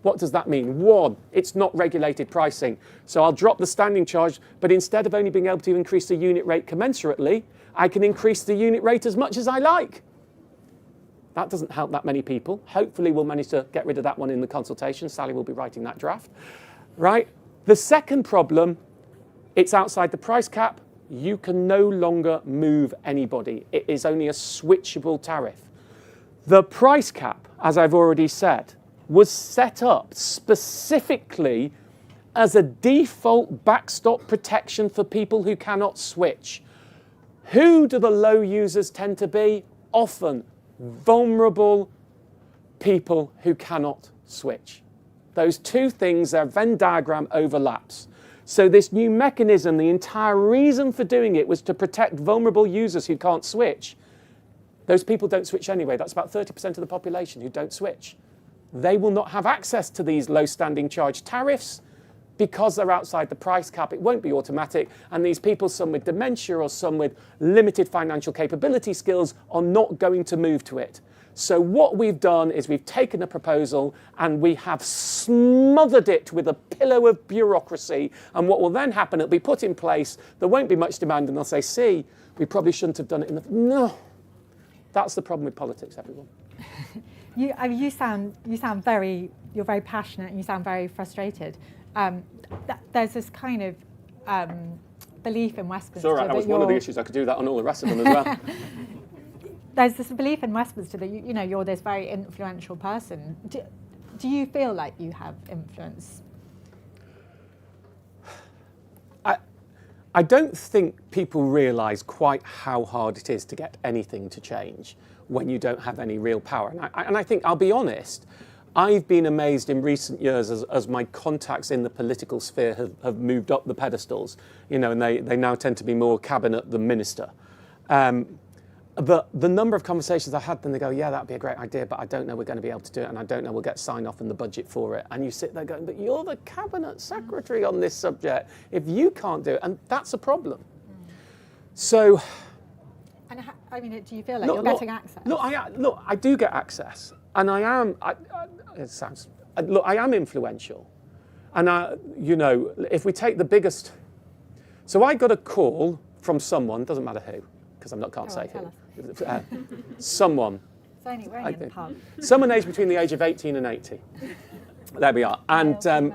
What does that mean? One, it's not regulated pricing. So I'll drop the standing charge, but instead of only being able to increase the unit rate commensurately, I can increase the unit rate as much as I like. That doesn't help that many people. Hopefully we'll manage to get rid of that one in the consultation. Sally will be writing that draft. Right? The second problem, it's outside the price cap. You can no longer move anybody. It is only a switchable tariff. The price cap, as I've already said, was set up specifically as a default backstop protection for people who cannot switch. Who do the low users tend to be? Often vulnerable people who cannot switch. Those two things, their Venn diagram overlaps. So this new mechanism, the entire reason for doing it was to protect vulnerable users who can't switch. Those people don't switch anyway. That's about 30% of the population who don't switch. They will not have access to these low standing charge tariffs because they're outside the price cap. It won't be automatic. And these people, some with dementia or some with limited financial capability skills, are not going to move to it. So what we've done is we've taken a proposal and we have smothered it with a pillow of bureaucracy. And what will then happen, it'll be put in place, there won't be much demand, and they'll say, see, we probably shouldn't have done it in the... No. That's the problem with politics, everyone. You sound very, you're very passionate and you sound very frustrated. There's this kind of belief in Westminster. It's all right, that was one of the issues. I could do that on all the rest of them as well. There's this belief in Westminster that you know you're this very influential person. Do you feel like you have influence? I don't think people realise quite how hard it is to get anything to change when you don't have any real power. And I think, I'll be honest, I've been amazed in recent years as my contacts in the political sphere have moved up the pedestals, you know, and they now tend to be more cabinet than minister. The number of conversations I had, then they go, yeah, that'd be a great idea, but I don't know we're going to be able to do it, and I don't know we'll get sign off in the budget for it. And you sit there going, but you're the cabinet secretary on this subject. If you can't do it, and that's a problem. So... And I mean, do you feel like you're getting access? Look, I do get access, and I am. I am influential, and you know, if we take the biggest, so I got a call from someone, doesn't matter who, because can't say who. Someone. It's only we're in the pub. Someone aged between the age of 18 and 80. There we are, and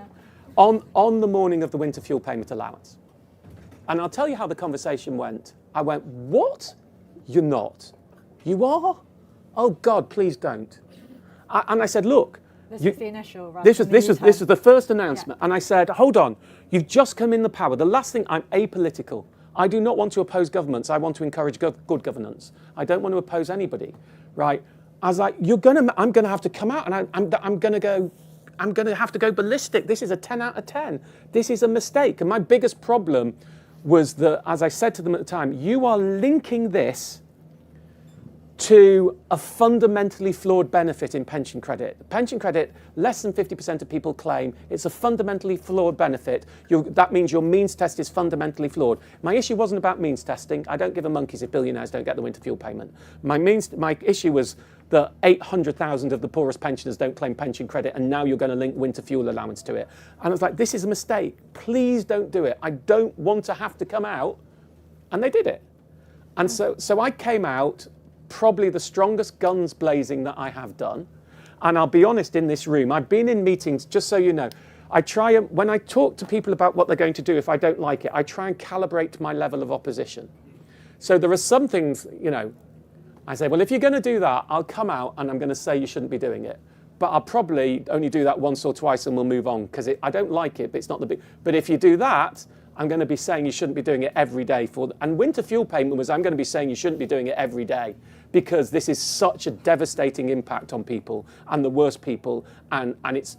on the morning of the winter fuel payment allowance, and I'll tell you how the conversation went. I went, what? You're not. You are? Oh God, please don't. And I said, look. This was the initial. This was the first announcement. Yeah. And I said, hold on. You've just come in the power. The last thing, I'm apolitical. I do not want to oppose governments. I want to encourage good governance. I don't want to oppose anybody, right? I was like, I'm gonna have to come out, and I'm gonna have to go ballistic. This is a 10 out of 10. This is a mistake. And my biggest problem was that, as I said to them at the time, you are linking this to a fundamentally flawed benefit in pension credit. Pension credit, less than 50% of people claim it's a fundamentally flawed benefit. That means your means test is fundamentally flawed. My issue wasn't about means testing. I don't give a monkeys if billionaires don't get the winter fuel payment. My issue was that 800,000 of the poorest pensioners don't claim pension credit, and now you're going to link winter fuel allowance to it. And I was like, this is a mistake. Please don't do it. I don't want to have to come out. And they did it. And so I came out probably the strongest guns blazing that I have done. And I'll be honest, in this room, I've been in meetings, just so you know, when I talk to people about what they're going to do, if I don't like it, I try and calibrate my level of opposition. So there are some things, you know, I say, well, if you're going to do that, I'll come out and I'm going to say you shouldn't be doing it. But I'll probably only do that once or twice and we'll move on, because I don't like it, but it's not the big... But if you do that, I'm going to be saying you shouldn't be doing it every day. And winter fuel payment was, I'm going to be saying you shouldn't be doing it every day, because this is such a devastating impact on people, and the worst people, and it's...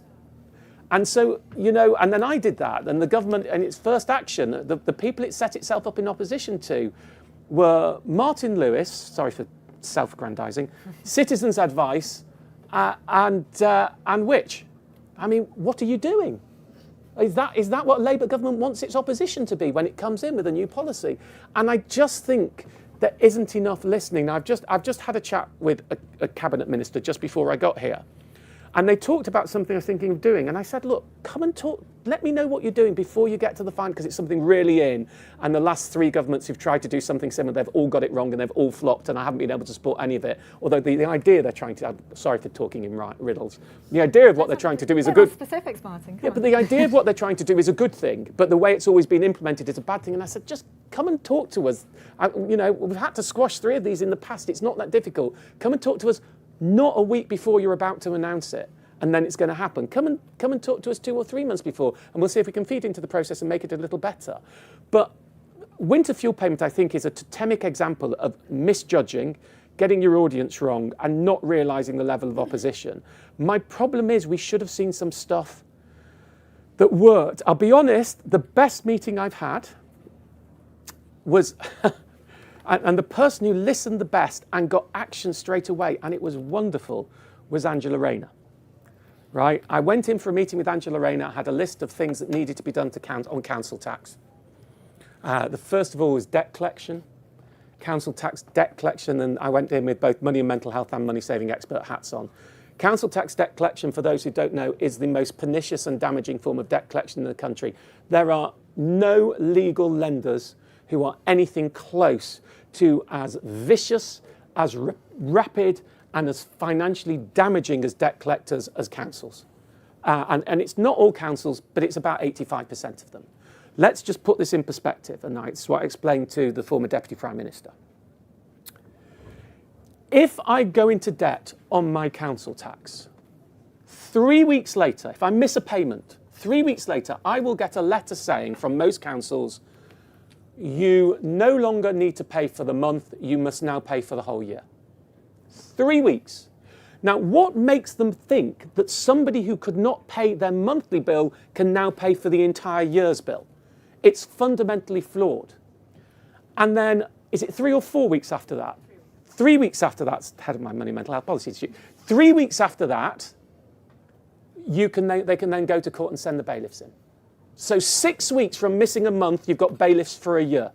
And so, you know, and then I did that, and the government, in its first action, the people it set itself up in opposition to were Martin Lewis, sorry for self-aggrandising, citizens' advice, and which? I mean, what are you doing? Is that what a Labour government wants its opposition to be when it comes in with a new policy? And I just think there isn't enough listening. I've just had a chat with a cabinet minister just before I got here. And they talked about something I was thinking of doing. And I said, look, come and talk. Let me know what you're doing before you get to the final, because it's something really in. And the last 3 governments who've tried to do something similar, they've all got it wrong and they've all flopped, and I haven't been able to support any of it. Although the idea they're trying to, I'm sorry for talking in riddles. The idea of what they're trying to do is a good... Specifics, Martin. But the idea of what they're trying to do is a good thing. But the way it's always been implemented is a bad thing. And I said, just come and talk to us. We've had to squash 3 of these in the past. It's not that difficult. Come and talk to us not a week before you're about to announce it. And then it's going to happen. Come and talk to us 2 or 3 months before, and we'll see if we can feed into the process and make it a little better. But winter fuel payment, I think, is a totemic example of misjudging, getting your audience wrong, and not realising the level of opposition. My problem is we should have seen some stuff that worked. I'll be honest, the best meeting I've had was, and the person who listened the best and got action straight away, and it was wonderful, was Angela Rayner. Right, I went in for a meeting with Angela Rayner. I had a list of things that needed to be done on council tax. The first of all was debt collection, council tax debt collection, and I went in with both money and mental health and money saving expert hats on. Council tax debt collection, for those who don't know, is the most pernicious and damaging form of debt collection in the country. There are no legal lenders who are anything close to as vicious, as rapid, and as financially damaging as debt collectors as councils. And it's not all councils, but it's about 85% of them. Let's just put this in perspective, and it's what I explained to the former Deputy Prime Minister. If I go into debt on my council tax, 3 weeks later, if I miss a payment, 3 weeks later, I will get a letter saying from most councils, you no longer need to pay for the month, you must now pay for the whole year. 3 weeks. Now, what makes them think that somebody who could not pay their monthly bill can now pay for the entire year's bill? It's fundamentally flawed. And then, is it 3 or 4 weeks after that? 3 weeks after that, head of my money and mental health policy institute. 3 weeks after that, they can then go to court and send the bailiffs in. So 6 weeks from missing a month, you've got bailiffs for a year.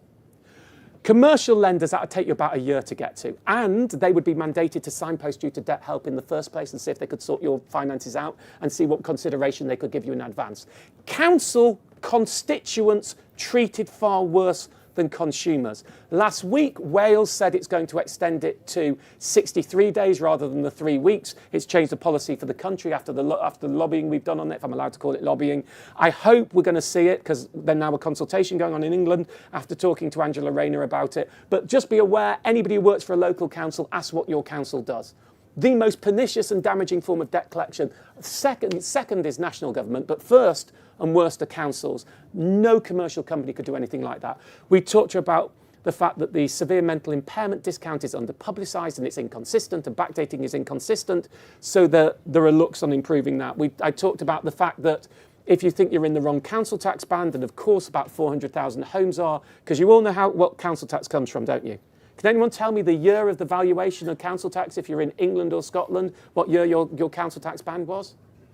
Commercial lenders, that would take you about a year to get to. And they would be mandated to signpost you to debt help in the first place and see if they could sort your finances out and see what consideration they could give you in advance. Council constituents treated far worse than consumers. Last week, Wales said it's going to extend it to 63 days rather than the 3 weeks. It's changed the policy for the country after the lobbying we've done on it, if I'm allowed to call it lobbying. I hope we're going to see it, because there's now a consultation going on in England after talking to Angela Rayner about it. But just be aware, anybody who works for a local council, ask what your council does. The most pernicious and damaging form of debt collection. Second is national government, but first and worst are councils. No commercial company could do anything like that. We talked to you about the fact that the severe mental impairment discount is under-publicised and it's inconsistent, and backdating is inconsistent, so there are looks on improving that. I talked about the fact that if you think you're in the wrong council tax band, and of course about 400,000 homes are, because you all know what council tax comes from, don't you? Can anyone tell me the year of the valuation of council tax if you're in England or Scotland, what year your council tax band was?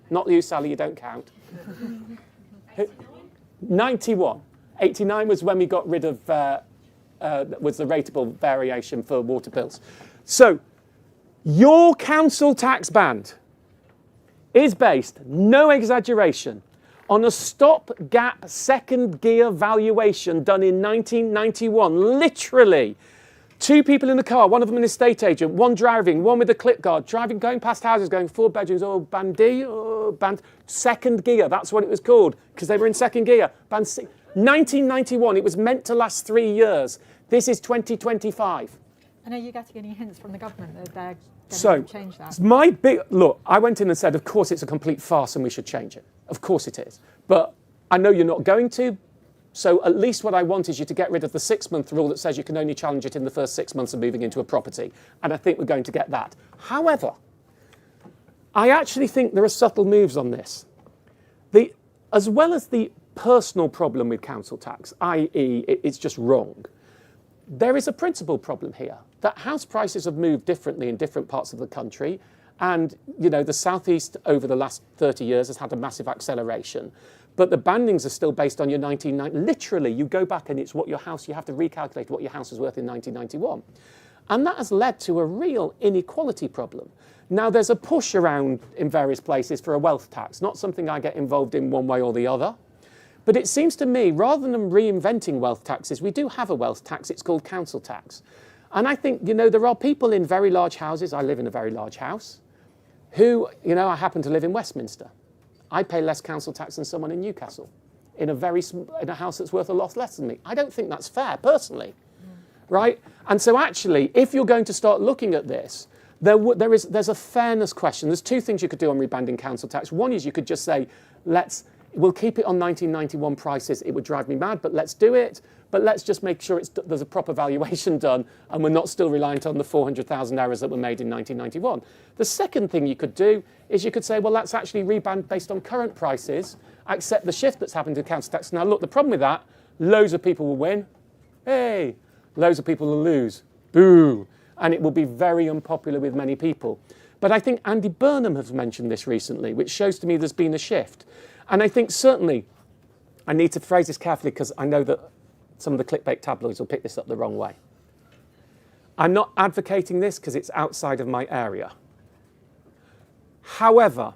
Not you, Sally, you don't count. 91. 89 was when we got rid of, was the rateable variation for water bills. So, your council tax band is based, no exaggeration, on a stop-gap second gear valuation done in 1991, literally. 2 people in the car, one of them an estate agent, one driving, one with a clip guard, going past houses, going 4 bedrooms, second gear, that's what it was called, because they were in second gear. 1991, it was meant to last 3 years. This is 2025. And are you getting any hints from the government that they're going to change that? My big, look, I went in and said, of course it's a complete farce and we should change it. Of course it is. But I know you're not going to. So at least what I want is you to get rid of the 6-month rule that says you can only challenge it in the first 6 months of moving into a property. And I think we're going to get that. However, I actually think there are subtle moves on this. As well as the personal problem with council tax, i.e. it's just wrong, there is a principal problem here, that house prices have moved differently in different parts of the country. And, the southeast over the last 30 years has had a massive acceleration. But the bandings are still based on your 1990. Literally, you go back and it's what your house, you have to recalculate what your house was worth in 1991. And that has led to a real inequality problem. Now, there's a push around in various places for a wealth tax, not something I get involved in one way or the other. But it seems to me, rather than reinventing wealth taxes, we do have a wealth tax. It's called council tax. And I think, there are people in very large houses, I live in a very large house, who, I happen to live in Westminster. I pay less council tax than someone in Newcastle, in a house that's worth a lot less than me. I don't think that's fair, personally, right? And so actually, if you're going to start looking at this, there's a fairness question. There's two things you could do on rebanding council tax. One is you could just say, we'll keep it on 1991 prices. It would drive me mad, but let's do it. But let's just make sure there's a proper valuation done and we're not still reliant on the 400,000 errors that were made in 1991. The second thing you could do is you could say, well, let's actually reband based on current prices, accept the shift that's happened to council tax. Now, look, the problem with that, loads of people will win. Hey, loads of people will lose. Boo. And it will be very unpopular with many people. But I think Andy Burnham has mentioned this recently, which shows to me there's been a shift. And I think certainly, I need to phrase this carefully because I know that some of the clickbait tabloids will pick this up the wrong way. I'm not advocating this because it's outside of my area. However,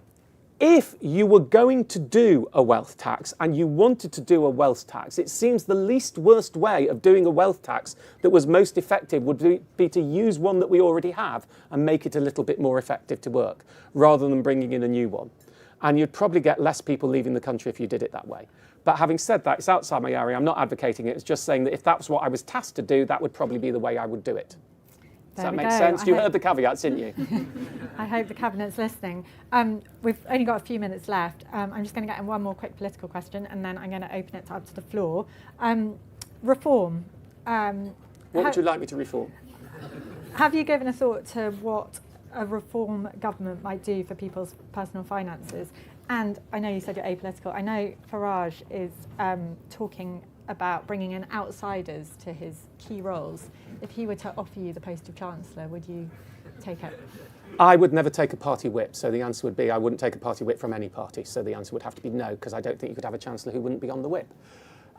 if you were going to do a wealth tax and you wanted to do a wealth tax, it seems the least worst way of doing a wealth tax that was most effective would be to use one that we already have and make it a little bit more effective to work, rather than bringing in a new one. And you'd probably get less people leaving the country if you did it that way. But having said that, it's outside my area. I'm not advocating it. It's just saying that if that's what I was tasked to do, that would probably be the way I would do it. Does that make sense? You heard the caveats, didn't you? I hope the Cabinet's listening. We've only got a few minutes left. I'm just going to get in one more quick political question and then I'm going to open it up to the floor. Reform. What would you like me to reform? Have you given a thought to what a reform government might do for people's personal finances? And I know you said you're apolitical. I know Farage is talking about bringing in outsiders to his key roles. If he were to offer you the post of Chancellor, would you take it? I would never take a party whip. So the answer would be I wouldn't take a party whip from any party. So the answer would have to be no, because I don't think you could have a Chancellor who wouldn't be on the whip.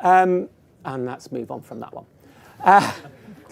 And let's move on from that one.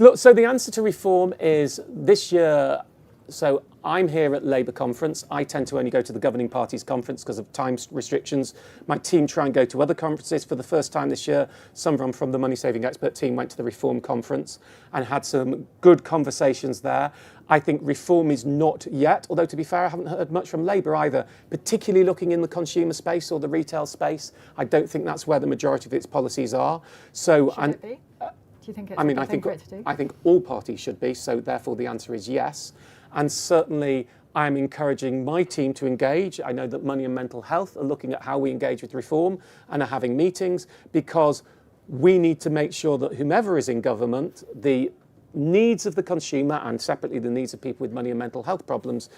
Look, so the answer to reform is this year. So I'm here at Labour conference. I tend to only go to the governing party's conference because of time restrictions. My team try and go to other conferences. For the first time this year, someone from the money saving expert team went to the reform conference and had some good conversations there. I think reform is not yet, although to be fair, I haven't heard much from Labour either, particularly looking in the consumer space or the retail space. I don't think that's where the majority of its policies are. So, Should it be? Do you think it's I mean, a I good thing think for it to do? I think all parties should be. So therefore, the answer is yes. And certainly, I'm encouraging my team to engage. I know that Money and Mental Health are looking at how we engage with reform and are having meetings, because we need to make sure that whomever is in government, the needs of the consumer and separately the needs of people with money and mental health problems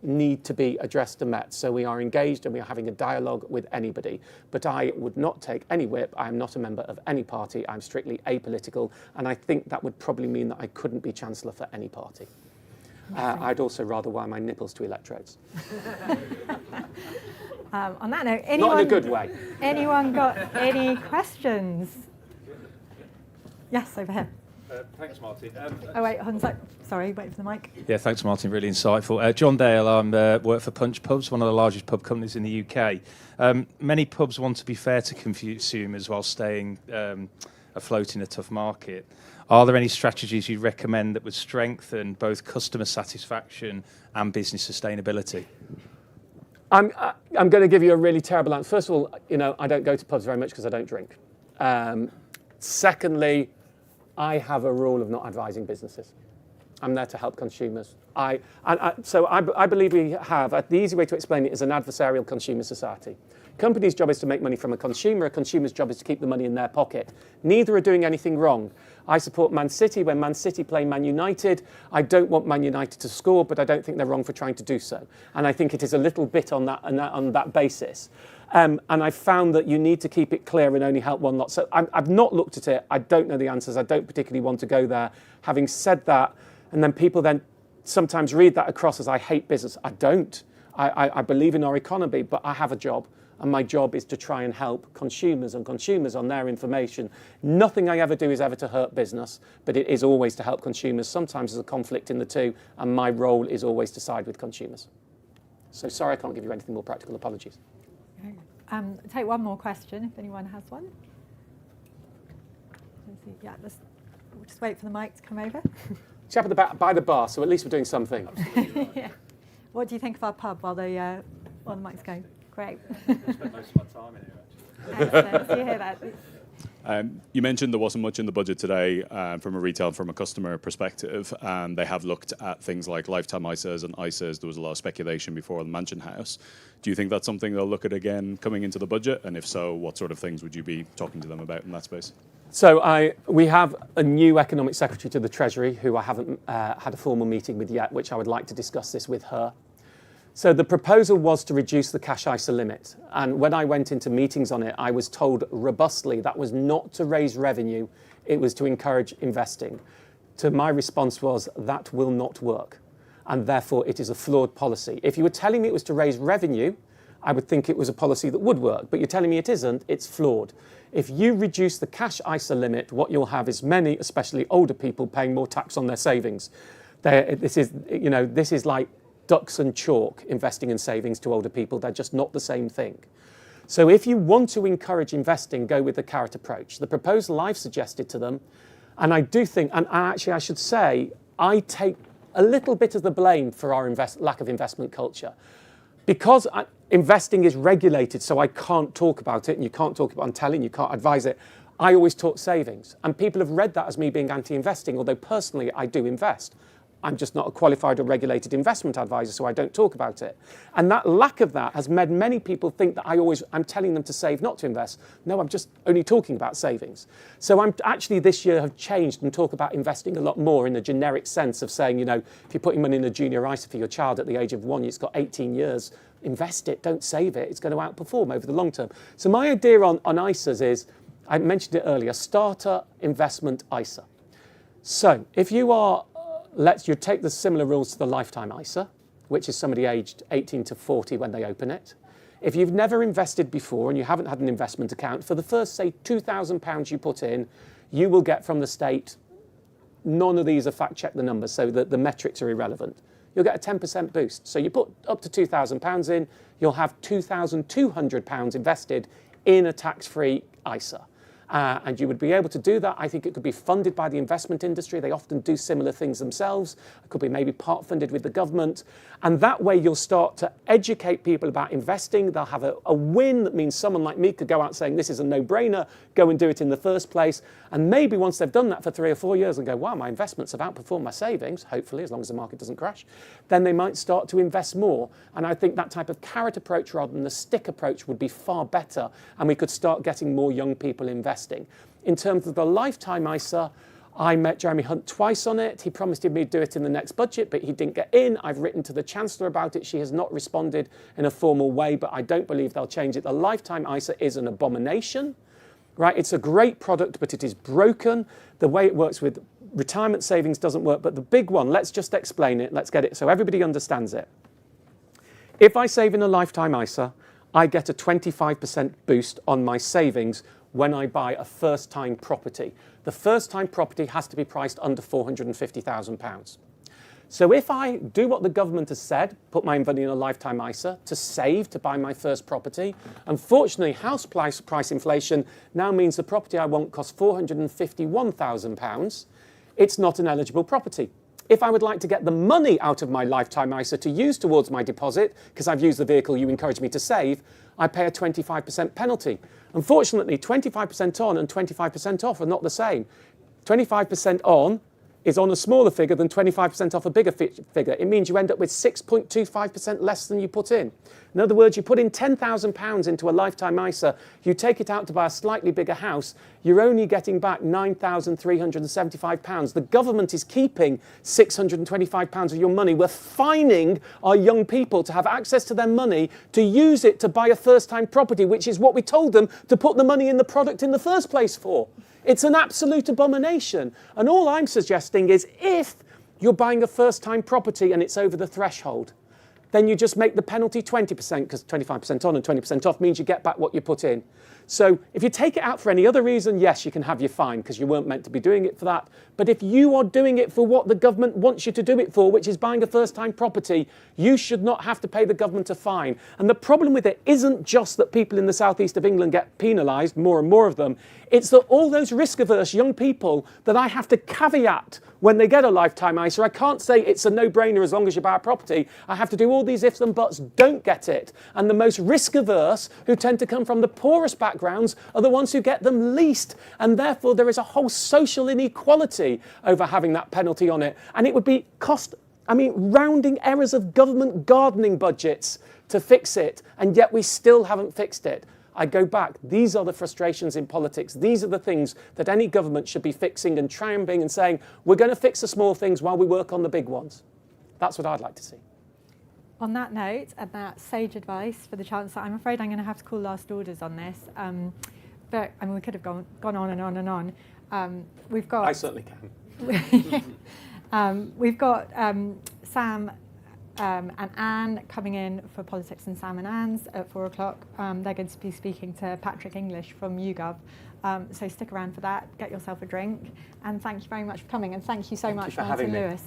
need to be addressed and met. So we are engaged and we are having a dialogue with anybody. But I would not take any whip. I am not a member of any party. I'm strictly apolitical. And I think that would probably mean that I couldn't be Chancellor for any party. I'd also rather wire my nipples to electrodes. On that note, anyone, not in a good way. Anyone got any questions? Yes, over here. Thanks, Martin. Oh wait, Hunza. Sorry, wait for the mic. Yeah, thanks, Martin. Really insightful. John Dale, I work for Punch Pubs, one of the largest pub companies in the UK. Many pubs want to be fair to consumers while staying afloat in a tough market. Are there any strategies you'd recommend that would strengthen both customer satisfaction and business sustainability? I'm going to give you a really terrible answer. First of all, I don't go to pubs very much because I don't drink. Secondly, I have a rule of not advising businesses. I'm there to help consumers. So I believe we have, the easy way to explain it is an adversarial consumer society. Company's job is to make money from a consumer's job is to keep the money in their pocket. Neither are doing anything wrong. I support Man City when Man City play Man United. I don't want Man United to score, but I don't think they're wrong for trying to do so. And I think it is a little bit on that basis. And I found that you need to keep it clear and only help one lot. So I've not looked at it. I don't know the answers. I don't particularly want to go there. Having said that, and then people then sometimes read that across as I hate business. I don't. I believe in our economy, but I have a job. And my job is to try and help consumers on their information. Nothing I ever do is ever to hurt business, but it is always to help consumers. Sometimes there's a conflict in the two, and my role is always to side with consumers. So sorry I can't give you anything more practical. Apologies. Take one more question if anyone has one. Let's see. Yeah, we'll just wait for the mic to come over. Chap at the back by the bar, so at least we're doing something. Yeah. What do you think of our pub while the mics go? Great. I spent most of my time in here, actually. Excellent. So you hear that. You mentioned there wasn't much in the budget today from a retail and from a customer perspective. They have looked at things like lifetime ISAs and ISAs. There was a lot of speculation before the Mansion House. Do you think that's something they'll look at again coming into the budget? And if so, what sort of things would you be talking to them about in that space? So we have a new Economic Secretary to the Treasury who I haven't had a formal meeting with yet, which I would like to discuss this with her. So the proposal was to reduce the cash ISA limit. And when I went into meetings on it, I was told robustly that was not to raise revenue, it was to encourage investing. So my response was, that will not work. And therefore, it is a flawed policy. If you were telling me it was to raise revenue, I would think it was a policy that would work. But you're telling me it isn't, it's flawed. If you reduce the cash ISA limit, what you'll have is many, especially older people, paying more tax on their savings. This is like ducks and chalk, investing in savings to older people. They're just not the same thing. So if you want to encourage investing, go with the carrot approach. The proposal I've suggested to them, and I do think, and actually I should say, I take a little bit of the blame for our lack of investment culture. Because investing is regulated, so I can't talk about it, and you can't talk about it on telly, and you can't advise it, I always talk savings. And people have read that as me being anti-investing, although personally I do invest. I'm just not a qualified or regulated investment advisor, so I don't talk about it. And that lack of that has made many people think that I'm telling them to save, not to invest. No, I'm just only talking about savings. So I'm actually this year have changed and talk about investing a lot more in the generic sense of saying, if you're putting money in a junior ISA for your child at the age of 1, it's got 18 years, invest it, don't save it. It's going to outperform over the long term. So my idea on ISAs is, I mentioned it earlier, starter investment ISA. So if you are you take the similar rules to the lifetime ISA, which is somebody aged 18 to 40 when they open it. If you've never invested before and you haven't had an investment account, for the first, say, £2,000 you put in, you will get from the state, none of these are fact-check the numbers, so that the metrics are irrelevant. You'll get a 10% boost. So you put up to £2,000 in, you'll have £2,200 invested in a tax-free ISA. And you would be able to do that. I think it could be funded by the investment industry. They often do similar things themselves. It could be maybe part funded with the government. And that way you'll start to educate people about investing. They'll have a win that means someone like me could go out saying, this is a no-brainer, go and do it in the first place. And maybe once they've done that for 3 or 4 years and go, wow, my investments have outperformed my savings, hopefully, as long as the market doesn't crash, then they might start to invest more. And I think that type of carrot approach rather than the stick approach would be far better. And we could start getting more young people investing. In terms of the lifetime ISA, I met Jeremy Hunt twice on it. He promised me to do it in the next budget, but he didn't get in. I've written to the Chancellor about it. She has not responded in a formal way, but I don't believe they'll change it. The lifetime ISA is an abomination, right? It's a great product, but it is broken. The way it works with retirement savings doesn't work. But the big one, let's just explain it. Let's get it so everybody understands it. If I save in a lifetime ISA, I get a 25% boost on my savings when I buy a first-time property. The first-time property has to be priced under £450,000. So if I do what the government has said, put my money in a lifetime ISA to save to buy my first property, unfortunately house price inflation now means the property I want costs £451,000. It's not an eligible property. If I would like to get the money out of my lifetime ISA to use towards my deposit, because I've used the vehicle you encourage me to save, I pay a 25% penalty. Unfortunately, 25% on and 25% off are not the same. 25% on is on a smaller figure than 25% off a bigger figure. It means you end up with 6.25% less than you put in. In other words, you put in £10,000 into a lifetime ISA, you take it out to buy a slightly bigger house, you're only getting back £9,375. The government is keeping £625 of your money. We're fining our young people to have access to their money to use it to buy a first-time property, which is what we told them to put the money in the product in the first place for. It's an absolute abomination. And all I'm suggesting is if you're buying a first-time property and it's over the threshold, then you just make the penalty 20%, because 25% on and 20% off means you get back what you put in. So if you take it out for any other reason, yes, you can have your fine, because you weren't meant to be doing it for that. But if you are doing it for what the government wants you to do it for, which is buying a first-time property, you should not have to pay the government a fine. And the problem with it isn't just that people in the southeast of England get penalised, more and more of them. It's that all those risk-averse young people that I have to caveat when they get a lifetime ISA, I can't say it's a no-brainer as long as you buy a property. I have to do all these ifs and buts, don't get it. And the most risk-averse, who tend to come from the poorest backgrounds, are the ones who get them least. And therefore, there is a whole social inequality over having that penalty on it. And it would be rounding errors of government gardening budgets to fix it. And yet we still haven't fixed it. I go back, these are the frustrations in politics. These are the things that any government should be fixing and triumphing and saying, we're going to fix the small things while we work on the big ones. That's what I'd like to see. On that note, and that sage advice for the Chancellor, I'm afraid I'm going to have to call last orders on this. But we could have gone on and on and on. We've got. I certainly can. We've got Sam and Anne coming in for Politics and Sam and Anne's at 4 o'clock. They're going to be speaking to Patrick English from YouGov. So stick around for that, get yourself a drink, and thank you very much for coming, and thank you so much, Martin Lewis.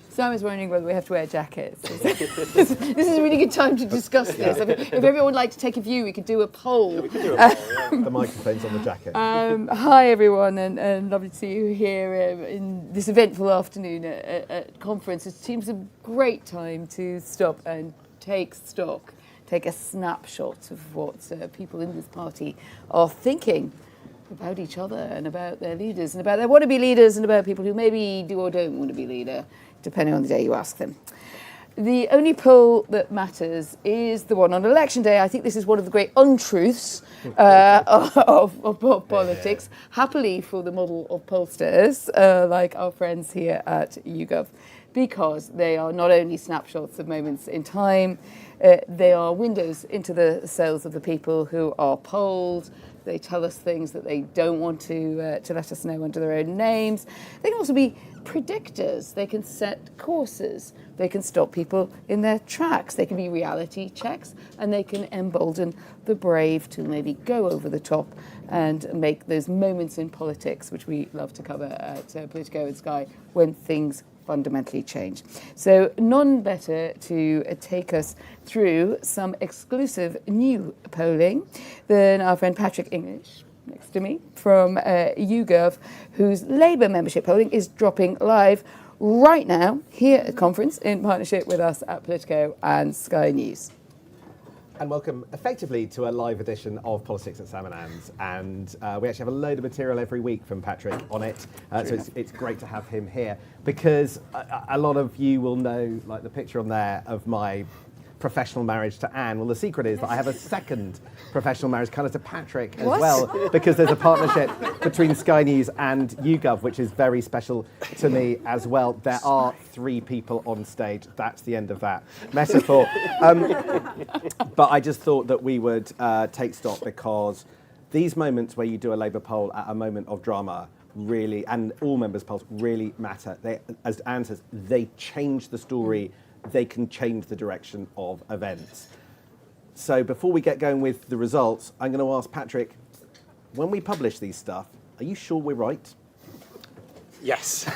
Sam is wondering whether we have to wear jackets. This is a really good time to discuss this. If everyone would like to take a view, we could do a poll. Yeah, we could do a poll, yeah. The microphone's on the jacket. Hi, everyone, and lovely to see you here in this eventful afternoon at conference. It seems a great time to stop and take stock, take a snapshot of what people in this party are thinking about each other and about their leaders and about their wannabe leaders and about people who maybe do or don't want to be leader, depending on the day you ask them. The only poll that matters is the one on election day. I think this is one of the great untruths of politics, happily for the model of pollsters like our friends here at YouGov, because they are not only snapshots of moments in time, they are windows into the cells of the people who are polled. They tell us things that they don't want to let us know under their own names. They can also be predictors. They can set courses. They can stop people in their tracks. They can be reality checks, and they can embolden the brave to maybe go over the top and make those moments in politics, which we love to cover at Politico and Sky, when things fundamentally change. So none better to take us through some exclusive new polling than our friend Patrick English, next to me, from YouGov, whose Labour membership polling is dropping live right now here at conference in partnership with us at Politico and Sky News. And welcome effectively to a live edition of Politics at Sam and Anne's. And we actually have a load of material every week from Patrick on it. So it's great to have him here, because a lot of you will know, like the picture on there of my professional marriage to Anne. Well, the secret is that I have a second professional marriage kind of to Patrick as well, because there's a partnership between Sky News and YouGov, which is very special to me as well. There are 3 people on stage. That's the end of that metaphor. But I just thought that we would take stock, because these moments where you do a Labour poll at a moment of drama really, and all members' polls really matter. They, as Anne says, they change the story. They can change the direction of events. So before we get going with the results, I'm going to ask Patrick, when we publish these stuff, are you sure we're right? Yes.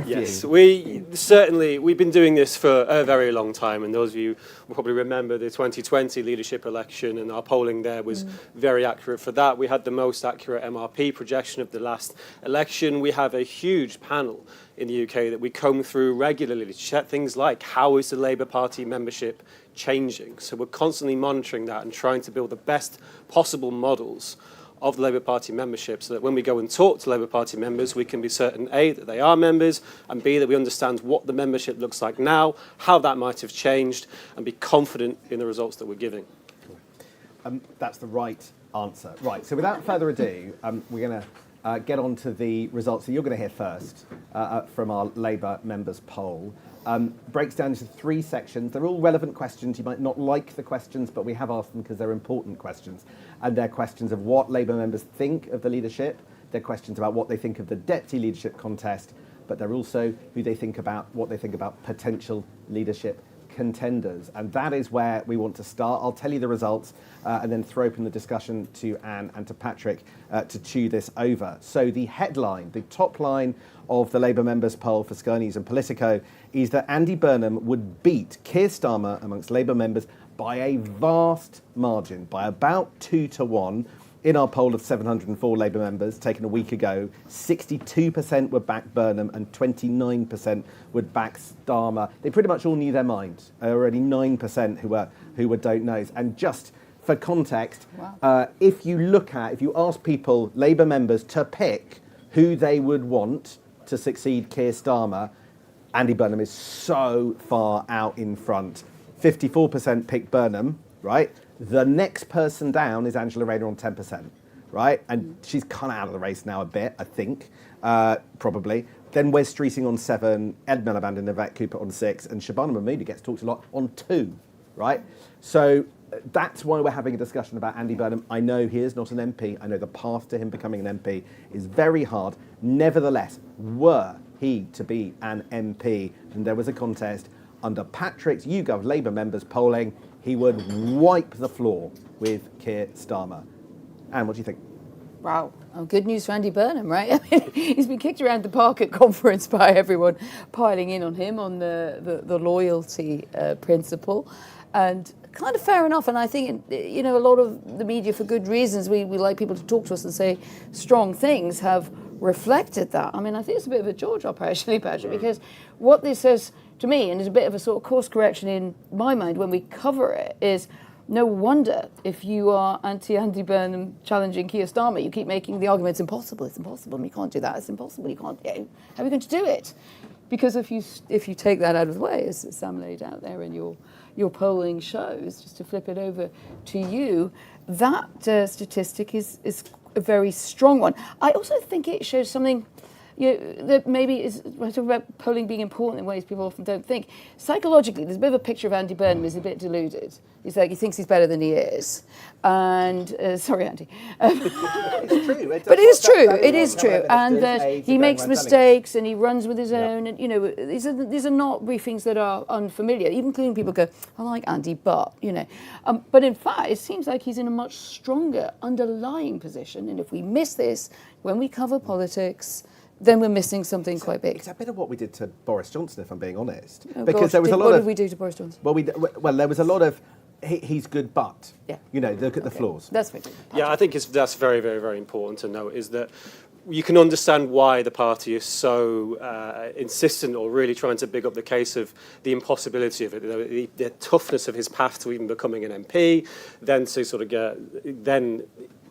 Yes. We've been doing this for a very long time, and those of you will probably remember the 2020 leadership election, and our polling there was very accurate for that. We had the most accurate MRP projection of the last election. We have a huge panel in the UK that we comb through regularly to check things like, how is the Labour Party membership changing? So we're constantly monitoring that and trying to build the best possible models of the Labour Party membership, so that when we go and talk to Labour Party members, we can be certain, A, that they are members, and B, that we understand what the membership looks like now, how that might have changed, and be confident in the results that we're giving. That's the right answer. Right, so without further ado, we're going to get on to the results that you're going to hear first from our Labour members' poll. Breaks down into 3 sections. They're all relevant questions. You might not like the questions, but we have asked them because they're important questions. And they're questions of what Labour members think of the leadership. They're questions about what they think of the deputy leadership contest, but they're also what they think about potential leadership contenders. And that is where we want to start. I'll tell you the results and then throw open the discussion to Anne and to Patrick to chew this over. So the headline, the top line of the Labour members' poll for Sky News and Politico is that Andy Burnham would beat Keir Starmer amongst Labour members by a vast margin, by about 2-1. In our poll of 704 Labour members taken a week ago, 62% would back Burnham and 29% would back Starmer. They pretty much all knew their mind. Already 9% who were don't knows. And just for context, if you ask people, Labour members, to pick who they would want to succeed Keir Starmer, Andy Burnham is so far out in front. 54% pick Burnham, right? The next person down is Angela Rayner on 10%, right? And she's kind of out of the race now a bit, I think, probably. Then Wes Streeting on 7, Ed Miliband and Yvette Cooper on 6, and Shabana Mahmood gets talked a lot on 2, right? So that's why we're having a discussion about Andy Burnham. I know he is not an MP. I know the path to him becoming an MP is very hard. Nevertheless, were he to be an MP and there was a contest under Patrick's YouGov Labour members polling, he would wipe the floor with Keir Starmer. Anne, what do you think? Wow, good news for Andy Burnham, right? I mean, he's been kicked around the park at conference by everyone piling in on him on the loyalty principle. And kind of fair enough. And I think, a lot of the media, for good reasons, we like people to talk to us and say strong things, have reflected that. I mean, I think it's a bit of a jaw dropper, actually, Patrick, because what this says to me, and is a bit of a sort of course correction in my mind when we cover it, is no wonder if you are anti-Andy Burnham challenging Keir Starmer, you keep making the argument, it's impossible, you can't do that, it's impossible, you can't, how are we going to do it? Because if you take that out of the way, as Sam laid out there in your polling shows, just to flip it over to you, that statistic is a very strong one. I also think it shows something that maybe is, I talk about polling being important in ways people often don't think. Psychologically, there's a bit of a picture of Andy Burnham is a bit deluded. He's like, he thinks he's better than he is. And, sorry, Andy. It's true. But it is true. And that he makes mistakes and he runs with his own. And, these are not briefings that are unfamiliar. Even including people go, I like Andy, but, But in fact, it seems like he's in a much stronger underlying position. And if we miss this when we cover politics, then we're missing something quite big. It's a bit of what we did to Boris Johnson, if I'm being honest. Oh, because gosh, there was a lot what of. did we do to Boris Johnson? Well, there was a lot of. He's good, but look at the flaws. That's right. Yeah, I think that's very, very, very important to note, is that you can understand why the party is so insistent or really trying to big up the case of the impossibility of it, the toughness of his path to even becoming an MP, then to sort of get, then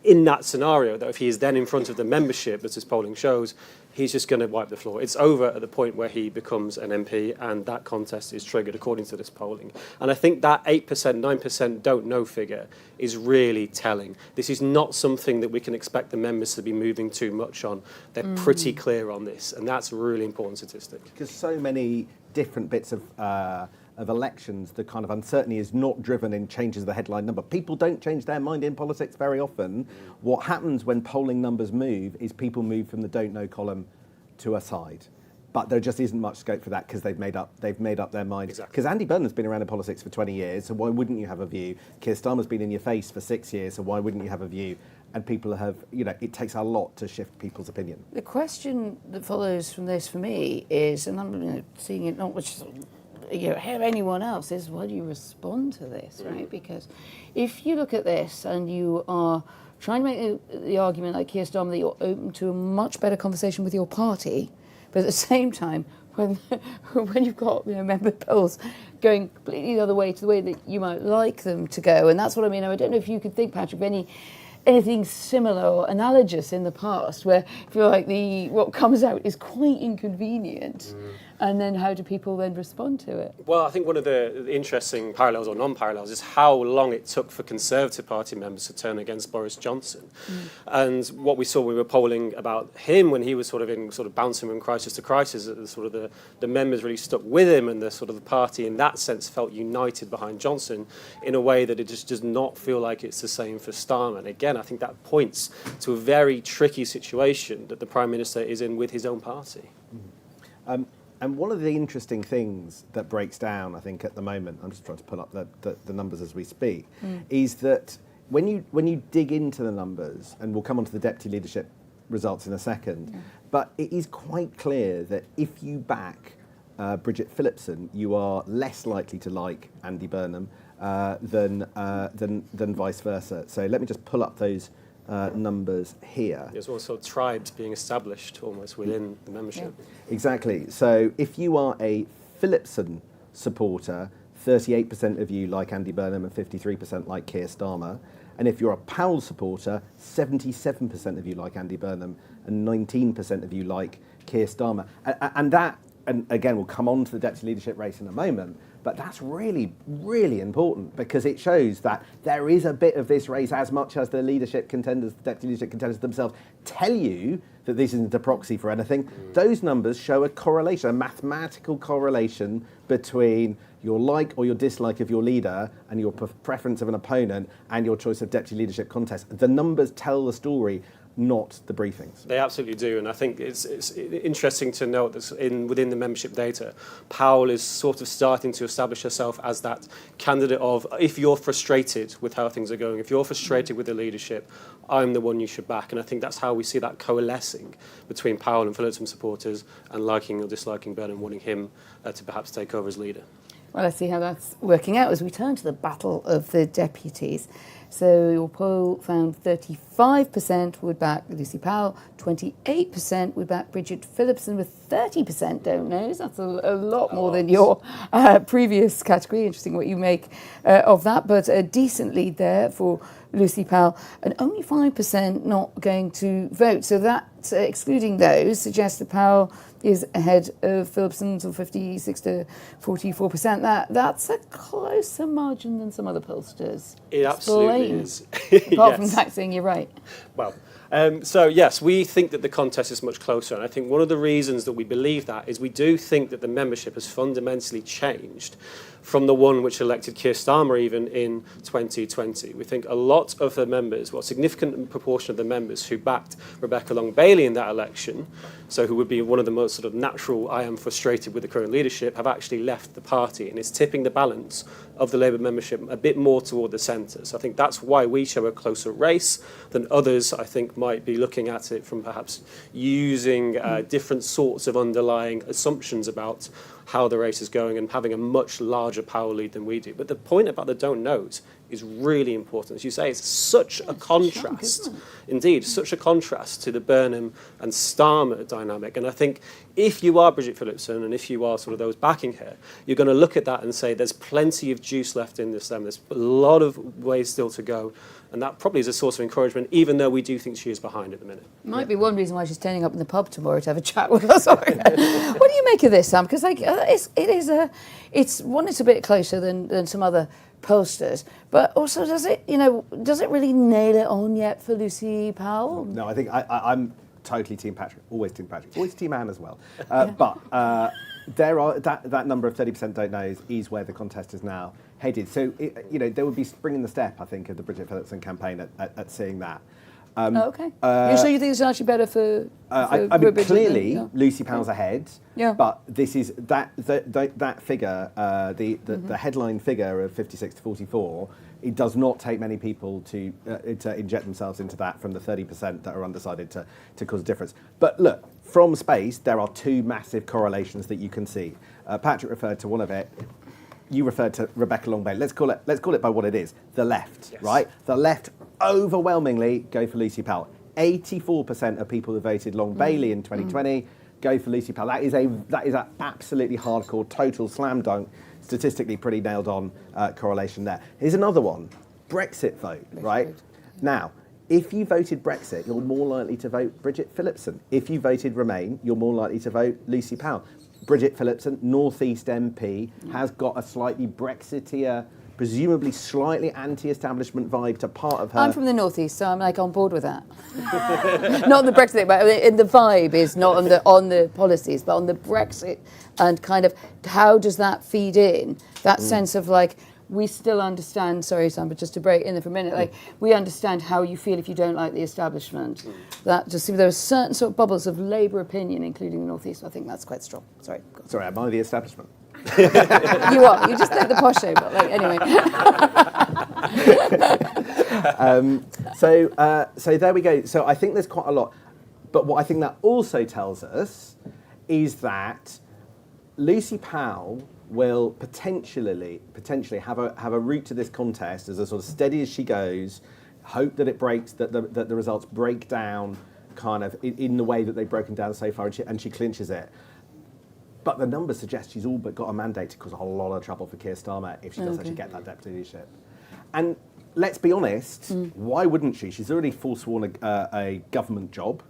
in that scenario, that if he is then in front of the membership, as this polling shows, he's just going to wipe the floor. It's over at the point where he becomes an MP, and that contest is triggered according to this polling. And I think that 8%, 9% don't know figure is really telling. This is not something that we can expect the members to be moving too much on. They're pretty clear on this, and that's a really important statistic. Because so many different bits of elections, the kind of uncertainty is not driven in changes of the headline number. People don't change their mind in politics very often. What happens when polling numbers move is people move from the don't know column to a side. But there just isn't much scope for that because they've made up their mind. Because Andy Burnham's been around in politics for 20 years, so why wouldn't you have a view? Keir Starmer's been in your face for 6 years, so why wouldn't you have a view? And people have, it takes a lot to shift people's opinion. The question that follows from this for me is, and I'm seeing it not much how anyone else is, why do you respond to this, right? Because if you look at this and you are trying to make the argument like Keir Starmer that you're open to a much better conversation with your party, but at the same time, when you've got member polls going completely the other way to the way that you might like them to go, and that's what I mean. I don't know if you could think, Patrick, of anything similar or analogous in the past where I feel like what comes out is quite inconvenient. And then how do people then respond to it? Well, I think one of the interesting parallels or non-parallels is how long it took for Conservative Party members to turn against Boris Johnson. And what we saw, we were polling about him when he was sort of bouncing from crisis to crisis, the members really stuck with him, and the party in that sense felt united behind Johnson in a way that it just does not feel like it's the same for Starmer. And again, I think that points to a very tricky situation that the Prime Minister is in with his own party. And one of the interesting things that breaks down, I think, at the moment, I'm just trying to pull up the numbers as we speak, is that when you dig into the numbers, and we'll come on to the deputy leadership results in a second, but it is quite clear that if you back Bridget Phillipson, you are less likely to like Andy Burnham than vice versa. So let me just pull up those numbers here. There's also tribes being established almost within the membership. Exactly. So if you are a Phillipson supporter, 38% of you like Andy Burnham and 53% like Keir Starmer. And if you're a Powell supporter, 77% of you like Andy Burnham and 19% of you like Keir Starmer. And again, we'll come on to the deputy leadership race in a moment, but that's really, really important because it shows that there is a bit of this race, as much as the deputy leadership contenders themselves tell you that this isn't a proxy for anything. Those numbers show a correlation, a mathematical correlation between your like or your dislike of your leader and your preference of an opponent and your choice of deputy leadership contest. The numbers tell the story not the briefings. They absolutely do, and I think it's interesting to note that within the membership data, Powell is sort of starting to establish herself as that candidate of, if you're frustrated with how things are going, if you're frustrated with the leadership, I'm the one you should back. And I think that's how we see that coalescing between Powell and Phillipson supporters and liking or disliking Ben and wanting him to perhaps take over as leader. Well, let's see how that's working out as we turn to the battle of the deputies. So your poll found 35% would back Lucy Powell, 28% would back Bridget Phillipson, with 30% don't know. That's a lot more than your previous category. Interesting what you make of that, but a decent lead there for Lucy Powell, and only 5% not going to vote. So that, excluding those, suggests that Powell is ahead of Phillipson, so 56 to 44%. That's a closer margin than some other pollsters. It absolutely is. Apart from that saying you're right. Well, so yes, we think that the contest is much closer, and I think one of the reasons that we believe that is we do think that the membership has fundamentally changed from the one which elected Keir Starmer even in 2020. We think a lot of the members, well, a significant proportion of the members who backed Rebecca Long-Bailey in that election, so who would be one of the most sort of natural, I am frustrated with the current leadership, have actually left the party, and it's tipping the balance of the Labour membership a bit more toward the centre. So I think that's why we show a closer race than others, I think, might be looking at it from perhaps using different sorts of underlying assumptions about how the race is going and having a much larger power lead than we do. But the point about the don't knows is really important. As you say, it's such a contrast, indeed, such a contrast to the Burnham and Starmer dynamic. And I think if you are Bridget Phillipson and if you are sort of those backing her, you're going to look at that and say there's plenty of juice left in this. There's a lot of ways still to go. And that probably is a source of encouragement, even though we do think she is behind at the minute. Might be one reason why she's turning up in the pub tomorrow to have a chat with us. What do you make of this, Sam? Because it's a bit closer than some other pollsters, but also does it really nail it on yet for Lucy Powell? No, I think I'm totally Team Patrick, always Team Patrick, always Team Anne as well. But there are that number of 30% don't know is where the contest is now headed. So there would be spring in the step, I think, of the Bridget Phillipson campaign at seeing that. Okay. So you think it's actually better for I mean, Bridget clearly than, Lucy Powell's ahead. Yeah. But this is that figure, the headline figure of 56 to 44. It does not take many people to inject themselves into that from the 30% that are undecided to cause a difference. But look, from space, there are two massive correlations that you can see. Patrick referred to one of it. You referred to Rebecca Long-Bailey. Let's call it by what it is. The left, yes. Right? The left overwhelmingly go for Lucy Powell. 84% of people who voted Long-Bailey in 2020 go for Lucy Powell. That is a absolutely hardcore, total slam dunk, statistically pretty nailed on correlation there. Here's another one. Brexit vote, right? Now, if you voted Brexit, you're more likely to vote Bridget Phillipson. If you voted Remain, you're more likely to vote Lucy Powell. Bridget Phillipson, North East MP, has got a slightly Brexiteer, presumably slightly anti-establishment vibe to part of her. I'm from the North East, so I'm on board with that. Not the Brexit, but the vibe is not on the policies, but on the Brexit and kind of how does that feed in? That sense of we still understand, sorry Sam, but just to break in there for a minute, we understand how you feel if you don't like the establishment. That just seems there are certain sort of bubbles of Labour opinion, including the North East. I think that's quite strong. Sorry. Sorry, am I the establishment? You are. You just let the posh show, but anyway. So there we go. So I think there's quite a lot. But what I think that also tells us is that Lucy Powell will potentially have a route to this contest as a sort of steady as she goes, hope that it breaks, that the results break down kind of in the way that they've broken down so far, and she clinches it. But the numbers suggest she's all but got a mandate to cause a whole lot of trouble for Keir Starmer if she does actually get that deputy leadership. And let's be honest, why wouldn't she? She's already forsworn a government job,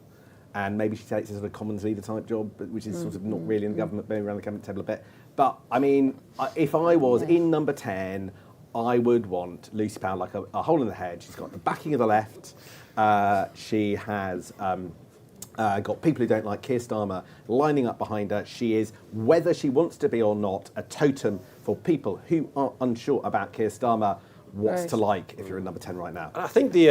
and maybe she takes a sort of Commons leader type job, which is sort of not really in the government, maybe around the government table a bit. But I mean, if I was in number 10, I would want Lucy Powell like a hole in the head. She's got the backing of the left. She has got people who don't like Keir Starmer lining up behind her. She is, whether she wants to be or not, a totem for people who are unsure about Keir Starmer, what's Right. to like if you're in number 10 right now? I think the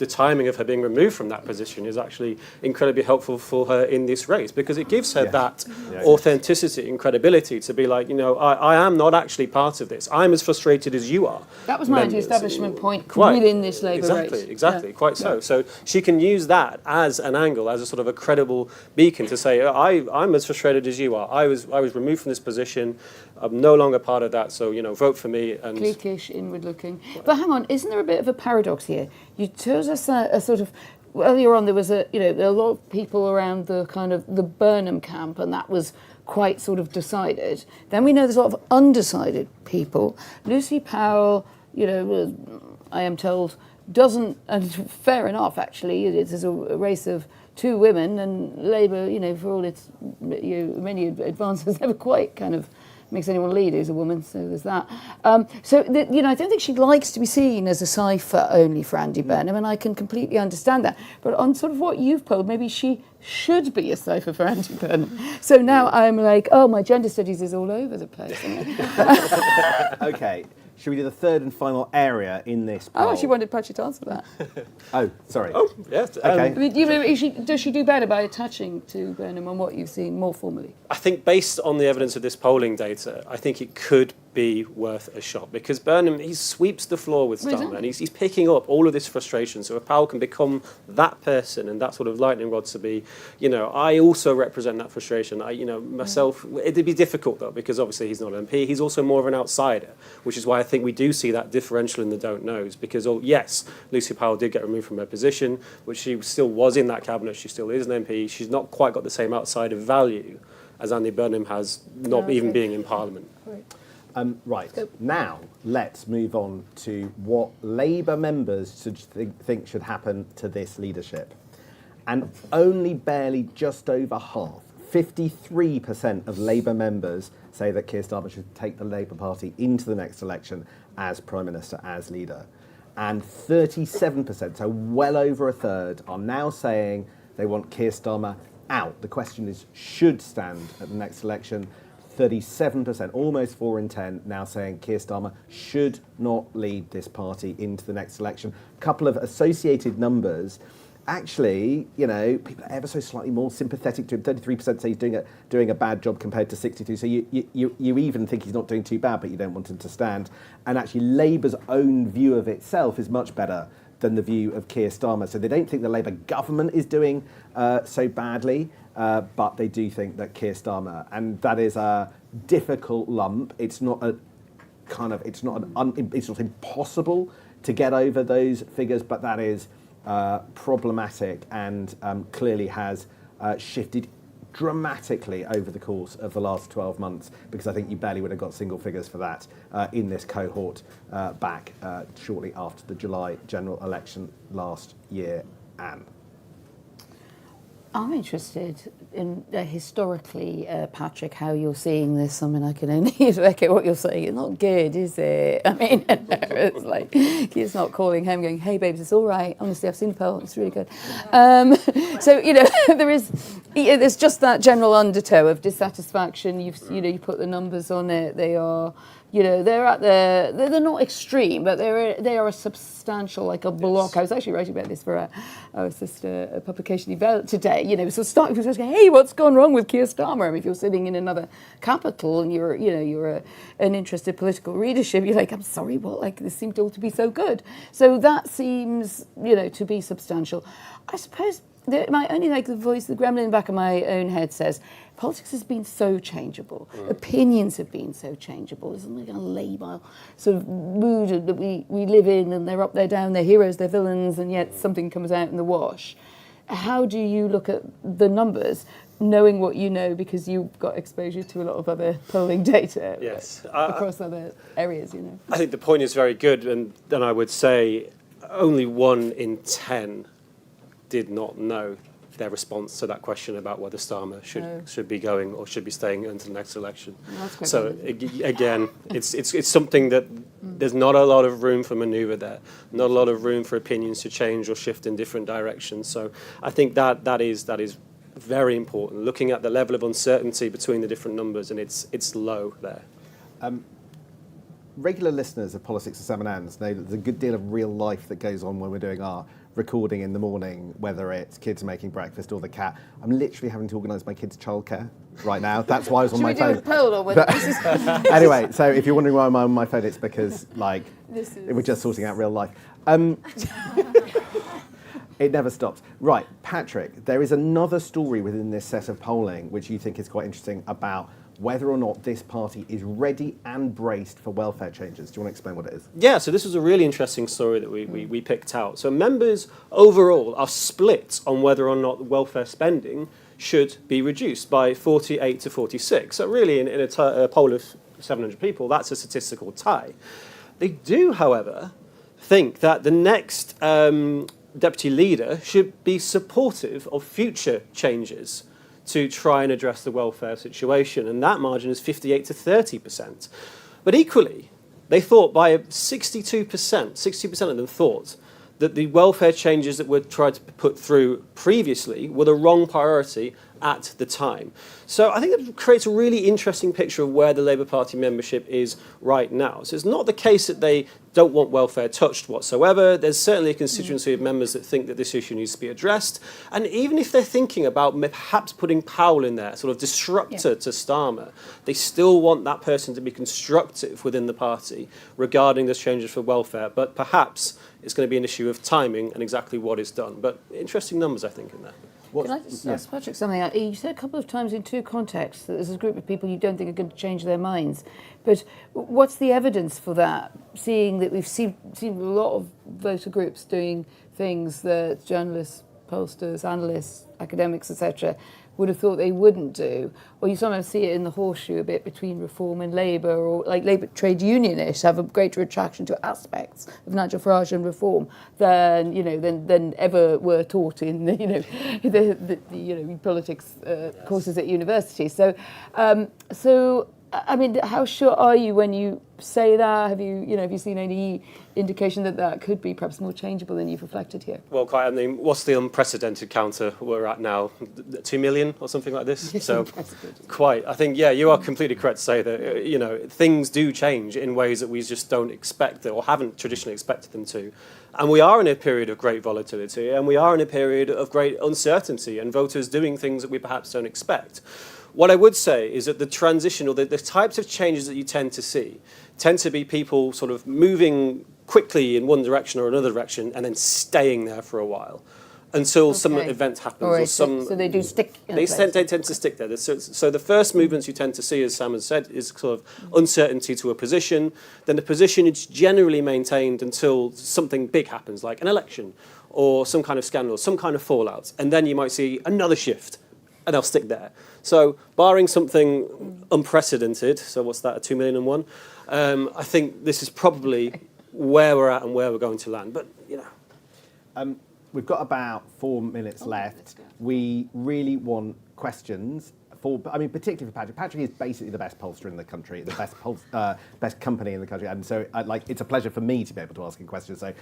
timing of her being removed from that position is actually incredibly helpful for her in this race, because it gives her that authenticity and credibility to be like, I am not actually part of this. I'm as frustrated as you are. That was my members. anti-establishment point Quite. within this Labour race. Exactly, quite so. So she can use that as an angle, as a sort of a credible beacon to say, I'm as frustrated as you are. I was removed from this position. I'm no longer part of that. So vote for me. And cliquish, inward-looking. But hang on, isn't there a bit of a paradox here? You told us a sort of earlier on. There was there were a lot of people around the kind of the Burnham camp, and that was quite sort of decided. Then we know there's a lot of undecided people. Lucy Powell, I am told, doesn't, and fair enough, actually, it's a race of two women, and Labour, for all its many advances, never quite kind of makes anyone lead who's a woman, so there's that. I don't think she likes to be seen as a cipher only for Andy Burnham, and I can completely understand that. But on sort of what you've polled, maybe she should be a cipher for Andy Burnham. So now I'm like, oh, my gender studies is all over the place. Okay. Should we do the third and final area in this poll? I actually wanted Patchy to answer that. Oh, sorry. Oh, yes. Okay. Does she do better by attaching to Burnham on what you've seen more formally? I think based on the evidence of this polling data, I think it could be worth a shot, because Burnham, he sweeps the floor with Starmer, and he's picking up all of this frustration. So if Powell can become that person and that sort of lightning rod to be, I also represent that frustration. Myself, it'd be difficult though, because obviously he's not an MP. He's also more of an outsider, which is why I think we do see that differential in the don't knows. Because yes, Lucy Powell did get removed from her position, but she still was in that cabinet. She still is an MP. She's not quite got the same outsider value as Andy Burnham has, not even being in Parliament. Right, now let's move on to what Labour members should think should happen to this leadership. And only barely just over half, 53% of Labour members say that Keir Starmer should take the Labour Party into the next election as Prime Minister, as leader. And 37%, so well over a third, are now saying they want Keir Starmer out. The question is, should stand at the next election. 37%, almost 4 in 10, now saying Keir Starmer should not lead this party into the next election. A couple of associated numbers. Actually, people are ever so slightly more sympathetic to him. 33% say he's doing a bad job compared to 62%. So you even think he's not doing too bad, but you don't want him to stand. And actually, Labour's own view of itself is much better than the view of Keir Starmer. So they don't think the Labour government is doing so badly, but they do think that Keir Starmer, and that is a difficult lump. It's not it's not impossible to get over those figures, but that is problematic and clearly has shifted dramatically over the course of the last 12 months, because I think you barely would have got single figures for that in this cohort back shortly after the July general election last year. Anne? I'm interested in historically, Patrick, how you're seeing this. I mean, I can only echo what you're saying. It's not good, is it? I mean, it's like he's not calling home going, "Hey, babes, it's all right. Honestly, I've seen the poll. It's really good." So there's just that general undertow of dissatisfaction. You put the numbers on it. They are. They're not extreme, but they are a substantial, like a block. Yes. I was actually writing about this for our sister publication event today. So starting to say, hey, what's gone wrong with Keir Starmer? I mean, if you're sitting in another capital and you're an interested political readership, you're like, I'm sorry, what? Like this seemed all to be so good. So that seems, to be substantial. I suppose the voice, the gremlin in the back of my own head says, politics has been so changeable. Opinions have been so changeable. There's something like a labile sort of mood that we live in, and they're up, they're down, they're heroes, they're villains, and yet something comes out in the wash. How do you look at the numbers, knowing what you know, because you've got exposure to a lot of other polling data across other areas, I think the point is very good, and then I would say only 1 in 10 did not know their response to that question about whether Starmer should be going or should be staying into the next election. So again, it's something that there's not a lot of room for manoeuvre there, not a lot of room for opinions to change or shift in different directions. So I think that is very important. Looking at the level of uncertainty between the different numbers, and it's low there. regular listeners of Politics of Sam and Anne's know that there's a good deal of real life that goes on when we're doing our recording in the morning, whether it's kids making breakfast or the cat. I'm literally having to organise my kids' childcare right now. That's why I was on my phone. Should we do a poll or whether this is... Anyway, so if you're wondering why I'm on my phone, it's because, like, we're just sorting out real life. It never stops. Right, Patrick, there is another story within this set of polling which you think is quite interesting about whether or not this party is ready and braced for welfare changes. Do you want to explain what it is? Yeah, so this was a really interesting story that we picked out. So members overall are split on whether or not welfare spending should be reduced by 48 to 46. So really, in a poll of 700 people, that's a statistical tie. They do, however, think that the next deputy leader should be supportive of future changes to try and address the welfare situation, and that margin is 58 to 30%. But equally, they thought by 60% of them thought that the welfare changes that were tried to put through previously were the wrong priority at the time. So I think that creates a really interesting picture of where the Labour Party membership is right now. So it's not the case that they don't want welfare touched whatsoever. There's certainly a constituency of members that think that this issue needs to be addressed. And even if they're thinking about perhaps putting Powell in there, sort of disruptor to Starmer, they still want that person to be constructive within the party regarding those changes for welfare. But perhaps it's going to be an issue of timing and exactly what is done. But interesting numbers, I think, in there. Can I just ask Patrick something? You said a couple of times in two contexts that there's a group of people you don't think are going to change their minds. But what's the evidence for that, seeing that we've seen a lot of voter groups doing things that journalists, pollsters, analysts, academics, etc., would have thought they wouldn't do? Or you sometimes see it in the horseshoe a bit between Reform and Labour, or like Labour trade unionists have a greater attraction to aspects of Nigel Farage and Reform than ever were taught in the politics courses at university. So I mean, how sure are you when you say that? Have you seen any indication that could be perhaps more changeable than you've reflected here? Well, quite. I mean, what's the unprecedented counter we're at now? 2 million or something like this? So, quite. I think, you are completely correct to say that, things do change in ways that we just don't expect or haven't traditionally expected them to. And we are in a period of great volatility, and we are in a period of great uncertainty, and voters doing things that we perhaps don't expect. What I would say is that the transition, or the types of changes that you tend to see, tend to be people sort of moving quickly in one direction or another direction and then staying there for a while until some event happens. Right, so they do stick in They tend to stick there. So the first movements you tend to see, as Sam has said, is sort of uncertainty to a position. Then the position is generally maintained until something big happens, like an election or some kind of scandal, some kind of fallout. And then you might see another shift, and they'll stick there. So barring something unprecedented, so what's that, a 2 million and one? I think this is probably where we're at and where we're going to land. But, we've got about 4 minutes left. We really want questions particularly for Patrick. Patrick is basically the best pollster in the country, the best company in the country, and so it's a pleasure for me to be able to ask him questions. So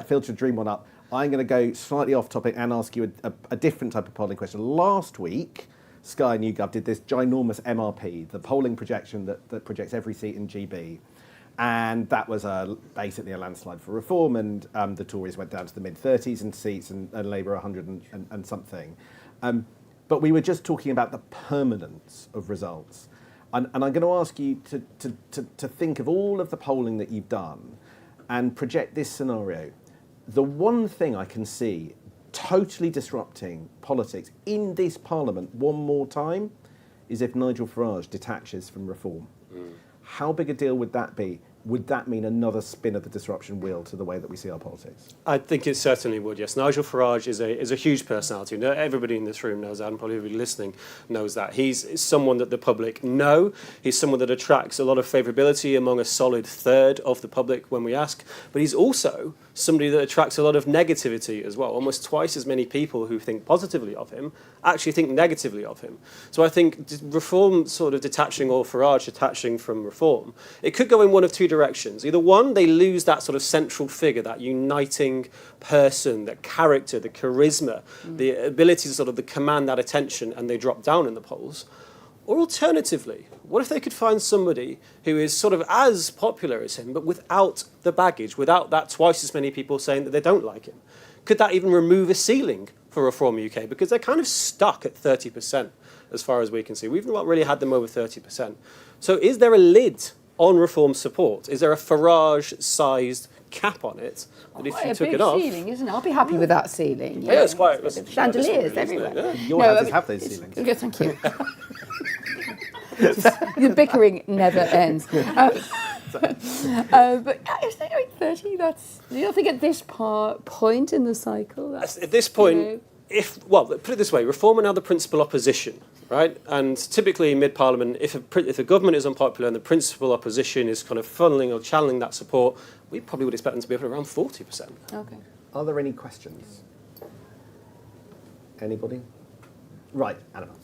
feel free to dream one up. I'm going to go slightly off topic and ask you a different type of polling question. Last week, Sky and YouGov did this ginormous MRP, the polling projection that projects every seat in GB. And that was basically a landslide for Reform, and the Tories went down to the mid-30s in seats, and Labour 100 and something. But we were just talking about the permanence of results. And I'm going to ask you to think of all of the polling that you've done and project this scenario. The one thing I can see totally disrupting politics in this Parliament one more time is if Nigel Farage detaches from Reform. How big a deal would that be? Would that mean another spin of the disruption wheel to the way that we see our politics? I think it certainly would, yes. Nigel Farage is a huge personality. Everybody in this room knows that, and probably everybody listening knows that. He's someone that the public know. He's someone that attracts a lot of favourability among a solid third of the public when we ask. But he's also somebody that attracts a lot of negativity as well. Almost twice as many people who think positively of him actually think negatively of him. So I think Reform sort of detaching, or Farage detaching from Reform, it could go in one of two directions. Either one, they lose that sort of central figure, that uniting person, that character, the charisma, the ability to sort of command that attention, and they drop down in the polls. Or alternatively, what if they could find somebody who is sort of as popular as him, but without the baggage, without that twice as many people saying that they don't like him? Could that even remove a ceiling for Reform UK? Because they're kind of stuck at 30%, as far as we can see. We've not really had them over 30%. So is there a lid on Reform support? Is there a Farage-sized cap on it that if you took it off... Quite a big ceiling, isn't it? I'll be happy with that ceiling. Yeah, it's quite... Chandeliers everywhere. Yeah. Your houses have those ceilings. Yes, thank you. The bickering never ends. But is there 30? That's... Do you think at this point in the cycle... At this point, put it this way, Reform are now the principal opposition, right? And typically mid-parliament, if a government is unpopular and the principal opposition is kind of funneling or channeling that support, we probably would expect them to be up at around 40%. Okay. Are there any questions? Anybody? Right, Annabelle.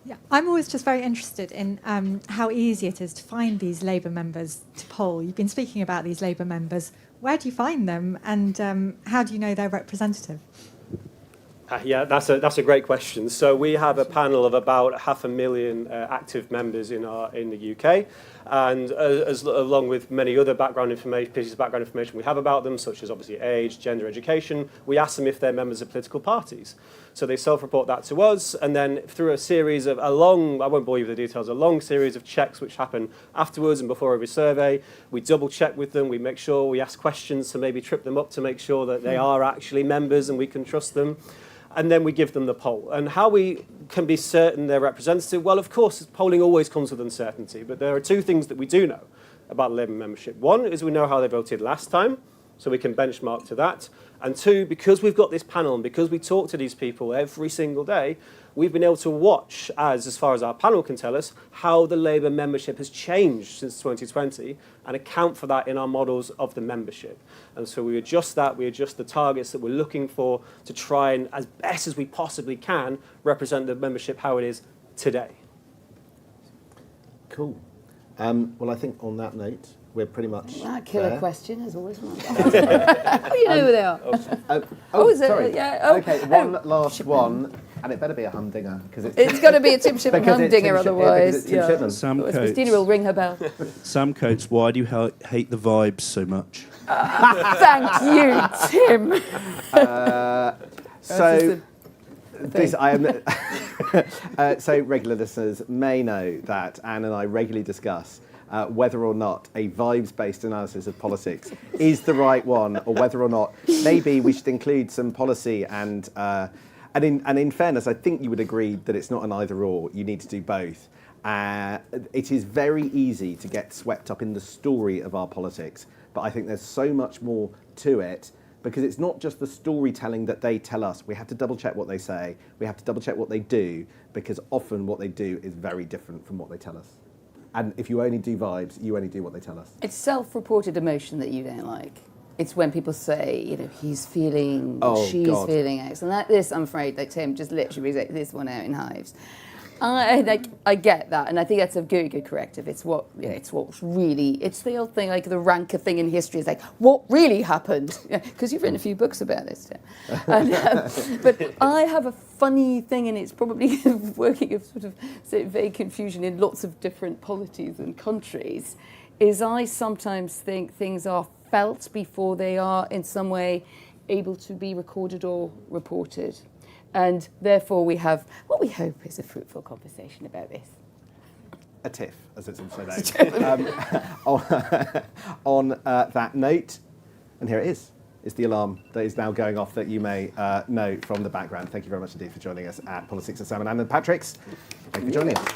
Yeah, I'm always just very interested in how easy it is to find these Labour members to poll. You've been speaking about these Labour members. Where do you find them, and how do you know they're representative? Yeah, that's a great question. So we have a panel of about 500,000 active members in the UK, and along with many other pieces of background information we have about them, such as obviously age, gender, education, we ask them if they're members of political parties. So they self-report that to us, and then through a series of I won't bore you with the details, a long series of checks which happen afterwards and before every survey, we double check with them, we make sure we ask questions to maybe trip them up to make sure that they are actually members and we can trust them. And then we give them the poll. And how we can be certain they're representative? Well, of course, polling always comes with uncertainty, but there are two things that we do know about Labour membership. One is we know how they voted last time, so we can benchmark to that. And two, because we've got this panel and because we talk to these people every single day, we've been able to watch, as far as our panel can tell us, how the Labour membership has changed since 2020 and account for that in our models of the membership. And so we adjust that, we adjust the targets that we're looking for to try and, as best as we possibly can, represent the membership how it is today. Cool. Well, I think on that note, we're pretty much That killer there. question as always. Oh, you know who they are. Sorry. Yeah. Okay, one last one, and it better be a humdinger because It's got to be a Tim Shipman humdinger, otherwise. Tim Shipman. Sam Coates. Christina will ring her bell. Sam Coates, why do you hate the vibes so much? Thank you, Tim. So regular listeners may know that Anne and I regularly discuss whether or not a vibes-based analysis of politics is the right one, or whether or not maybe we should include some policy and in fairness, I think you would agree that it's not an either-or. You need to do both. It is very easy to get swept up in the story of our politics, but I think there's so much more to it, because it's not just the storytelling that they tell us. We have to double-check what they say. We have to double-check what they do, because often what they do is very different from what they tell us. And if you only do vibes, you only do what they tell us. It's self-reported emotion that you don't like. It's when people say, he's feeling, she's feeling X. And this, I'm afraid, that Tim just literally read this one out in hives. I get that, and I think that's a good corrective. It's what's really, it's the old thing, like the ranker thing in history is like, what really happened? Because you've written a few books about this, Tim. But I have a funny thing, and it's probably working of sort of vague confusion in lots of different polities and countries, is I sometimes think things are felt before they are in some way able to be recorded or reported. And therefore we have what we hope is a fruitful conversation about this. A tiff, as it's also known. On that note, and here it is the alarm that is now going off that you may know from the background. Thank you very much indeed for joining us at Politics at Sam and Anne and Patrick's. Thank you for joining us.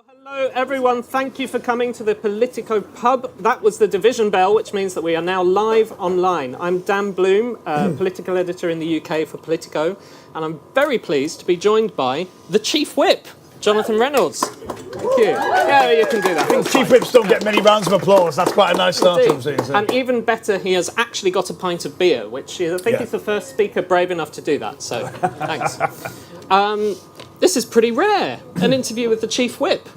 Hello everyone, thank you for coming to the Politico pub. That was the division bell, which means that we are now live online. I'm Dan Bloom, political editor in the UK for Politico, and I'm very pleased to be joined by the Chief Whip, Jonathan Reynolds. Thank you. Yeah, you can do that. I think Chief Whips don't get many rounds of applause. That's quite a nice start. And even better, he has actually got a pint of beer, which I think he's the first speaker brave enough to do that, so thanks. This is pretty rare, an interview with the Chief Whip.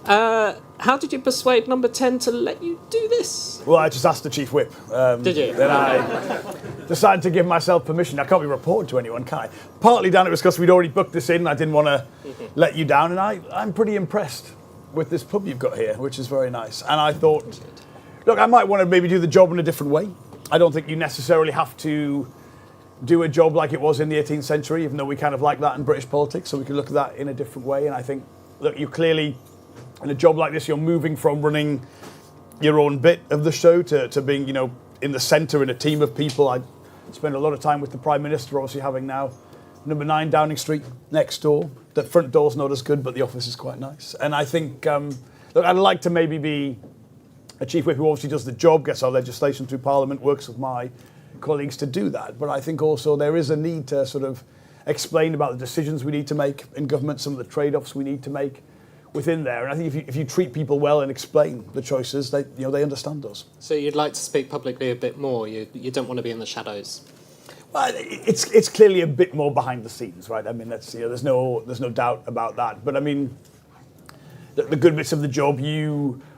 How did you persuade Number 10 to let you do this? Well, I just asked the Chief Whip. Did you? Then I decided to give myself permission. I can't be reported to anyone, can I? Partly, Dan, it was because we'd already booked this in. I didn't want to let you down, and I'm pretty impressed with this pub you've got here, which is very nice. And I thought, look, I might want to maybe do the job in a different way. I don't think you necessarily have to do a job like it was in the 18th century, even though we kind of like that in British politics, so we can look at that in a different way. And I think, look, you clearly, in a job like this, you're moving from running your own bit of the show to being, in the centre in a team of people. I spend a lot of time with the Prime Minister, obviously having now number 9 Downing Street next door. The front door's not as good, but the office is quite nice. And I think, look, I'd like to maybe be a Chief Whip who obviously does the job, gets our legislation through Parliament, works with my colleagues to do that. But I think also there is a need to sort of explain about the decisions we need to make in government, some of the trade-offs we need to make within there. And I think if you treat people well and explain the choices, they understand those. So you'd like to speak publicly a bit more. You don't want to be in the shadows. Well, it's clearly a bit more behind the scenes, right? I mean, that's there's no doubt about that. But I mean, the good bits of the job.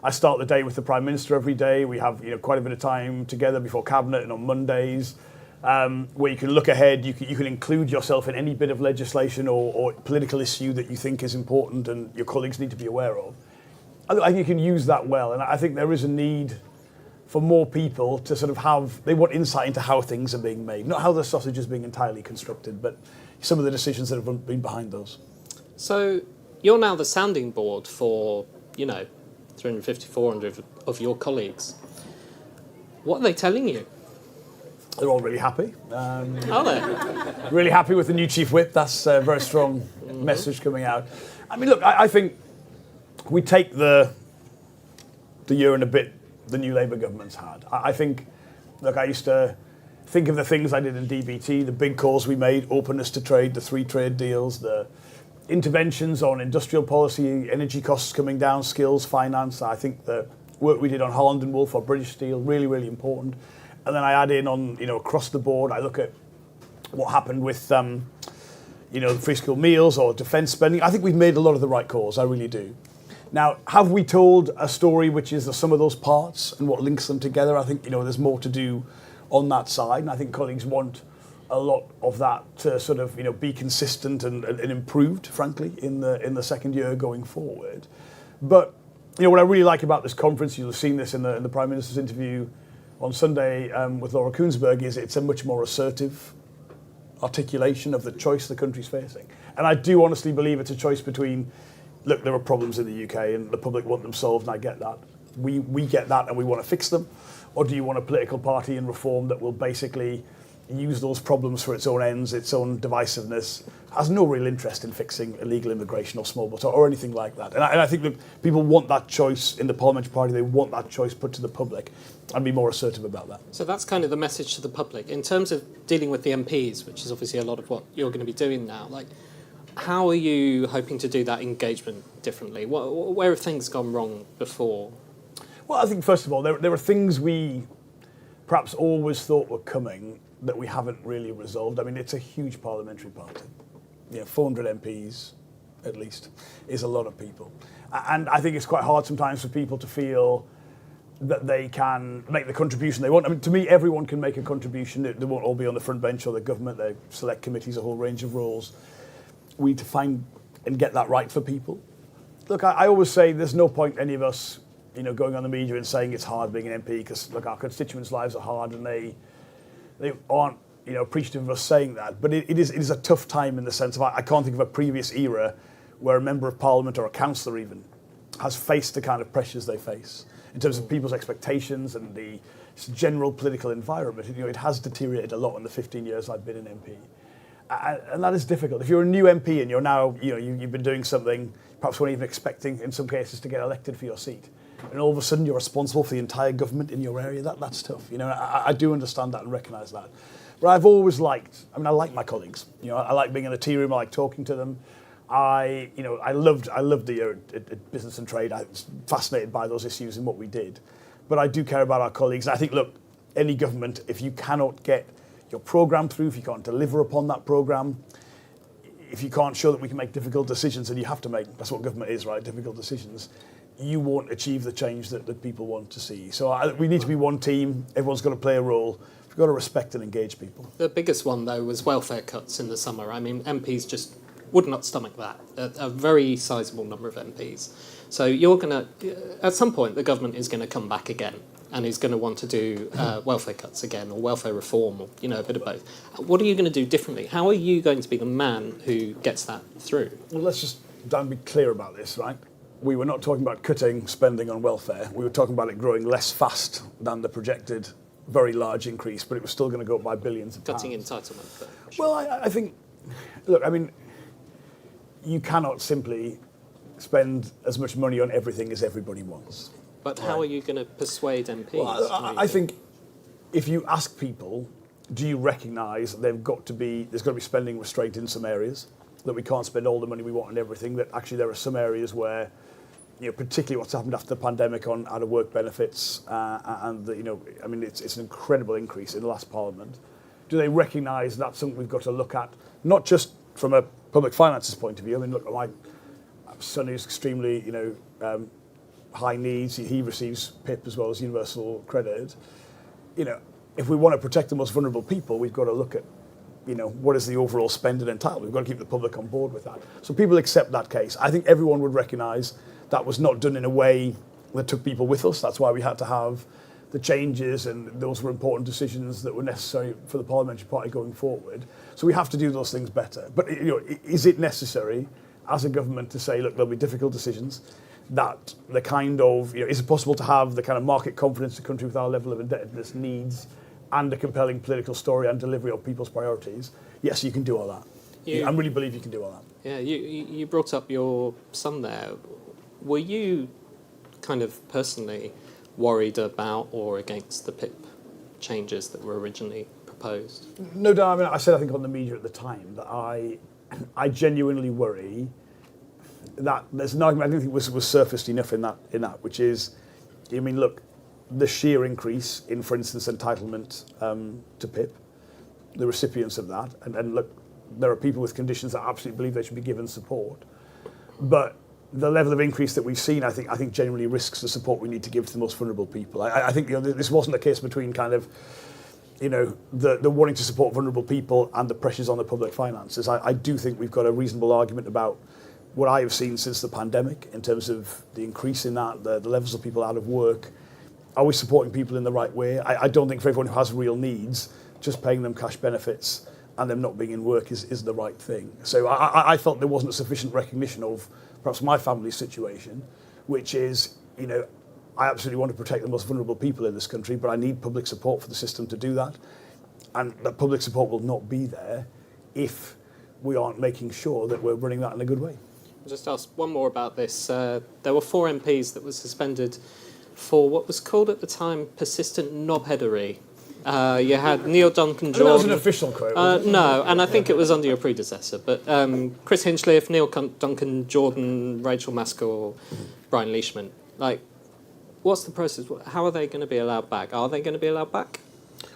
I start the day with the Prime Minister every day. We have quite a bit of time together before Cabinet and on Mondays, where you can look ahead. You can include yourself in any bit of legislation or political issue that you think is important and your colleagues need to be aware of. I think you can use that well, and I think there is a need for more people to sort of they want insight into how things are being made, not how the sausage is being entirely constructed, but some of the decisions that have been behind those. So you're now the sounding board for, 350, 400 of your colleagues. What are they telling you? They're all really happy. Are they? Really happy with the new Chief Whip. That's a very strong message coming out. I mean, look, I think we take the year and a bit the new Labour government's had. I think, look, I used to think of the things I did in DBT, the big calls we made, openness to trade, the 3 trade deals, the interventions on industrial policy, energy costs coming down, skills, finance. I think the work we did on Holland and Wolff or British Steel, really, really important. And then I add in on, across the board, I look at what happened with, the free school meals or defence spending. I think we've made a lot of the right calls, I really do. Now, have we told a story which is the sum of those parts and what links them together? I think, there's more to do on that side. And I think colleagues want a lot of that to sort of, be consistent and improved, frankly, in the second year going forward. But, what I really like about this conference, you'll have seen this in the Prime Minister's interview on Sunday with Laura Koonsberg, is it's a much more assertive articulation of the choice the country's facing. And I do honestly believe it's a choice between, look, there are problems in the UK and the public want them solved, and I get that. We get that and we want to fix them. Or do you want a political party in reform that will basically use those problems for its own ends, its own divisiveness, has no real interest in fixing illegal immigration or small boats or anything like that. And I think that people want that choice in the parliamentary party. They want that choice put to the public and be more assertive about that. So that's kind of the message to the public. In terms of dealing with the MPs, which is obviously a lot of what you're going to be doing now, how are you hoping to do that engagement differently? Where have things gone wrong before? Well, I think, first of all, there are things we perhaps always thought were coming that we haven't really resolved. I mean, it's a huge parliamentary party. 400 MPs, at least, is a lot of people. And I think it's quite hard sometimes for people to feel that they can make the contribution they want. I mean, to me, everyone can make a contribution. They won't all be on the front bench or the government. They select committees, a whole range of roles. We need to find and get that right for people. Look, I always say there's no point any of us, going on the media and saying it's hard being an MP, because, look, our constituents' lives are hard and they aren't, appreciative of us saying that. But it is a tough time in the sense of I can't think of a previous era where a member of parliament or a councillor even has faced the kind of pressures they face in terms of people's expectations and the general political environment. It has deteriorated a lot in the 15 years I've been an MP. And that is difficult. If you're a new MP and you're now, you've been doing something, perhaps weren't even expecting, in some cases, to get elected for your seat. And all of a sudden you're responsible for the entire government in your area. That's tough. You know, I do understand that and recognise that. But I've always liked, I like my colleagues. You know, I like being in a tea room, I like talking to them. I loved the year at Business and Trade. I was fascinated by those issues and what we did. But I do care about our colleagues. I think, look, any government, if you cannot get your programme through, if you can't deliver upon that programme, if you can't show that we can make difficult decisions, and you have to make, that's what government is, right, difficult decisions, you won't achieve the change that people want to see. So we need to be one team. Everyone's got to play a role. We've got to respect and engage people. The biggest one, though, was welfare cuts in the summer. I mean, MPs just would not stomach that. A very sizable number of MPs. So you're going to, at some point, the government is going to come back again and is going to want to do welfare cuts again, or welfare reform, or, you know, a bit of both. What are you going to do differently? How are you going to be the man who gets that through? Well, let's just, Dan, be clear about this, right? We were not talking about cutting spending on welfare. We were talking about it growing less fast than the projected very large increase, but it was still going to go up by billions of pounds. Cutting entitlement. Well, I think, look, I mean, you cannot simply spend as much money on everything as everybody wants. But how are you going to persuade MPs? Well, I think if you ask people, do you recognise there's got to be spending restraint in some areas, that we can't spend all the money we want on everything, that actually there are some areas where, you know, particularly what's happened after the pandemic on out-of-work benefits, and the, you know, I mean, it's an incredible increase in the last Parliament. Do they recognise that's something we've got to look at, not just from a public finances point of view? I mean, look, my son is extremely, you know, high needs. He receives PIP as well as universal credit. You know, if we want to protect the most vulnerable people, we've got to look at, you know, what is the overall spend and entitlement. We've got to keep the public on board with that. So people accept that case. I think everyone would recognise that was not done in a way that took people with us. That's why we had to have the changes, and those were important decisions that were necessary for the Parliamentary Party going forward. So we have to do those things better. But, you know, is it necessary as a government to say, look, there'll be difficult decisions, that the kind of, you know, is it possible to have the kind of market confidence the country with our level of indebtedness needs, and a compelling political story and delivery of people's priorities? Yes, you can do all that. I really believe you can do all that. Yeah, you brought up your son there. Were you kind of personally worried about or against the PIP changes that were originally proposed? No doubt. I mean, I said, I think on the media at the time, that I genuinely worry that there's an argument I don't think was surfaced enough in that, which is, I mean, look, the sheer increase in, for instance, entitlement to PIP, the recipients of that, and look, there are people with conditions that absolutely believe they should be given support, but the level of increase that we've seen, I think genuinely risks the support we need to give to the most vulnerable people. I think, you know, this wasn't a case between kind of, you know, the wanting to support vulnerable people and the pressures on the public finances. I do think we've got a reasonable argument about what I have seen since the pandemic in terms of the increase in that, the levels of people out of work. Are we supporting people in the right way? I don't think for everyone who has real needs, just paying them cash benefits and them not being in work is the right thing. So I felt there wasn't a sufficient recognition of perhaps my family's situation, which is, you know, I absolutely want to protect the most vulnerable people in this country, but I need public support for the system to do that. And that public support will not be there if we aren't making sure that we're running that in a good way. I'll just ask one more about this. There were 4 MPs that were suspended for what was called at the time persistent knobheadery. You had Neil Duncan Jordan. That was an official quote. No, and I think it was under your predecessor. But Chris Hinchliffe, Neil Duncan Jordan, Rachel Maskell, Brian Leishman. Like, what's the process? How are they going to be allowed back? Are they going to be allowed back?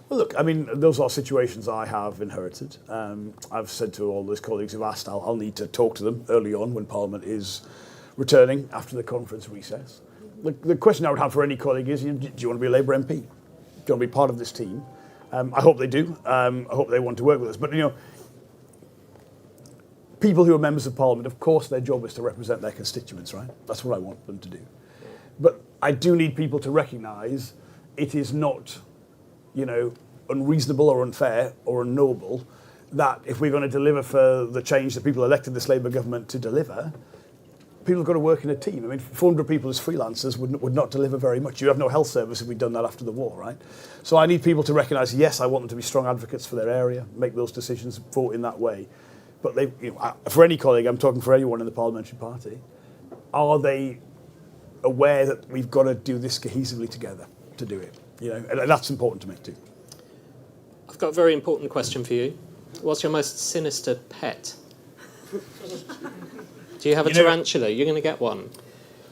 Well, look, I mean, those are situations I have inherited. I've said to all those colleagues who've asked, I'll need to talk to them early on when Parliament is returning after the conference recess. The question I would have for any colleague is, do you want to be a Labour MP? Do you want to be part of this team? I hope they do. I hope they want to work with us. But, you know, people who are members of Parliament, of course, their job is to represent their constituents, right? That's what I want them to do. But I do need people to recognise it is not, you know, unreasonable or unfair or unknowable that if we're going to deliver for the change that people elected this Labour government to deliver, people have got to work in a team. I mean, 400 people as freelancers would not deliver very much. You have no health service if we'd done that after the war, right? So I need people to recognise, yes, I want them to be strong advocates for their area, make those decisions, vote in that way. But they, you know, for any colleague, I'm talking for anyone in the parliamentary party, are they aware that we've got to do this cohesively together to do it? And that's important to me too. I've got a very important question for you. What's your most sinister pet? Do you have a tarantula? You're going to get one.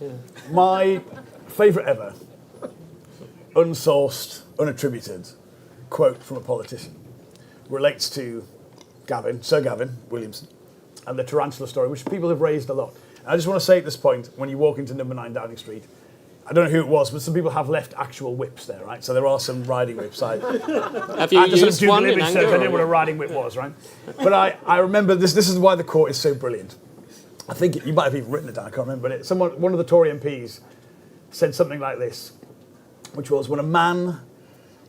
Yeah. My favourite ever, unsourced, unattributed quote from a politician relates to Sir Gavin Williamson, and the tarantula story, which people have raised a lot. And I just want to say at this point, when you walk into number 9 Downing Street, I don't know who it was, but some people have left actual whips there, right? So there are some riding whips. Have you used one in anger? I didn't know what a riding whip was, right? But I remember this. This is why the quote is so brilliant. I think you might have even written it down. I can't remember. But one of the Tory MPs said something like this, which was, when a man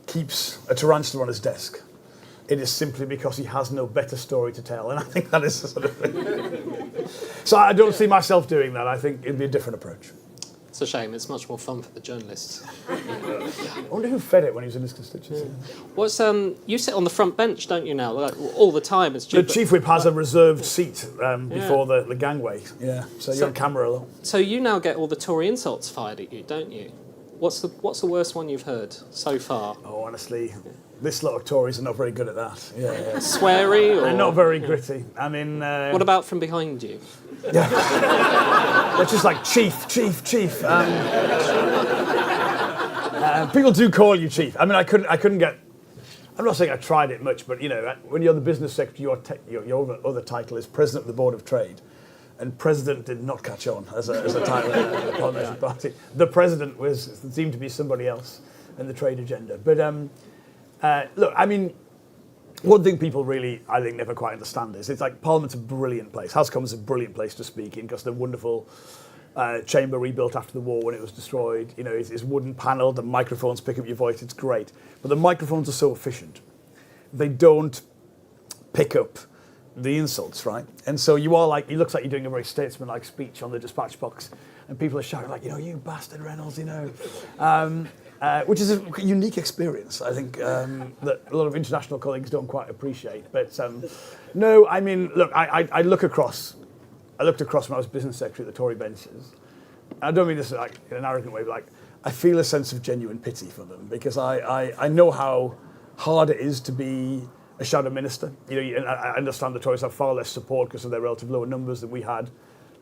keeps a tarantula on his desk, it is simply because he has no better story to tell. And I think that is the sort of thing. So I don't see myself doing that. I think it'd be a different approach. It's a shame. It's much more fun for the journalists. I wonder who fed it when he was in his constituency. What's you sit on the front bench, don't you now? Like, all the time. As the chief whip has a reserved seat before the gangway. Yeah, so you're on camera a lot. So you now get all the Tory insults fired at you, don't you? What's the worst one you've heard so far? Oh, honestly, this lot of Tories are not very good at that. Yeah. Sweary, or they're not very gritty. I mean, what about from behind you? Yeah. They're just like chief. People do call you chief. I mean, I couldn't get. I'm not saying I tried it much, but when you're the business secretary, your other title is president of the Board of Trade, and president did not catch on as a title in the Parliamentary Party. The president seemed to be somebody else in the trade agenda. But look, I mean, one thing people really, I think, never quite understand is it's like Parliament's a brilliant place. House of Commons is a brilliant place to speak in because the wonderful chamber rebuilt after the war when it was destroyed. It's wooden panelled, the microphones pick up your voice, it's great. But the microphones are so efficient. They don't pick up the insults, right? And so it looks like you're doing a very statesman-like speech on the dispatch box, and people are shouting like, you bastard Reynolds, which is a unique experience, I think, that a lot of international colleagues don't quite appreciate. But no, I mean, look, I looked across when I was business secretary at the Tory benches. I don't mean this like in an arrogant way, but I feel a sense of genuine pity for them because I know how hard it is to be a shadow minister. And I understand the Tories have far less support because of their relative lower numbers than we had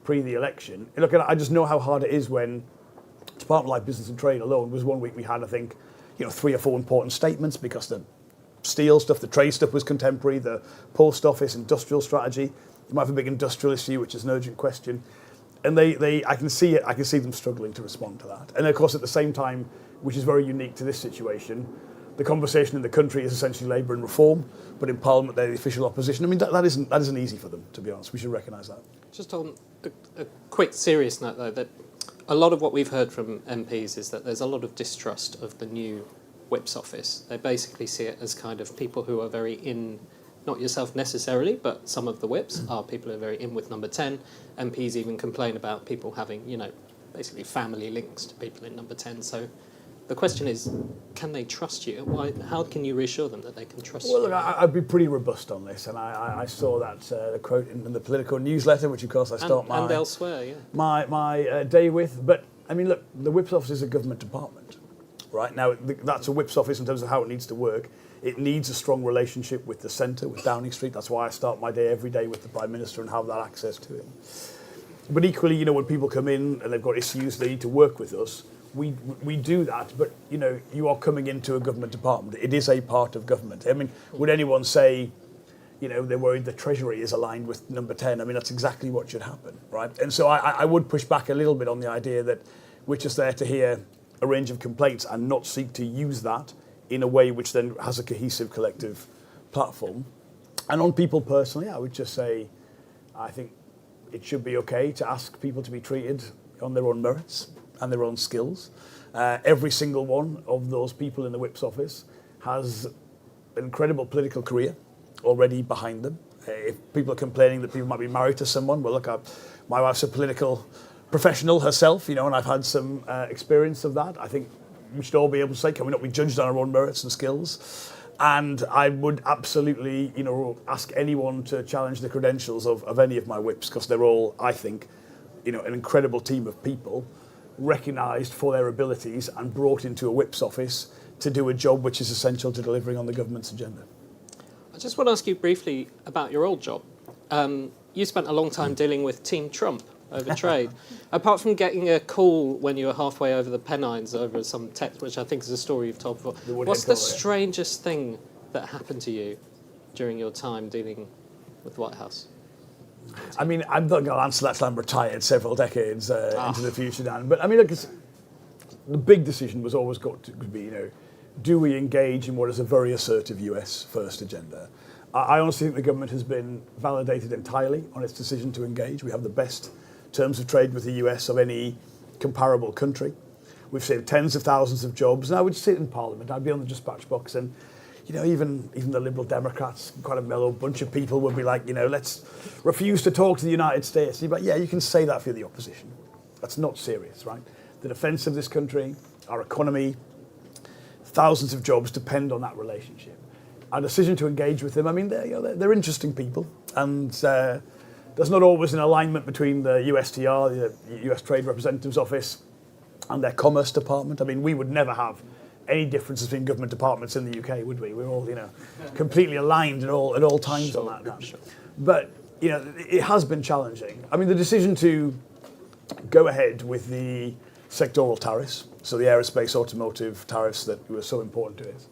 pre the election. Look, I just know how hard it is when Department like Business and Trade alone was 1 week we had, I think, 3 or 4 important statements because the steel stuff, the trade stuff was contemporary, the post office, industrial strategy. You might have a big industrial issue, which is an urgent question. And I can see them struggling to respond to that. And of course, at the same time, which is very unique to this situation, the conversation in the country is essentially Labour and Reform, but in Parliament they're the official opposition. I mean, that isn't easy for them, to be honest. We should recognise that. Just on a quick serious note, though, that a lot of what we've heard from MPs is that there's a lot of distrust of the new Whip's office. They basically see it as kind of people who are very in, not yourself necessarily, but some of the Whips are people who are very in with number 10. MPs even complain about people having, basically family links to people in number 10. So the question is, can they trust you? How can you reassure them that they can trust you? Well, look, I'd be pretty robust on this, and I saw that the quote in the Politico newsletter, which of course I start and elsewhere, yeah. My day with. But I mean, look, the Whip's office is a government department, right? Now that's a Whip's office in terms of how it needs to work. It needs a strong relationship with the centre, with Downing Street. That's why I start my day every day with the Prime Minister and have that access to him. But equally, when people come in and they've got issues, they need to work with us. We do that, but you are coming into a government department. It is a part of government. I mean, would anyone say, they're worried the Treasury is aligned with number 10? I mean, that's exactly what should happen, right? And so I would push back a little bit on the idea that we're just there to hear a range of complaints and not seek to use that in a way which then has a cohesive collective platform. And on people personally, I would just say, I think it should be okay to ask people to be treated on their own merits and their own skills. Every single one of those people in the Whip's office has an incredible political career already behind them. If people are complaining that people might be married to someone, well, look, my wife's a political professional herself, and I've had some experience of that. I think we should all be able to say, can we not be judged on our own merits and skills? And I would absolutely, ask anyone to challenge the credentials of any of my Whips, because they're all, I think, an incredible team of people recognised for their abilities and brought into a whip's office to do a job which is essential to delivering on the government's agenda. I just want to ask you briefly about your old job. You spent a long time dealing with Team Trump over trade. Apart from getting a call when you were halfway over the Pennines over some text, which I think is a story you've told before, what's the strangest thing that happened to you during your time dealing with the White House? I mean, I'm not going to answer that till I'm retired several decades into the future, Dan. But I mean, look, the big decision was always got to be, do we engage in what is a very assertive US first agenda? I honestly think the government has been validated entirely on its decision to engage. We have the best terms of trade with the US of any comparable country. We've saved tens of thousands of jobs. And I would sit in Parliament, I'd be on the dispatch box, and even the Liberal Democrats, quite a mellow bunch of people, would be like, let's refuse to talk to the United States. And you'd be like, yeah, you can say that for the opposition. That's not serious, right? The defence of this country, our economy, thousands of jobs depend on that relationship. Our decision to engage with them, I mean, they're interesting people, and there's not always an alignment between the USTR, the US Trade Representative's Office, and their Commerce Department. I mean, we would never have any differences between government departments in the UK, would we? We're all, completely aligned at all times on that. Sure. But, it has been challenging. I mean, the decision to go ahead with the sectoral tariffs, so the aerospace, automotive tariffs that were so important to us,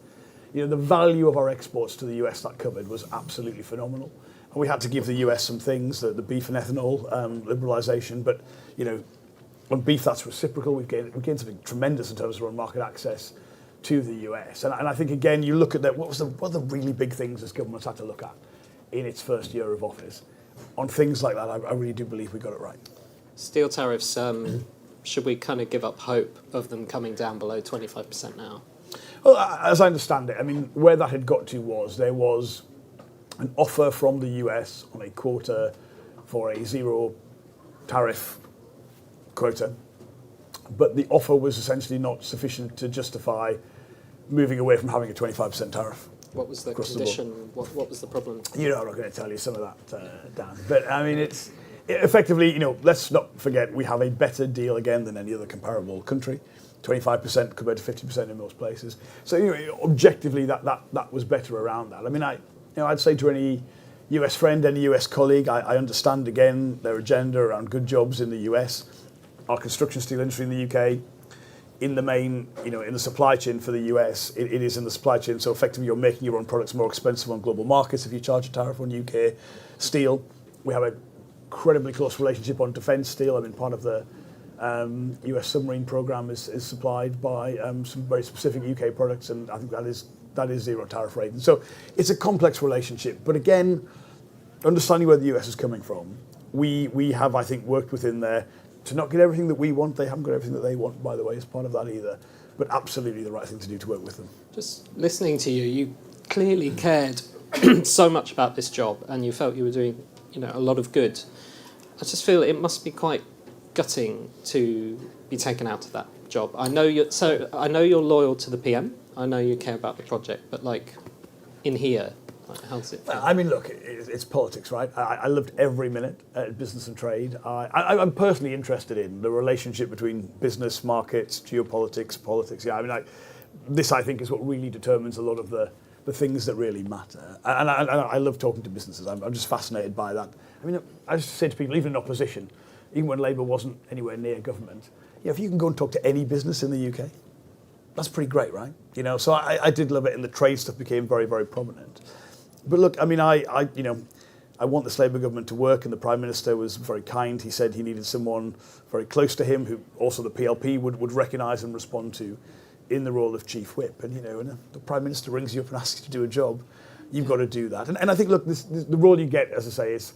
the value of our exports to the US that covered was absolutely phenomenal. And we had to give the US some things, the beef and ethanol liberalisation, but, on beef that's reciprocal. We've gained something tremendous in terms of our market access to the US. And I think, again, you look at that, what are the really big things this government's had to look at in its first year of office? On things like that, I really do believe we got it right. Steel tariffs, should we kind of give up hope of them coming down below 25% now? Well, as I understand it, I mean, where that had got to was there was an offer from the US on a quota for a zero tariff quota, but the offer was essentially not sufficient to justify moving away from having a 25% tariff. What was the condition? What was the problem? I'm not going to tell you some of that, Dan. But I mean, it's effectively, let's not forget we have a better deal again than any other comparable country. 25% compared to 50% in most places. So objectively, that was better around that. I mean, I'd say to any US friend, any US colleague, I understand again their agenda around good jobs in the US, our construction steel industry in the UK. In the main, in the supply chain for the US, it is in the supply chain. So effectively, you're making your own products more expensive on global markets if you charge a tariff on UK steel. We have an incredibly close relationship on defence steel. I mean, part of the US submarine program is supplied by some very specific UK products, and I think that is zero tariff rate. And so it's a complex relationship. But again, understanding where the US is coming from, we have, I think, worked within there to not get everything that we want. They haven't got everything that they want, by the way, as part of that either. But absolutely the right thing to do to work with them. Just listening to you, you clearly cared so much about this job, and you felt you were doing, a lot of good. I just feel it must be quite gutting to be taken out of that job. I know you're loyal to the PM. I know you care about the project, but in here, how's it feel? I mean, look, it's politics, right? I lived every minute at business and trade. I'm personally interested in the relationship between business, markets, geopolitics, politics. Yeah, I mean, this I think is what really determines a lot of the things that really matter. And I love talking to businesses. I'm just fascinated by that. I mean, I just say to people, even in opposition, even when Labour wasn't anywhere near government, if you can go and talk to any business in the UK, that's pretty great, right? So I did love it, and the trade stuff became very, very prominent. But look, I mean, I want this Labour government to work, and the Prime Minister was very kind. He said he needed someone very close to him who also the PLP would recognise and respond to in the role of Chief Whip. And, when the Prime Minister rings you up and asks you to do a job, you've got to do that. And I think, look, the role you get, as I say, is...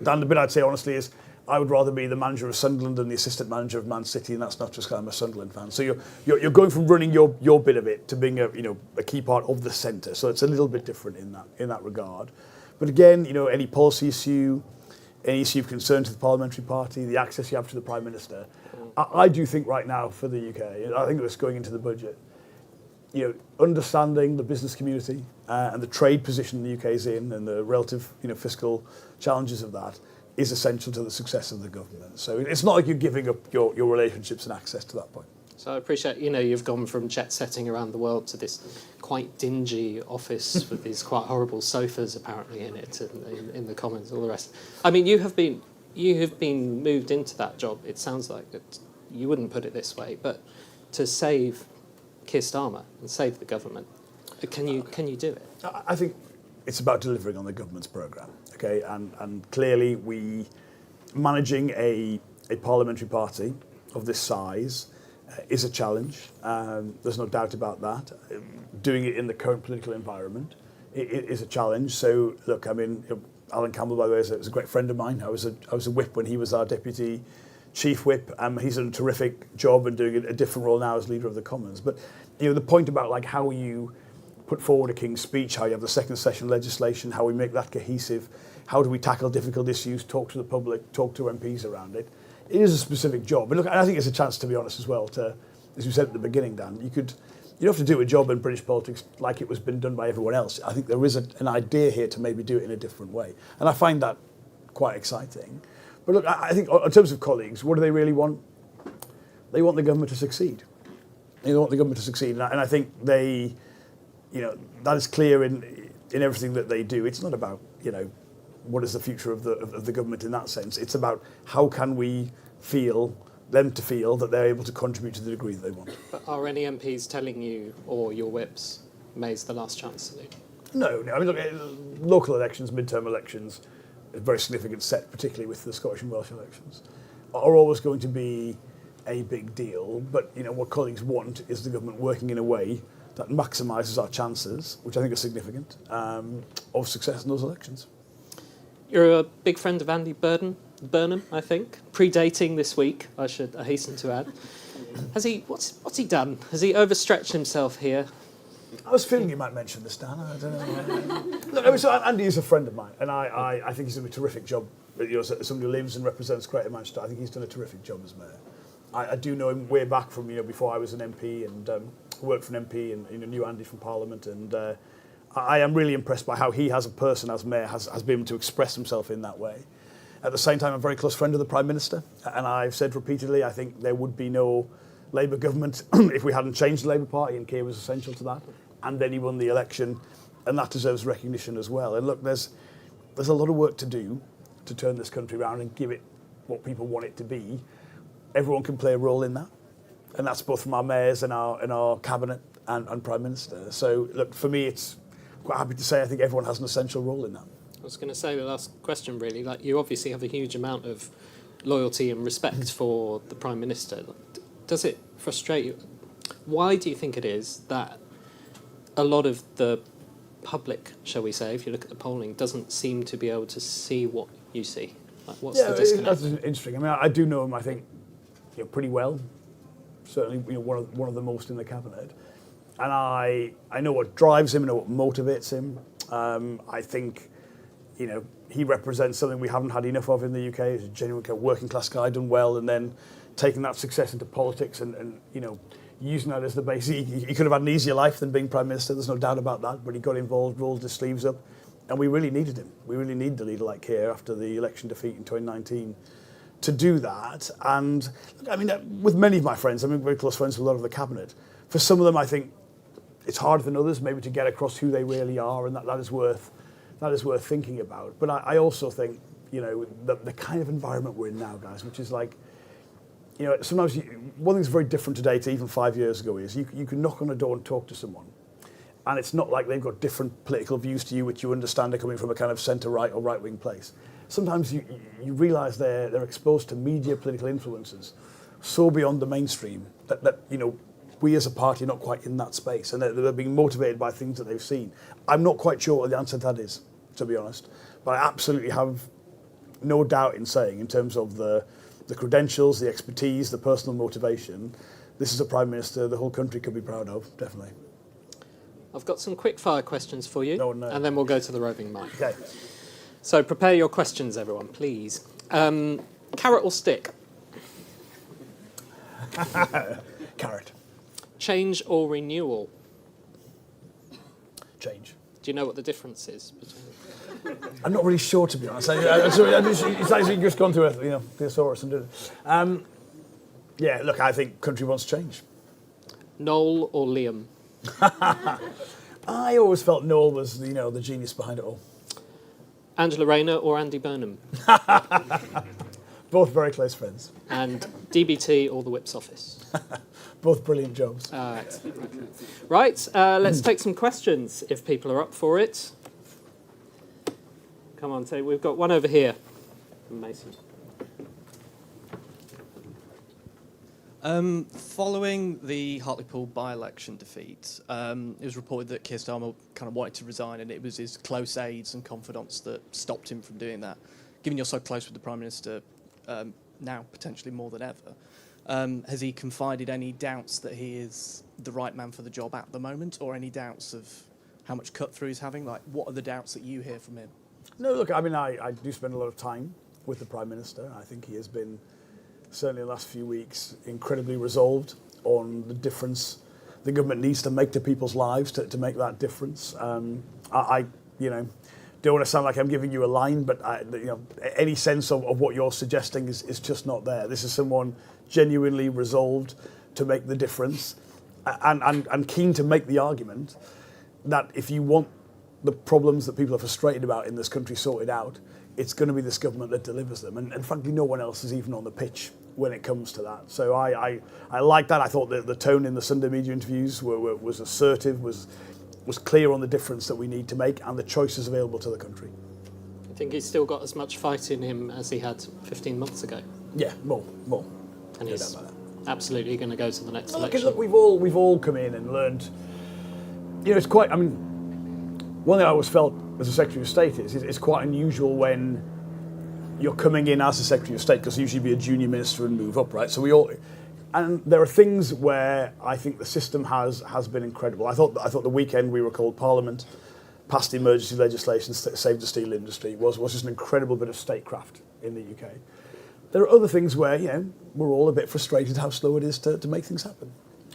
Dan, the bit I'd say honestly is I would rather be the manager of Sunderland than the assistant manager of Man City, and that's not just because I'm a Sunderland fan. So you're going from running your bit of it to being a key part of the centre. So it's a little bit different in that regard. But again, any policy issue, any issue of concern to the parliamentary party, the access you have to the Prime Minister, I do think right now for the UK, I think it's going into the budget, understanding the business community and the trade position the UK is in and the relative fiscal challenges of that, is essential to the success of the government. So it's not like you're giving up your relationships and access to that point. So I appreciate, you've gone from jet setting around the world to this quite dingy office with these quite horrible sofas apparently in it, and in the Commons, all the rest. I mean, you have been moved into that job. It sounds like that you wouldn't put it this way, but to save Keir Starmer and save the government, can you do it? I think it's about delivering on the government's programme, okay? And clearly managing a parliamentary party of this size is a challenge. There's no doubt about that. Doing it in the current political environment is a challenge. So, look, I mean, Alan Campbell, by the way, was a great friend of mine. I was a whip when he was our deputy chief whip. He's done a terrific job and doing a different role now as leader of the Commons. But, the point about like how you put forward a King's Speech, how you have the second session legislation, how we make that cohesive, how do we tackle difficult issues, talk to the public, talk to MPs around it. It is a specific job. But look, I think it's a chance, to be honest, as well, to, as you said at the beginning, Dan, you don't have to do a job in British politics like it was been done by everyone else. I think there is an idea here to maybe do it in a different way. And I find that quite exciting. But look, I think in terms of colleagues, what do they really want? They want the government to succeed. They want the government to succeed. And I think that is clear in everything that they do. It's not about, what is the future of the government in that sense. It's about how can we feel that they're able to contribute to the degree that they want. But are any MPs telling you, or your whips, May's the last chance to do? No. I mean, look, local elections, midterm elections, a very significant set, particularly with the Scottish and Welsh elections, are always going to be a big deal. But, what colleagues want is the government working in a way that maximises our chances, which I think are significant, of success in those elections. You're a big friend of Andy Burnham, I think, predating this week, I hasten to add. What's he done? Has he overstretched himself here? I was feeling you might mention this, Dan. I don't know. Look, I mean, so Andy is a friend of mine, and I think he's done a terrific job. As somebody who lives and represents Greater Manchester, I think he's done a terrific job as mayor. I do know him way back from before I was an MP and worked for an MP and knew Andy from Parliament, and I am really impressed by how he, as a person, as mayor, has been able to express himself in that way. At the same time, I'm a very close friend of the Prime Minister, and I've said repeatedly, I think there would be no Labour government if we hadn't changed the Labour Party, and Keir was essential to that. And then he won the election, and that deserves recognition as well. And look, there's a lot of work to do to turn this country around and give it what people want it to be. Everyone can play a role in that, and that's both from our mayors and our cabinet and Prime Minister. So look, for me, it's quite happy to say I think everyone has an essential role in that. I was going to say the last question, really. Like, you obviously have a huge amount of loyalty and respect for the Prime Minister. Does it frustrate you? Why do you think it is that a lot of the public, shall we say, if you look at the polling, doesn't seem to be able to see what you see? Like, what's the disconnect? That's interesting. I mean, I do know him, I think, pretty well. Certainly, one of the most in the cabinet. And I know what drives him, I know what motivates him. I think, he represents something we haven't had enough of in the UK. He's a genuine working class guy, done well, and then taking that success into politics and using that as the base. He could have had an easier life than being Prime Minister, there's no doubt about that, but he got involved, rolled his sleeves up, and we really needed him. We really need a leader like Keir after the election defeat in 2019 to do that. And I mean, with many of my friends, I'm very close friends with a lot of the cabinet. For some of them, I think it's harder than others, maybe to get across who they really are, and that is worth thinking about. But I also think, the kind of environment we're in now, guys, which is like, sometimes one thing that's very different today to even 5 years ago is you can knock on a door and talk to someone, and it's not like they've got different political views to you, which you understand are coming from a kind of centre-right or right-wing place. Sometimes you realise they're exposed to media political influences so beyond the mainstream that we as a party are not quite in that space, and they're being motivated by things that they've seen. I'm not quite sure what the answer to that is, to be honest, but I absolutely have no doubt in saying, in terms of the credentials, the expertise, the personal motivation, this is a Prime Minister the whole country could be proud of, definitely. I've got some quick fire questions for you, and then we'll go to the roving mic. Okay. So prepare your questions, everyone, please. Carrot or stick? Carrot. Change or renewal? Change. Do you know what the difference is between? I'm not really sure, to be honest. It's actually just gone to a thesaurus and did it. Yeah, look, I think country wants change. Noel or Liam? I always felt Noel was, the genius behind it all. Angela Rayner or Andy Burnham? Both very close friends. And DBT or the Whip's office? Both brilliant jobs. Excellent. Right, let's take some questions if people are up for it. Come on, so we've got one over here. Mason. Following the Hartlepool by-election defeat, it was reported that Keir Starmer kind of wanted to resign, and it was his close aides and confidants that stopped him from doing that. Given you're so close with the Prime Minister now, potentially more than ever, has he confided any doubts that he is the right man for the job at the moment, or any doubts of how much cut-through he's having? Like, what are the doubts that you hear from him? No, look, I mean, I do spend a lot of time with the Prime Minister. I think he has been, certainly in the last few weeks, incredibly resolved on the difference the government needs to make to people's lives to make that difference. I don't want to sound like I'm giving you a line, but any sense of what you're suggesting is just not there. This is someone genuinely resolved to make the difference and keen to make the argument that if you want the problems that people are frustrated about in this country sorted out, it's going to be this government that delivers them. And frankly, no one else is even on the pitch when it comes to that. So I like that. I thought that the tone in the Sunday media interviews was assertive, was clear on the difference that we need to make and the choices available to the country. I think he's still got as much fight in him as he had 15 months ago. Yeah, more. And he's absolutely going to go to the next election. Look, we've all come in and learned. It's quite. I mean, one thing I always felt as a Secretary of State is it's quite unusual when you're coming in as a Secretary of State, because usually be a junior minister and move up, right? So and there are things where I think the system has been incredible. I thought the weekend we recalled Parliament passed emergency legislation to save the steel industry was just an incredible bit of statecraft in the UK. There are other things where we're all a bit frustrated how slow it is to make things happen,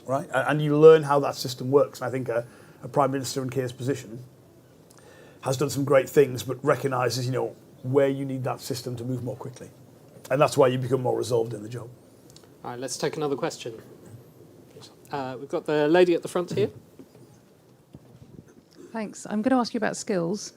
right? And you learn how that system works. And I think a Prime Minister in Keir's position has done some great things, but recognises, where you need that system to move more quickly. And that's why you become more resolved in the job. All right, let's take another question. We've got the lady at the front here. Thanks. I'm going to ask you about skills.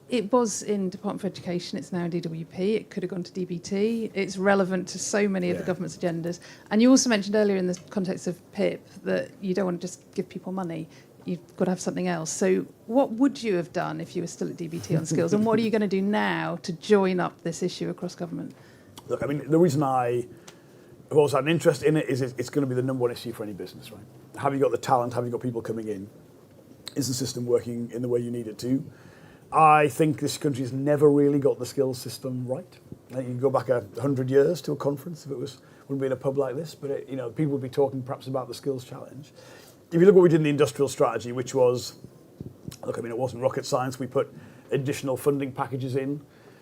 It was in Department for Education, it's now in DWP, it could have gone to DBT. It's relevant to so many of the government's agendas. And you also mentioned earlier in the context of PIP that you don't want to just give people money. You've got to have something else. So what would you have done if you were still at DBT on skills? And what are you going to do now to join up this issue across government? Look, I mean, the reason I have always had an interest in it is it's going to be the number one issue for any business, right? Have you got the talent? Have you got people coming in? Is the system working in the way you need it to? I think this country's never really got the skills system right. You can go back 100 years to a conference if it wouldn't be in a pub like this, but people would be talking perhaps about the skills challenge. If you look what we did in the industrial strategy, which was, look, I mean, it wasn't rocket science. We put additional funding packages in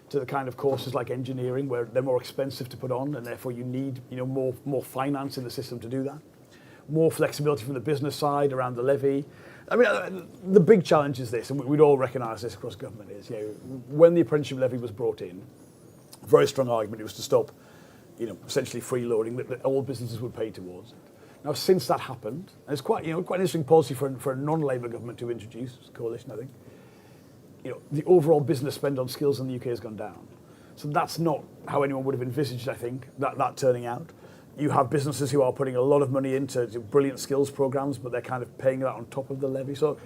to the kind of courses like engineering, where they're more expensive to put on, and therefore you need more finance in the system to do that. More flexibility from the business side around the levy. I mean, the big challenge is this, and we'd all recognise this across government, is when the apprenticeship levy was brought in, a very strong argument it was to stop, essentially freeloading that all businesses would pay towards it. Now, since that happened, and it's quite an interesting policy for a non-Labour government to introduce, coalition, I think. The overall business spend on skills in the UK has gone down. So that's not how anyone would have envisaged, I think, that turning out. You have businesses who are putting a lot of money into brilliant skills programs, but they're kind of paying that on top of the levy. So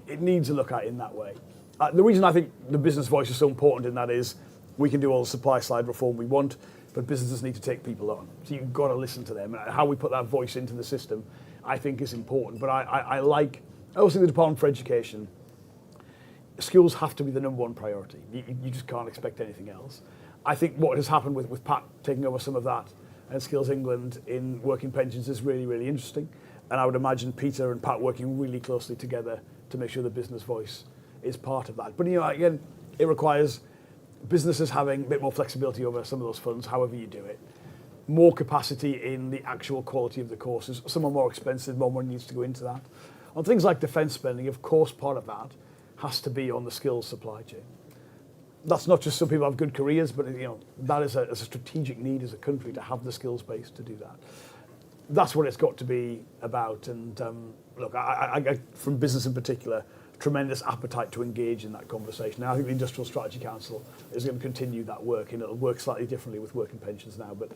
it needs a look at in that way. The reason I think the business voice is so important in that is we can do all the supply side reform we want, but businesses need to take people on. So you've got to listen to them. And how we put that voice into the system, I think, is important. But I also think the Department for Education, schools have to be the number one priority. You just can't expect anything else. I think what has happened with Pat taking over some of that and Skills England in working pensions is really, really interesting. And I would imagine Peter and Pat working really closely together to make sure the business voice is part of that. But, again, it requires businesses having a bit more flexibility over some of those funds, however you do it. More capacity in the actual quality of the courses. Some are more expensive, more money needs to go into that. On things like defence spending, of course, part of that has to be on the skills supply chain. That's not just some people have good careers, but that is a strategic need as a country to have the skills base to do that. That's what it's got to be about. And look, I get from business in particular tremendous appetite to engage in that conversation. Now, I think the Industrial Strategy Council is going to continue that work, and it'll work slightly differently with working pensions now, but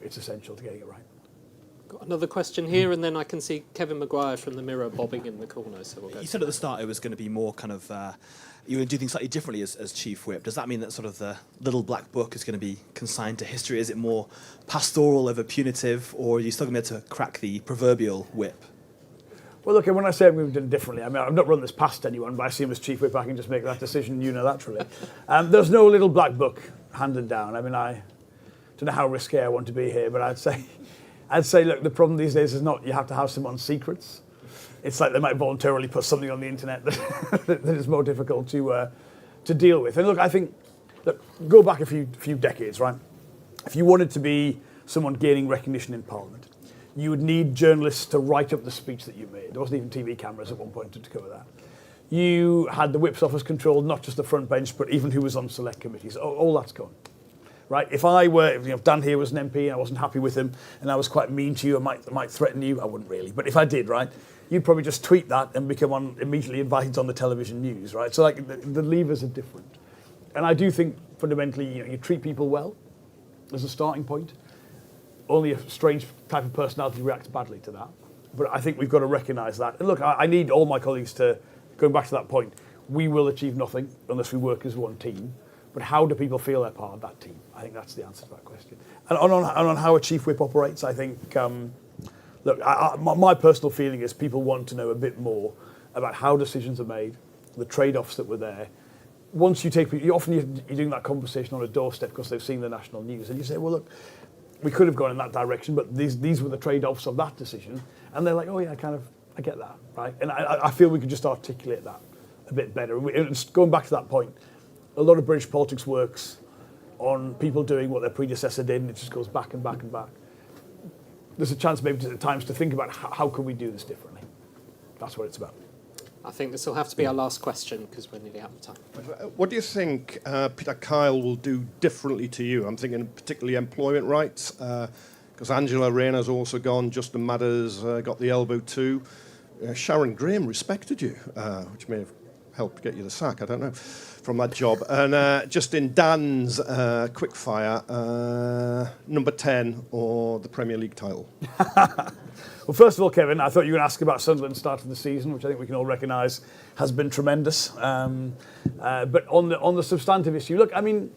it's essential to getting it right. Got another question here, and then I can see Kevin Maguire from the Mirror bobbing in the corner. So we'll go. You said at the start it was going to be more kind of, you were going to do things slightly differently as Chief Whip. Does that mean that sort of the little black book is going to be consigned to history? Is it more pastoral over punitive, or are you still going to be able to crack the proverbial whip? Well, look, when I say we've done it differently, I mean, I've not run this past anyone, but I see him as Chief Whip, I can just make that decision unilaterally. There's no little black book handed down. I mean, I don't know how risky I want to be here, but I'd say, look, the problem these days is not you have to have someone's secrets. It's like they might voluntarily put something on the internet that is more difficult to deal with. And look, I think, go back a few decades, right? If you wanted to be someone gaining recognition in Parliament, you would need journalists to write up the speech that you made. There wasn't even TV cameras at one point to cover that. You had the Whip's office controlled not just the front bench, but even who was on select committees. All that's gone. Right? If Dan here was an MP and I wasn't happy with him and I was quite mean to you, I might threaten you. I wouldn't really, but if I did, right, you'd probably just tweet that and become immediately invited on the television news, right? So like the levers are different, and I do think fundamentally, you treat people well as a starting point. Only a strange type of personality reacts badly to that, but I think we've got to recognise that. And look, I need all my colleagues to, going back to that point, we will achieve nothing unless we work as one team. But how do people feel they're part of that team? I think that's the answer to that question. And on how a Chief Whip operates, I think, look, my personal feeling is people want to know a bit more about how decisions are made, the trade-offs that were there. Once you take, you're doing that conversation on a doorstep because they've seen the national news, and you say, well, look, we could have gone in that direction, but these were the trade-offs of that decision. And they're like, oh yeah, I get that, right? And I feel we could just articulate that a bit better. And going back to that point, a lot of British politics works on people doing what their predecessor did, and it just goes back and back and back. There's a chance maybe at times to think about how can we do this differently. That's what it's about. I think this will have to be our last question because we're nearly out of time. What do you think Peter Kyle will do differently to you? I'm thinking particularly employment rights, because Angela Rayner's also gone, Justin Matters got the elbow too. Sharon Graham respected you, which may have helped get you the sack, I don't know, from that job. And Justin Dan's quickfire, number 10 or the Premier League title? Well, first of all, Kevin, I thought you were going to ask about Sunderland's start of the season, which I think we can all recognise has been tremendous. But on the substantive issue, look, I mean,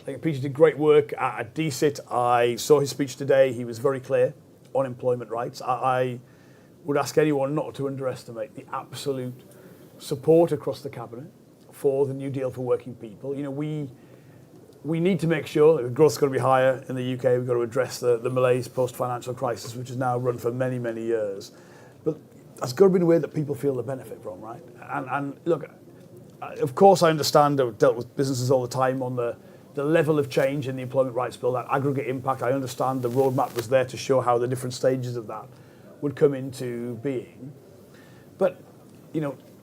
I think Peter did great work at DSIT. I saw his speech today. He was very clear on employment rights. I would ask anyone not to underestimate the absolute support across the cabinet for the New Deal for working people. We need to make sure that growth's going to be higher in the UK. We've got to address the malaise post-financial crisis, which has now run for many, many years. But that's got to be in a way that people feel the benefit from, right? And look, of course I understand, I've dealt with businesses all the time on the level of change in the Employment Rights Bill, that aggregate impact. I understand the roadmap was there to show how the different stages of that would come into being. But,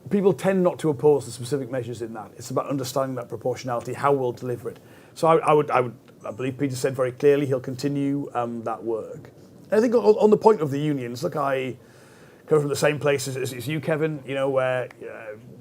people tend not to oppose the specific measures in that. It's about understanding that proportionality, how we'll deliver it. So I believe Peter said very clearly he'll continue that work. And I think on the point of the unions, look, I come from the same place as you, Kevin, where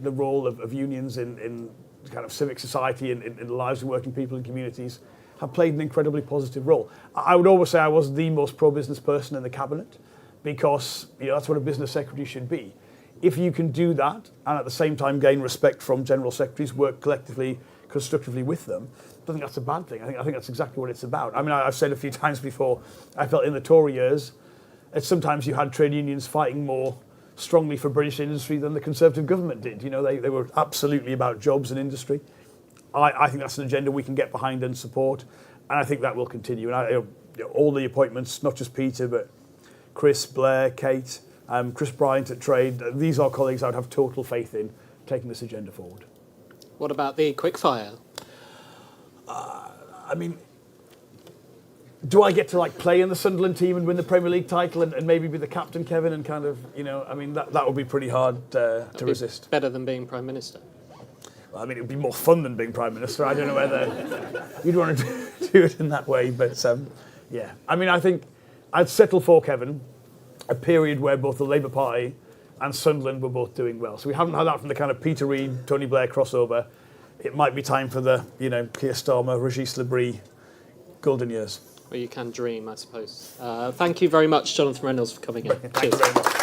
the role of unions in kind of civic society and in the lives of working people and communities have played an incredibly positive role. I would always say I was the most pro-business person in the cabinet because that's what a business secretary should be. If you can do that and at the same time gain respect from general secretaries, work collectively, constructively with them, I don't think that's a bad thing. I think that's exactly what it's about. I mean, I've said a few times before, I felt in the Tory years, sometimes you had trade unions fighting more strongly for British industry than the Conservative government did. They were absolutely about jobs and industry. I think that's an agenda we can get behind and support, and I think that will continue. And all the appointments, not just Peter, but Chris, Blair, Kate, Chris Bryant at Trade, these are colleagues I would have total faith in taking this agenda forward. What about the quickfire? I mean, do I get to like play in the Sunderland team and win the Premier League title and maybe be the captain, Kevin, and kind of, you know, I mean, that would be pretty hard to resist. Better than being Prime Minister. Well, I mean, it would be more fun than being Prime Minister. I don't know whether you'd want to do it in that way, but yeah. I mean, I think I'd settle for, Kevin, a period where both the Labour Party and Sunderland were both doing well. So we haven't had that from the kind of Peter Reid, Tony Blair crossover. It might be time for the, you know, Keir Starmer, Régis Le Bris golden years. Well, you can dream, I suppose. Thank you very much, Jonathan Reynolds, for coming in. Thank you very much.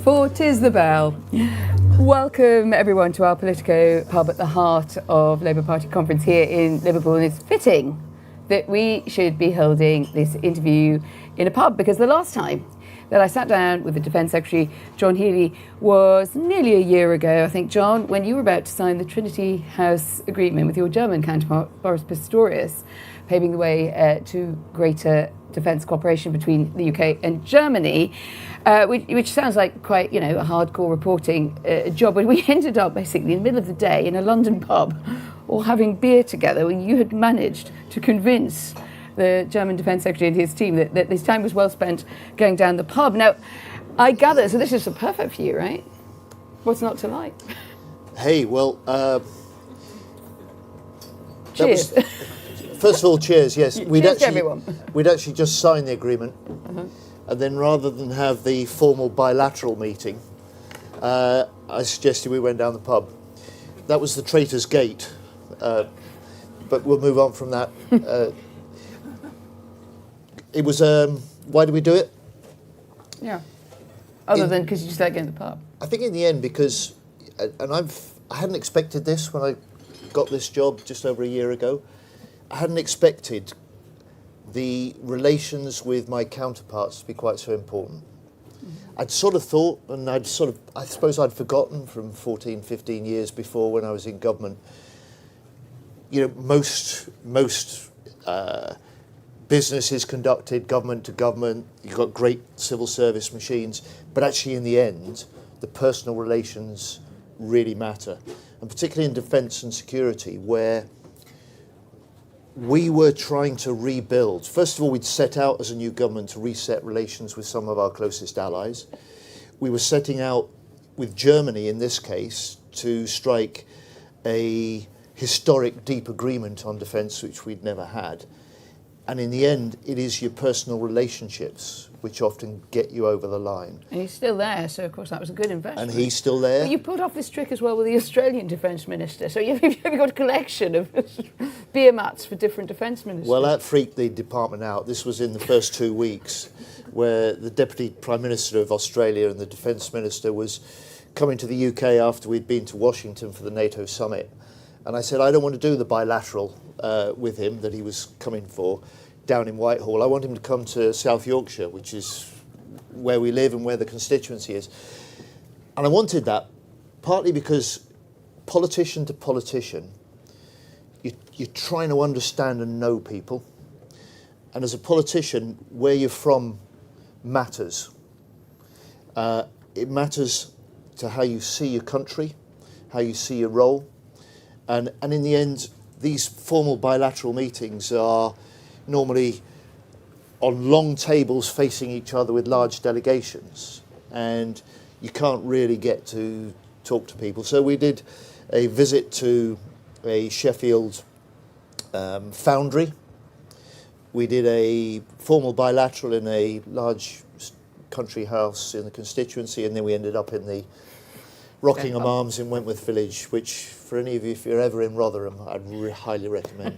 For 'tis the bell. Welcome everyone to our Politico pub at the heart of Labour Party conference here in Liverpool, and it's fitting that we should be holding this interview in a pub because the last time that I sat down with the Defence Secretary, John Healey, was nearly a year ago. I think, John, when you were about to sign the Trinity House agreement with your German counterpart, Boris Pistorius, paving the way to greater defence cooperation between the UK and Germany, which sounds like quite, a hardcore reporting job. But we ended up basically in the middle of the day in a London pub, all having beer together, when you had managed to convince the German Defence Secretary and his team that his time was well spent going down the pub. Now, I gather, so this is perfect for you, right? What's not to like? Hey, well, cheers. First of all, cheers, yes. Cheers to everyone. We'd actually just signed the agreement, and then rather than have the formal bilateral meeting, I suggested we went down the pub. That was the Traitor's Gate, but we'll move on from that. It was, why did we do it? Yeah. Other than because you just like going to the pub. I think in the end, because, and I hadn't expected this when I got this job just over a year ago. I hadn't expected the relations with my counterparts to be quite so important. I'd sort of thought, and I suppose I'd forgotten from 14, 15 years before when I was in government, most business is conducted government to government. You've got great civil service machines, but actually in the end, the personal relations really matter. And particularly in defence and security, where we were trying to rebuild. First of all, we'd set out as a new government to reset relations with some of our closest allies. We were setting out with Germany, in this case, to strike a historic deep agreement on defence, which we'd never had. And in the end, it is your personal relationships which often get you over the line. And he's still there, so of course that was a good investment. And he's still there. But you pulled off this trick as well with the Australian Defence Minister, so you've got a collection of beer mats for different Defence Ministers. Well, that freaked the department out. This was in the first 2 weeks, where the Deputy Prime Minister of Australia and the Defence Minister was coming to the UK after we'd been to Washington for the NATO summit. And I said, I don't want to do the bilateral with him that he was coming for down in Whitehall. I want him to come to South Yorkshire, which is where we live and where the constituency is. And I wanted that partly because politician to politician, you're trying to understand and know people. And as a politician, where you're from matters. It matters to how you see your country, how you see your role. And in the end, these formal bilateral meetings are normally on long tables facing each other with large delegations, and you can't really get to talk to people. So we did a visit to a Sheffield foundry. We did a formal bilateral in a large country house in the constituency, and then we ended up in the Rockingham Arms in Wentworth Village, which for any of you, if you're ever in Rotherham, I'd highly recommend.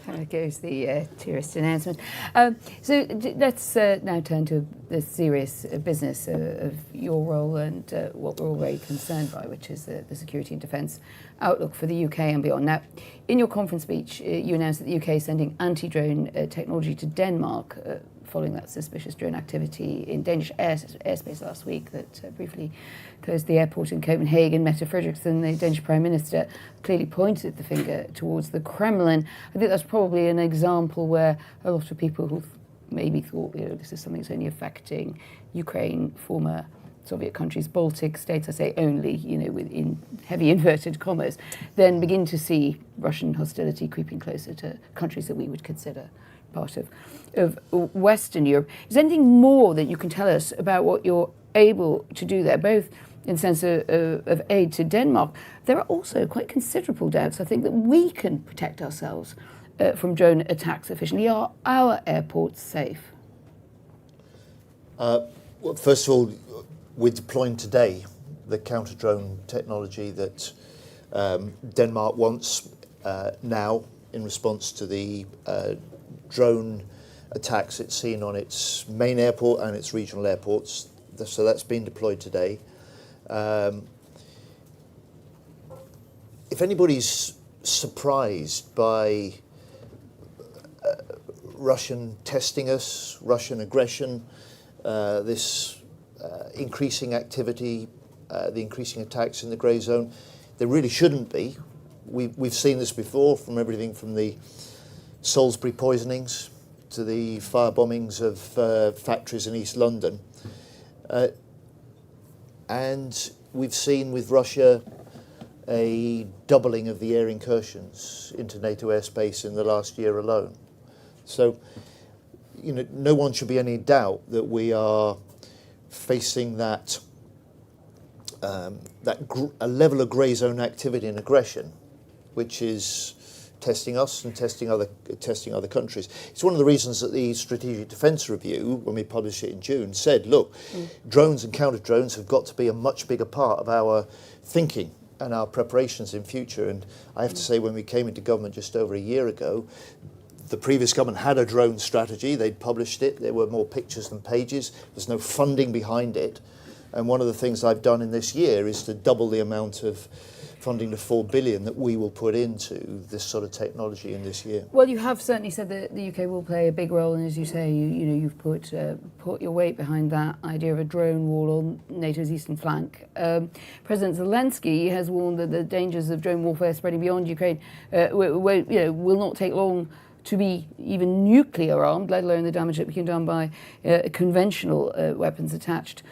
There goes the tourist announcement. So let's now turn to the serious business of your role and what we're all very concerned by, which is the security and defence outlook for the UK and beyond. Now, in your conference speech, you announced that the UK is sending anti-drone technology to Denmark following that suspicious drone activity in Danish airspace last week that briefly closed the airport in Copenhagen. Mette Frederiksen, the Danish Prime Minister, clearly pointed the finger towards the Kremlin. I think that's probably an example where a lot of people who maybe thought this is something that's only affecting Ukraine, former Soviet countries, Baltic states, I say only, in heavy inverted commas, then begin to see Russian hostility creeping closer to countries that we would consider part of Western Europe. Is there anything more that you can tell us about what you're able to do there, both in sense of aid to Denmark? There are also quite considerable doubts, I think, that we can protect ourselves from drone attacks efficiently. Are our airports safe? Well, first of all, we're deploying today the counter-drone technology that Denmark wants now in response to the drone attacks it's seen on its main airport and its regional airports. So that's been deployed today. If anybody's surprised by Russian testing us, Russian aggression, this increasing activity, the increasing attacks in the grey zone, there really shouldn't be. We've seen this before, from everything from the Salisbury poisonings to the fire bombings of factories in East London. And we've seen with Russia a doubling of the air incursions into NATO airspace in the last year alone. So, no one should be any doubt that we are facing that a level of grey zone activity and aggression, which is testing us and testing other countries. It's one of the reasons that the Strategic Defence Review, when we published it in June, said, look, drones and counter drones have got to be a much bigger part of our thinking and our preparations in future. And I have to say, when we came into government just over a year ago, the previous government had a drone strategy. They'd published it. There were more pictures than pages. There's no funding behind it. And one of the things I've done in this year is to double the amount of funding to 4 billion that we will put into this sort of technology in this year. Well, you have certainly said that the UK will play a big role, and as you say, you've put your weight behind that idea of a drone war on NATO's eastern flank. President Zelensky has warned that the dangers of drone warfare spreading beyond Ukraine will not take long to be even nuclear armed, let alone the damage that can be done by conventional weapons attached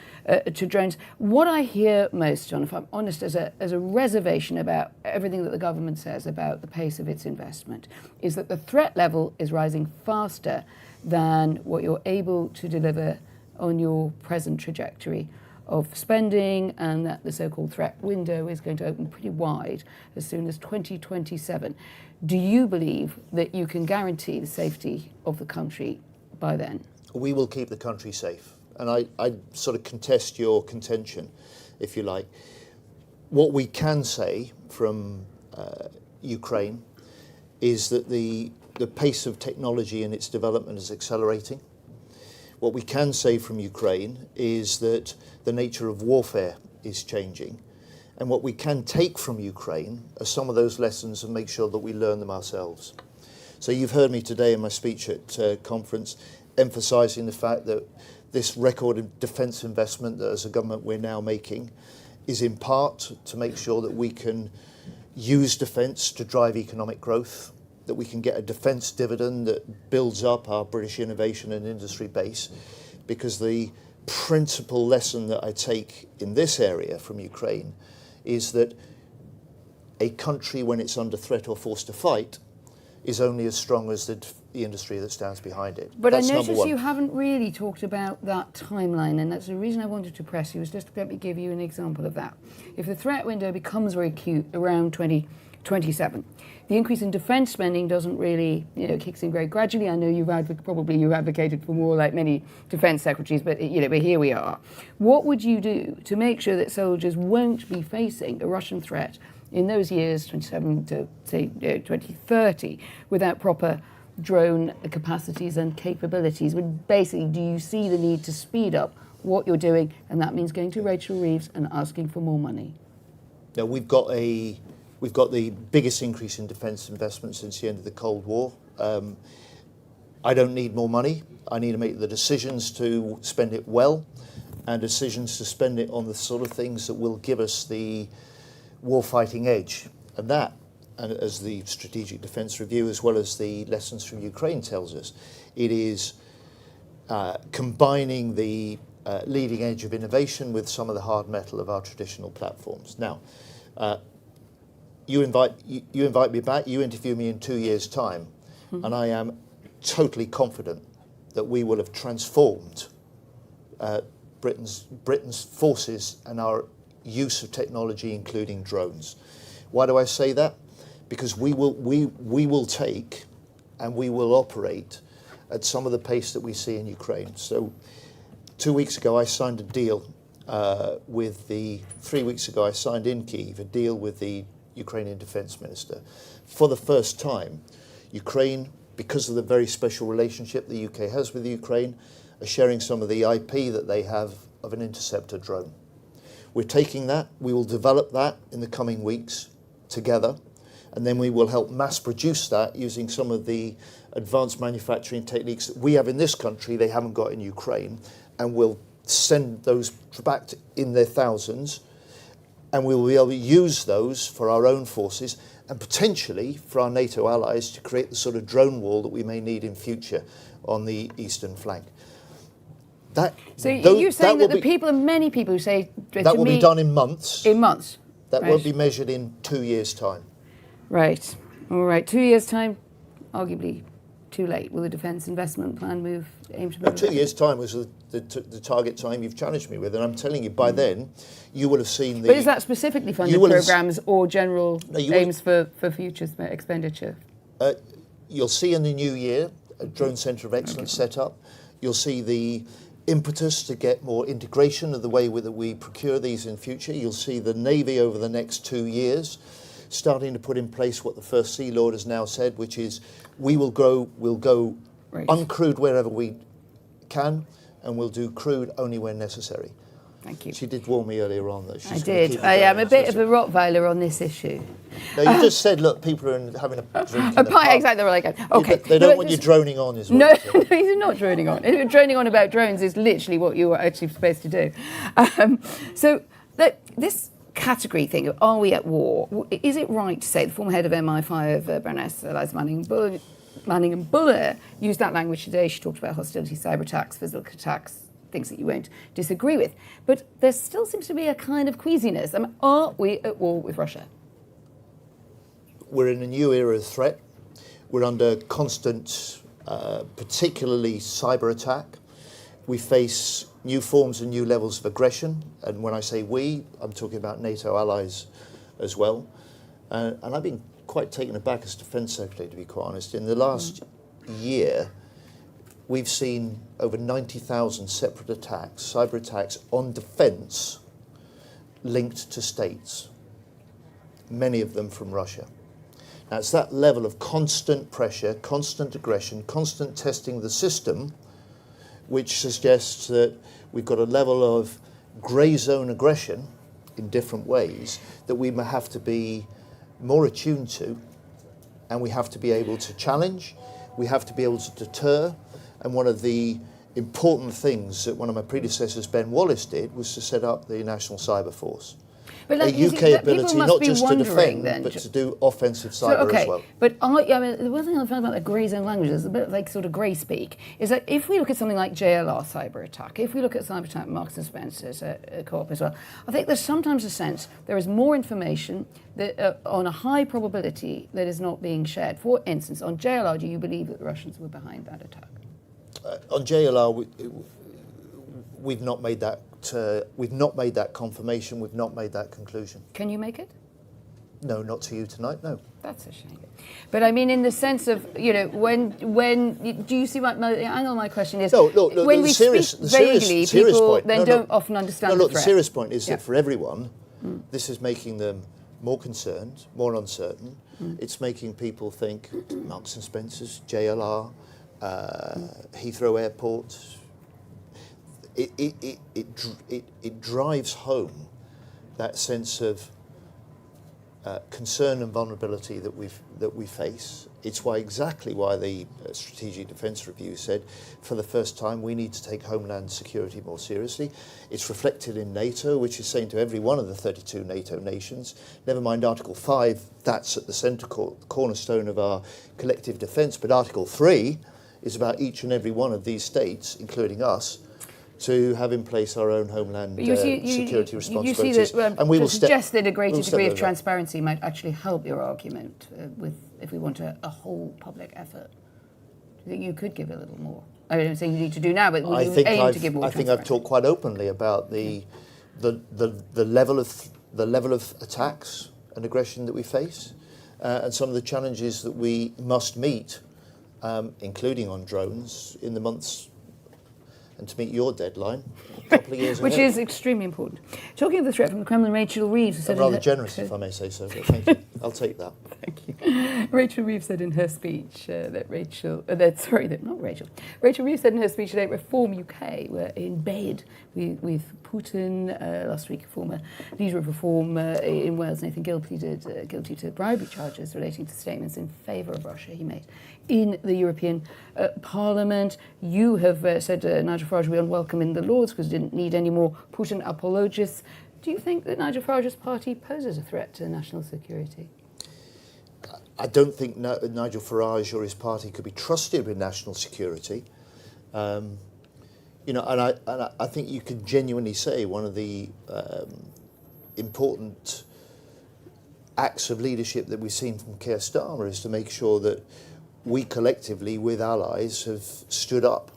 to drones. What I hear most, John, if I'm honest, as a reservation about everything that the government says about the pace of its investment, is that the threat level is rising faster than what you're able to deliver on your present trajectory of spending, and that the so-called threat window is going to open pretty wide as soon as 2027. Do you believe that you can guarantee the safety of the country by then? We will keep the country safe. And I sort of contest your contention, if you like. What we can say from Ukraine is that the pace of technology and its development is accelerating. What we can say from Ukraine is that the nature of warfare is changing. And what we can take from Ukraine are some of those lessons and make sure that we learn them ourselves. So you've heard me today in my speech at conference emphasising the fact that this record of defence investment that as a government we're now making is in part to make sure that we can use defence to drive economic growth, that we can get a defence dividend that builds up our British innovation and industry base, because the principal lesson that I take in this area from Ukraine is that a country, when it's under threat or forced to fight, is only as strong as the industry that stands behind it. But That's I notice number one. you haven't really talked about that timeline, and that's the reason I wanted to press you, was just to let me give you an example of that. If the threat window becomes very acute around 2027, the increase in defence spending doesn't really, kicks in very gradually. I know you've advocated for more, like many defence secretaries, but but here we are. What would you do to make sure that soldiers won't be facing a Russian threat in those years, 27 to say 2030, without proper drone capacities and capabilities? Basically, do you see the need to speed up what you're doing, and that means going to Rachel Reeves and asking for more money? Now, we've got the biggest increase in defence investment since the end of the Cold War. I don't need more money. I need to make the decisions to spend it well, and decisions to spend it on the sort of things that will give us the war-fighting edge. And that, and as the Strategic Defence Review, as well as the lessons from Ukraine tells us, it is combining the leading edge of innovation with some of the hard metal of our traditional platforms. Now, you invite me back, you interview me in 2 years' time, and I am totally confident that we will have transformed Britain's forces and our use of technology, including drones. Why do I say that? Because we will take and we will operate at some of the pace that we see in Ukraine. So 2 weeks ago I signed a deal 3 weeks ago I signed in Kyiv a deal with the Ukrainian Defence Minister. For the first time, Ukraine, because of the very special relationship the UK has with Ukraine, are sharing some of the IP that they have of an interceptor drone. We're taking that, we will develop that in the coming weeks together, and then we will help mass produce that using some of the advanced manufacturing techniques that we have in this country, they haven't got in Ukraine, and we'll send those back in their thousands, and we will be able to use those for our own forces and potentially for our NATO allies to create the sort of drone wall that we may need in future on the eastern flank. So you're saying that many people who say that will be done in months. In months. That right. won't be measured in 2 years' time. Right. All right. 2 years' time, arguably too late. Will the Defence Investment Plan aim to move? 2 years' time was the target time you've challenged me with, and I'm telling you, by then, you will have seen the... But is that specifically funded programmes or general aims for future expenditure? You'll see in the new year a Drone Centre of Excellence set up. You'll see the impetus to get more integration of the way that we procure these in future. You'll see the Navy over the next 2 years starting to put in place what the First Sea Lord has now said, which is we'll go uncrewed wherever we can, and we'll do crewed only when necessary. Thank you. She did warn me earlier on that she's I did. I am a bit of a Rottweiler on this issue. No, you just said, look, people are having a drink in the pub. Exactly, they were like, okay. They don't want you droning on, is what No, you said. no, he's not droning on. Droning on about drones is literally what you were actually supposed to do. So this category thing of are we at war, is it right to say the former head of MI5, Baroness Eliza Manning and Buller, used that language today? She talked about hostility, cyber attacks, physical attacks, things that you won't disagree with. But there still seems to be a kind of queasiness. Are we at war with Russia? We're in a new era of threat. We're under constant, particularly cyber attack. We face new forms and new levels of aggression. And when I say we, I'm talking about NATO allies as well. And I've been quite taken aback as Defence Secretary, to be quite honest. In the last year, we've seen over 90,000 separate attacks, cyber attacks on defence linked to states, many of them from Russia. Now, it's that level of constant pressure, constant aggression, constant testing of the system, which suggests that we've got a level of grey zone aggression in different ways that we may have to be more attuned to, and we have to be able to challenge, we have to be able to deter. And one of the important things that one of my predecessors, Ben Wallace, did was to set up the National Cyber Force. But a UK ability not just to defend, but to do offensive cyber as well. But the one thing I found about the grey zone language is a bit like sort of grey speak, is that if we look at something like JLR cyber attack, if we look at cyber attack Marks and Spencer's co-op as well, I think there's sometimes a sense there is more information that, on a high probability that is not being shared. For instance, on JLR, do you believe that the Russians were behind that attack? On JLR, we've not made that. We've not made that confirmation. We've not made that conclusion. Can you make it? No, not to you tonight. No. That's a shame. But I mean, in the sense of when do you see what the angle of my question is? No, look, when we speak vaguely, people then don't often understand the threat. The serious point is that for everyone, this is making them more concerned, more uncertain. It's making people think Marks and Spencer's, JLR, Heathrow Airport. It drives home that sense of concern and vulnerability that we face. It's exactly why the Strategic Defence Review said, for the first time, we need to take homeland security more seriously. It's reflected in NATO, which is saying to every one of the 32 NATO nations, never mind Article 5, that's at the centre cornerstone of our collective defence, but Article 3 is about each and every one of these states, including us, to have in place our own homeland security responsibilities. You see that, and we will suggest that a greater degree of transparency might actually help your argument if we want a whole public effort. Do you think you could give a little more? I don't think you need to do now, but would you aim to give more transparency? I think I've talked quite openly about the level of attacks and aggression that we face, and some of the challenges that we must meet, including on drones, in the months and to meet your deadline a couple of years Which is extremely important. Talking of the threat from the Kremlin, Rachel Reeves... I'm rather generous, if I may say so, but thank you. I'll take that. Thank you. Rachel Reeves said in her speech Rachel Reeves said in her speech that Reform UK were in bed with Putin. Last week, a former leader of Reform in Wales, Nathan Gill, pleaded guilty to bribery charges relating to statements in favour of Russia he made in the European Parliament. You have said Nigel Farage will be unwelcome in the Lords because he didn't need any more Putin apologists. Do you think that Nigel Farage's party poses a threat to national security? I don't think Nigel Farage or his party could be trusted with national security. And I think you can genuinely say one of the important acts of leadership that we've seen from Keir Starmer is to make sure that we collectively, with allies, have stood up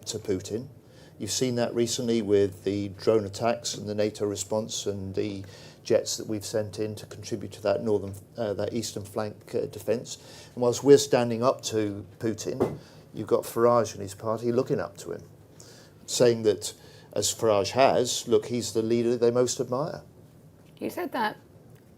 to Putin. You've seen that recently with the drone attacks and the NATO response and the jets that we've sent in to contribute to that that eastern flank defence. And whilst we're standing up to Putin, you've got Farage and his party looking up to him, saying that, as Farage has, look, he's the leader they most admire. You said that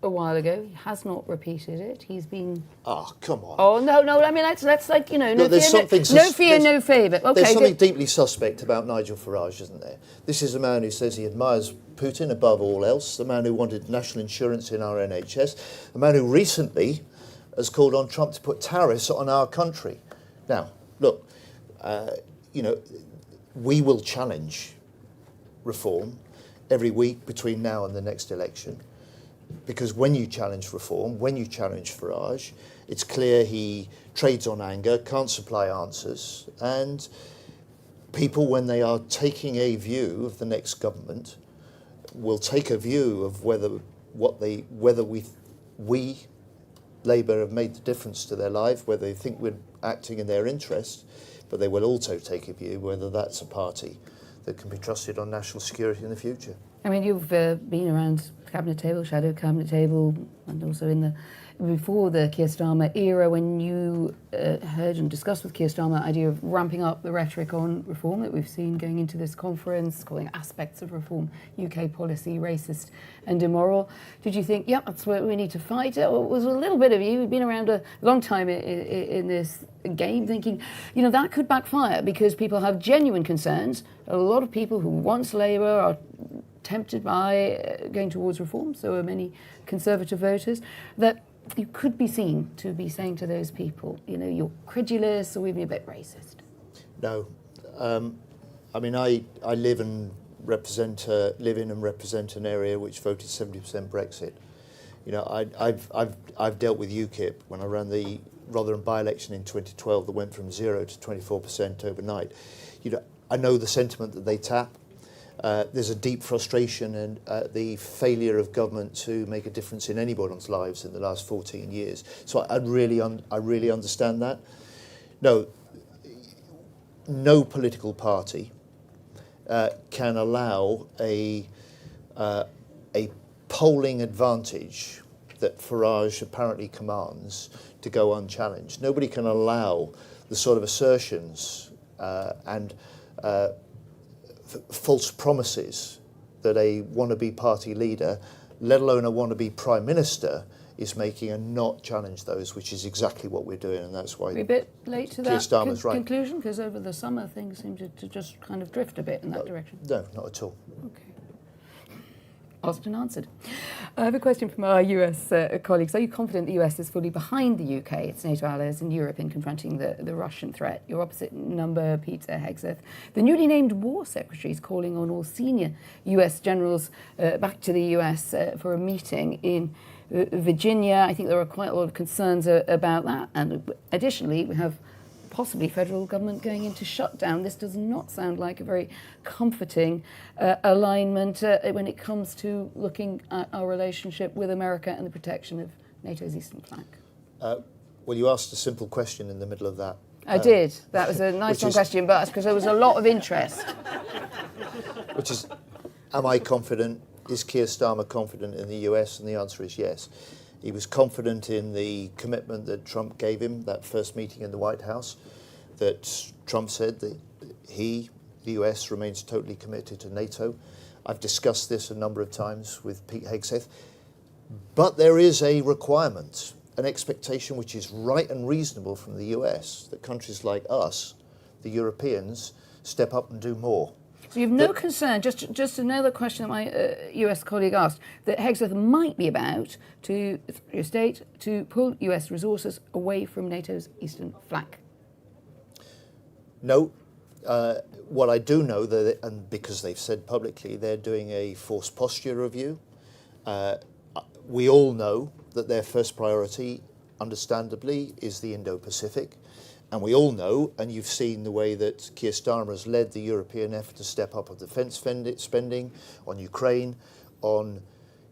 a while ago. He has not repeated it. He's been... Oh, come on. Oh, no, I mean, that's like, no fear, no favour. Okay, there's something deeply suspect about Nigel Farage, isn't there? This is a man who says he admires Putin above all else, the man who wanted national insurance in our NHS, the man who recently has called on Trump to put tariffs on our country. Now, look, we will challenge reform every week between now and the next election. Because when you challenge reform, when you challenge Farage, it's clear he trades on anger, can't supply answers, and people, when they are taking a view of the next government, will take a view of whether we Labour have made the difference to their life, whether they think we're acting in their interest, but they will also take a view whether that's a party that can be trusted on national security in the future. I mean, you've been around cabinet table, shadow cabinet table, and also before the Keir Starmer era, when you heard and discussed with Keir Starmer the idea of ramping up the rhetoric on reform that we've seen going into this conference, calling aspects of reform UK policy racist and immoral. Did you think, that's what we need to fight? Or was a little bit of you've been around a long time in this game, thinking, that could backfire because people have genuine concerns. A lot of people who once Labour are tempted by going towards reform, so are many Conservative voters, that you could be seen to be saying to those people, you're credulous or even a bit racist. No. I mean, I live in and represent an area which voted 70% Brexit. I've dealt with UKIP when I ran the Rotherham by-election in 2012 that went from 0 to 24% overnight. I know the sentiment that they tap. There's a deep frustration and the failure of government to make a difference in anybody's lives in the last 14 years. So I really understand that. No political party can allow a polling advantage that Farage apparently commands to go unchallenged. Nobody can allow the sort of assertions and false promises that a wannabe party leader, let alone a wannabe prime minister, is making and not challenge those, which is exactly what we're doing, and that's why we're a bit late to Keir Starmer's that right. conclusion, because over the summer things seem to just kind of drift a bit in that direction. No, not at all. Okay. Asked and answered. I have a question from our US colleagues. Are you confident the US is fully behind the UK, its NATO allies in Europe in confronting the Russian threat? Your opposite number, Peter Hegseth. The newly named War Secretary is calling on all senior US generals back to the US for a meeting in Virginia. I think there are quite a lot of concerns about that. And additionally, we have possibly federal government going into shutdown. This does not sound like a very comforting alignment when it comes to looking at our relationship with America and the protection of NATO's eastern flank. Well, you asked a simple question in the middle of that. I did. That was a nice long question, but that's because there was a lot of interest. Which is, am I confident? Is Keir Starmer confident in the US? And the answer is yes. He was confident in the commitment that Trump gave him, that first meeting in the White House, that Trump said that the US, remains totally committed to NATO. I've discussed this a number of times with Pete Hegseth. But there is a requirement, an expectation which is right and reasonable from the US, that countries like us, the Europeans, step up and do more. So you have no concern, just another question that my US colleague asked, that Hegseth might be about to your state to pull US resources away from NATO's eastern flank? No. What I do know, and because they've said publicly, they're doing a force posture review. We all know that their first priority, understandably, is the Indo-Pacific. And we all know, and you've seen the way that Keir Starmer has led the European effort to step up on defence spending, on Ukraine, on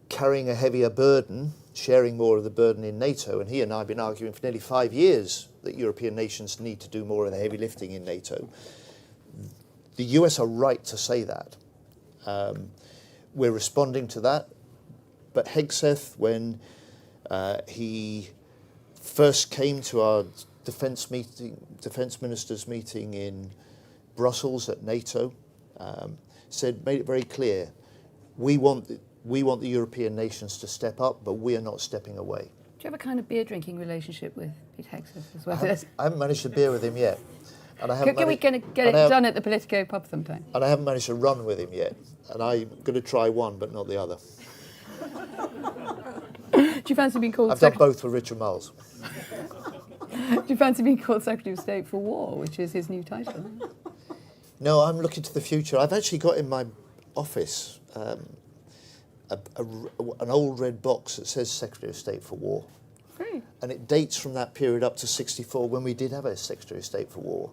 carrying a heavier burden, sharing more of the burden in NATO. And he and I have been arguing for nearly 5 years that European nations need to do more of the heavy lifting in NATO. The US are right to say that. We're responding to that. But Hegseth, when he first came to our defence ministers meeting in Brussels at NATO, made it very clear, we want the European nations to step up, but we are not stepping away. Do you have a kind of beer drinking relationship with Pete Hegseth as well? I haven't managed a beer with him yet. And I haven't Can we get it done at the Politico pub sometime? And I haven't managed to run with him yet. And I'm going to try one, but not the other. Do you fancy being called? I've done both with Richard Marles. Do you fancy being called Secretary of State for War, which is his new title? No, I'm looking to the future. I've actually got in my office an old red box that says Secretary of State for War. Great. And it dates from that period up to 1964 when we did have a Secretary of State for War.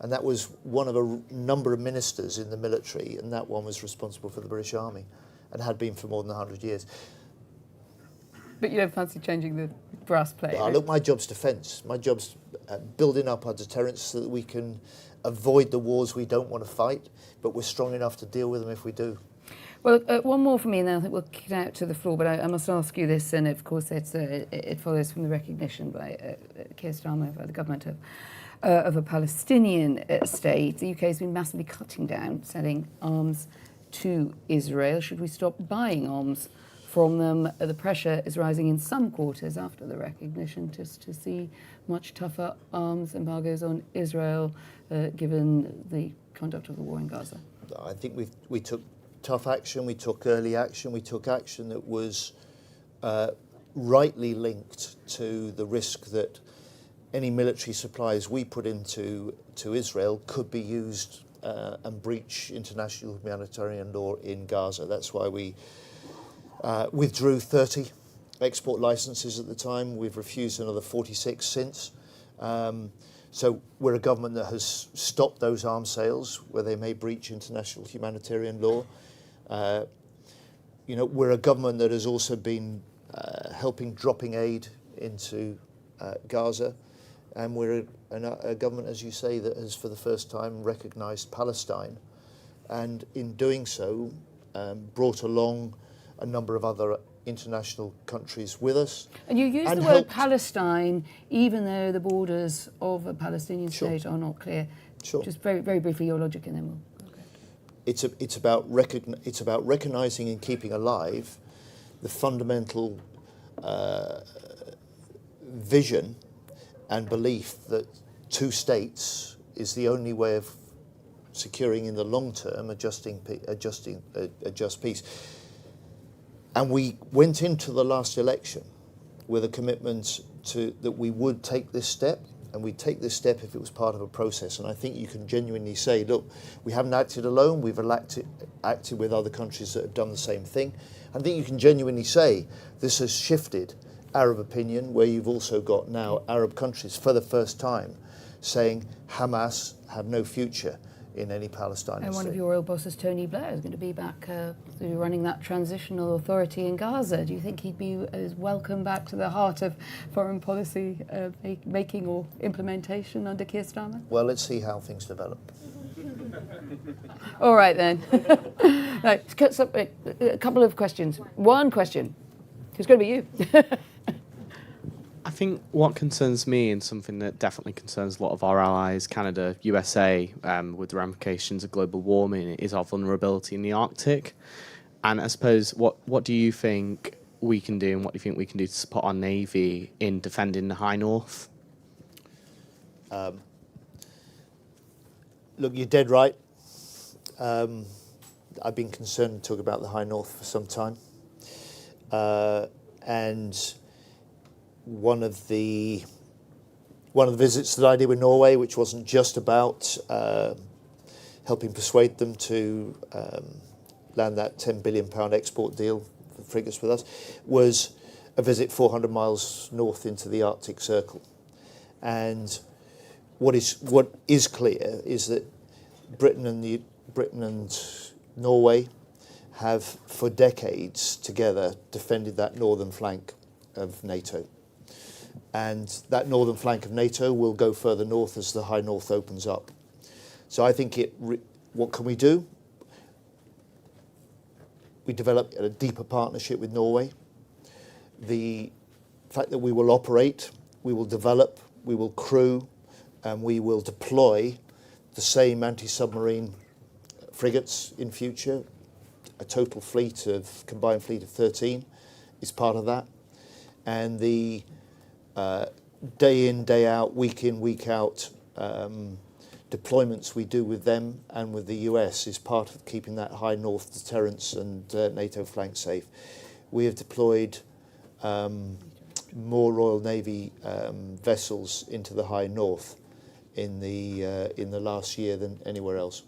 And that was one of a number of ministers in the military, and that one was responsible for the British Army and had been for more than 100 years. But you don't fancy changing the brass plate? Well, look, my job's defence. My job's building up our deterrence so that we can avoid the wars we don't want to fight, but we're strong enough to deal with them if we do. Well, one more for me, and then I think we'll kick it out to the floor. But I must ask you this, and of course it follows from the recognition by Keir Starmer, by the government of a Palestinian state. The UK has been massively cutting down selling arms to Israel. Should we stop buying arms from them? The pressure is rising in some quarters after the recognition just to see much tougher arms embargoes on Israel, given the conduct of the war in Gaza. I think we took tough action, we took early action, we took action that was rightly linked to the risk that any military supplies we put into Israel could be used and breach international humanitarian law in Gaza. That's why we withdrew 30 export licenses at the time. We've refused another 46 since. So we're a government that has stopped those arms sales where they may breach international humanitarian law. We're a government that has also been helping dropping aid into Gaza. And we're a government, as you say, that has for the first time recognised Palestine. And in doing so, brought along a number of other international countries with us. And you use the word Palestine, even though the borders of a Palestinian state are not clear. Sure. Just very, very briefly, your logic, and then we'll... It's about recognising and keeping alive the fundamental vision and belief that two states is the only way of securing in the long term a just peace. And we went into the last election with a commitment that we would take this step, and we'd take this step if it was part of a process. And I think you can genuinely say, look, we haven't acted alone, we've acted with other countries that have done the same thing. I think you can genuinely say this has shifted Arab opinion, where you've also got now Arab countries for the first time saying Hamas have no future in any Palestinian And one state. of your royal bosses, Tony Blair, is going to be back running that transitional authority in Gaza. Do you think he'd be as welcome back to the heart of foreign policy making or implementation under Keir Starmer? Well, let's see how things develop. All right, then. No, a couple of questions. One question. It's going to be you. I think what concerns me, and something that definitely concerns a lot of our allies, Canada, USA, with the ramifications of global warming, is our vulnerability in the Arctic. And I suppose, what do you think we can do, and what do you think we can do to support our Navy in defending the High North? Look, you're dead right. I've been concerned to talk about the High North for some time. And one of the visits that I did with Norway, which wasn't just about helping persuade them to land that £10 billion export deal for frigates with us, was a visit 400 miles north into the Arctic Circle. And what is clear is that Britain and Norway have for decades together defended that northern flank of NATO. And that northern flank of NATO will go further north as the High North opens up. So I think what can we do? We develop a deeper partnership with Norway. The fact that we will operate, we will develop, we will crew, and we will deploy the same anti-submarine frigates in future. A total combined fleet of 13 is part of that. And the day in, day out, week in, week out deployments we do with them and with the US is part of keeping that High North deterrence and NATO flank safe. We have deployed more Royal Navy vessels into the High North in the last year than anywhere else.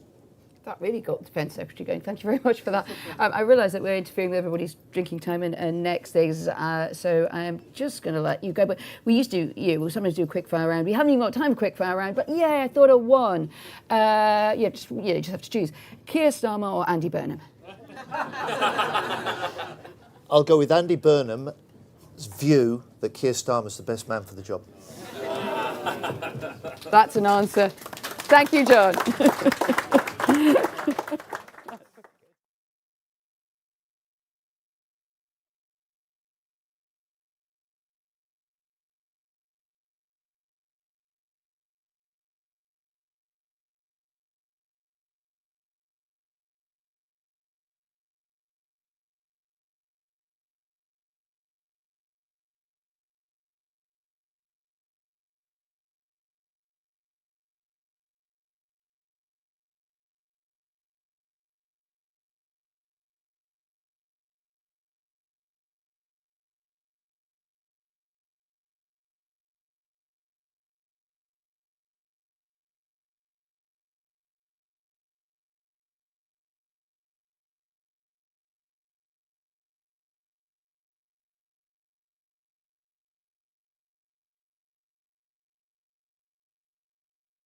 That really got the Defence Secretary going. Thank you very much for that. I realise that we're interfering with everybody's drinking time and next things, so I am just going to let you go. But we used to we'll sometimes do a quick fire round. We haven't even got time for quick fire round, but yeah, I thought of one. Just have to choose Keir Starmer or Andy Burnham. I'll go with Andy Burnham's view that Keir Starmer's the best man for the job. That's an answer. Thank you, John.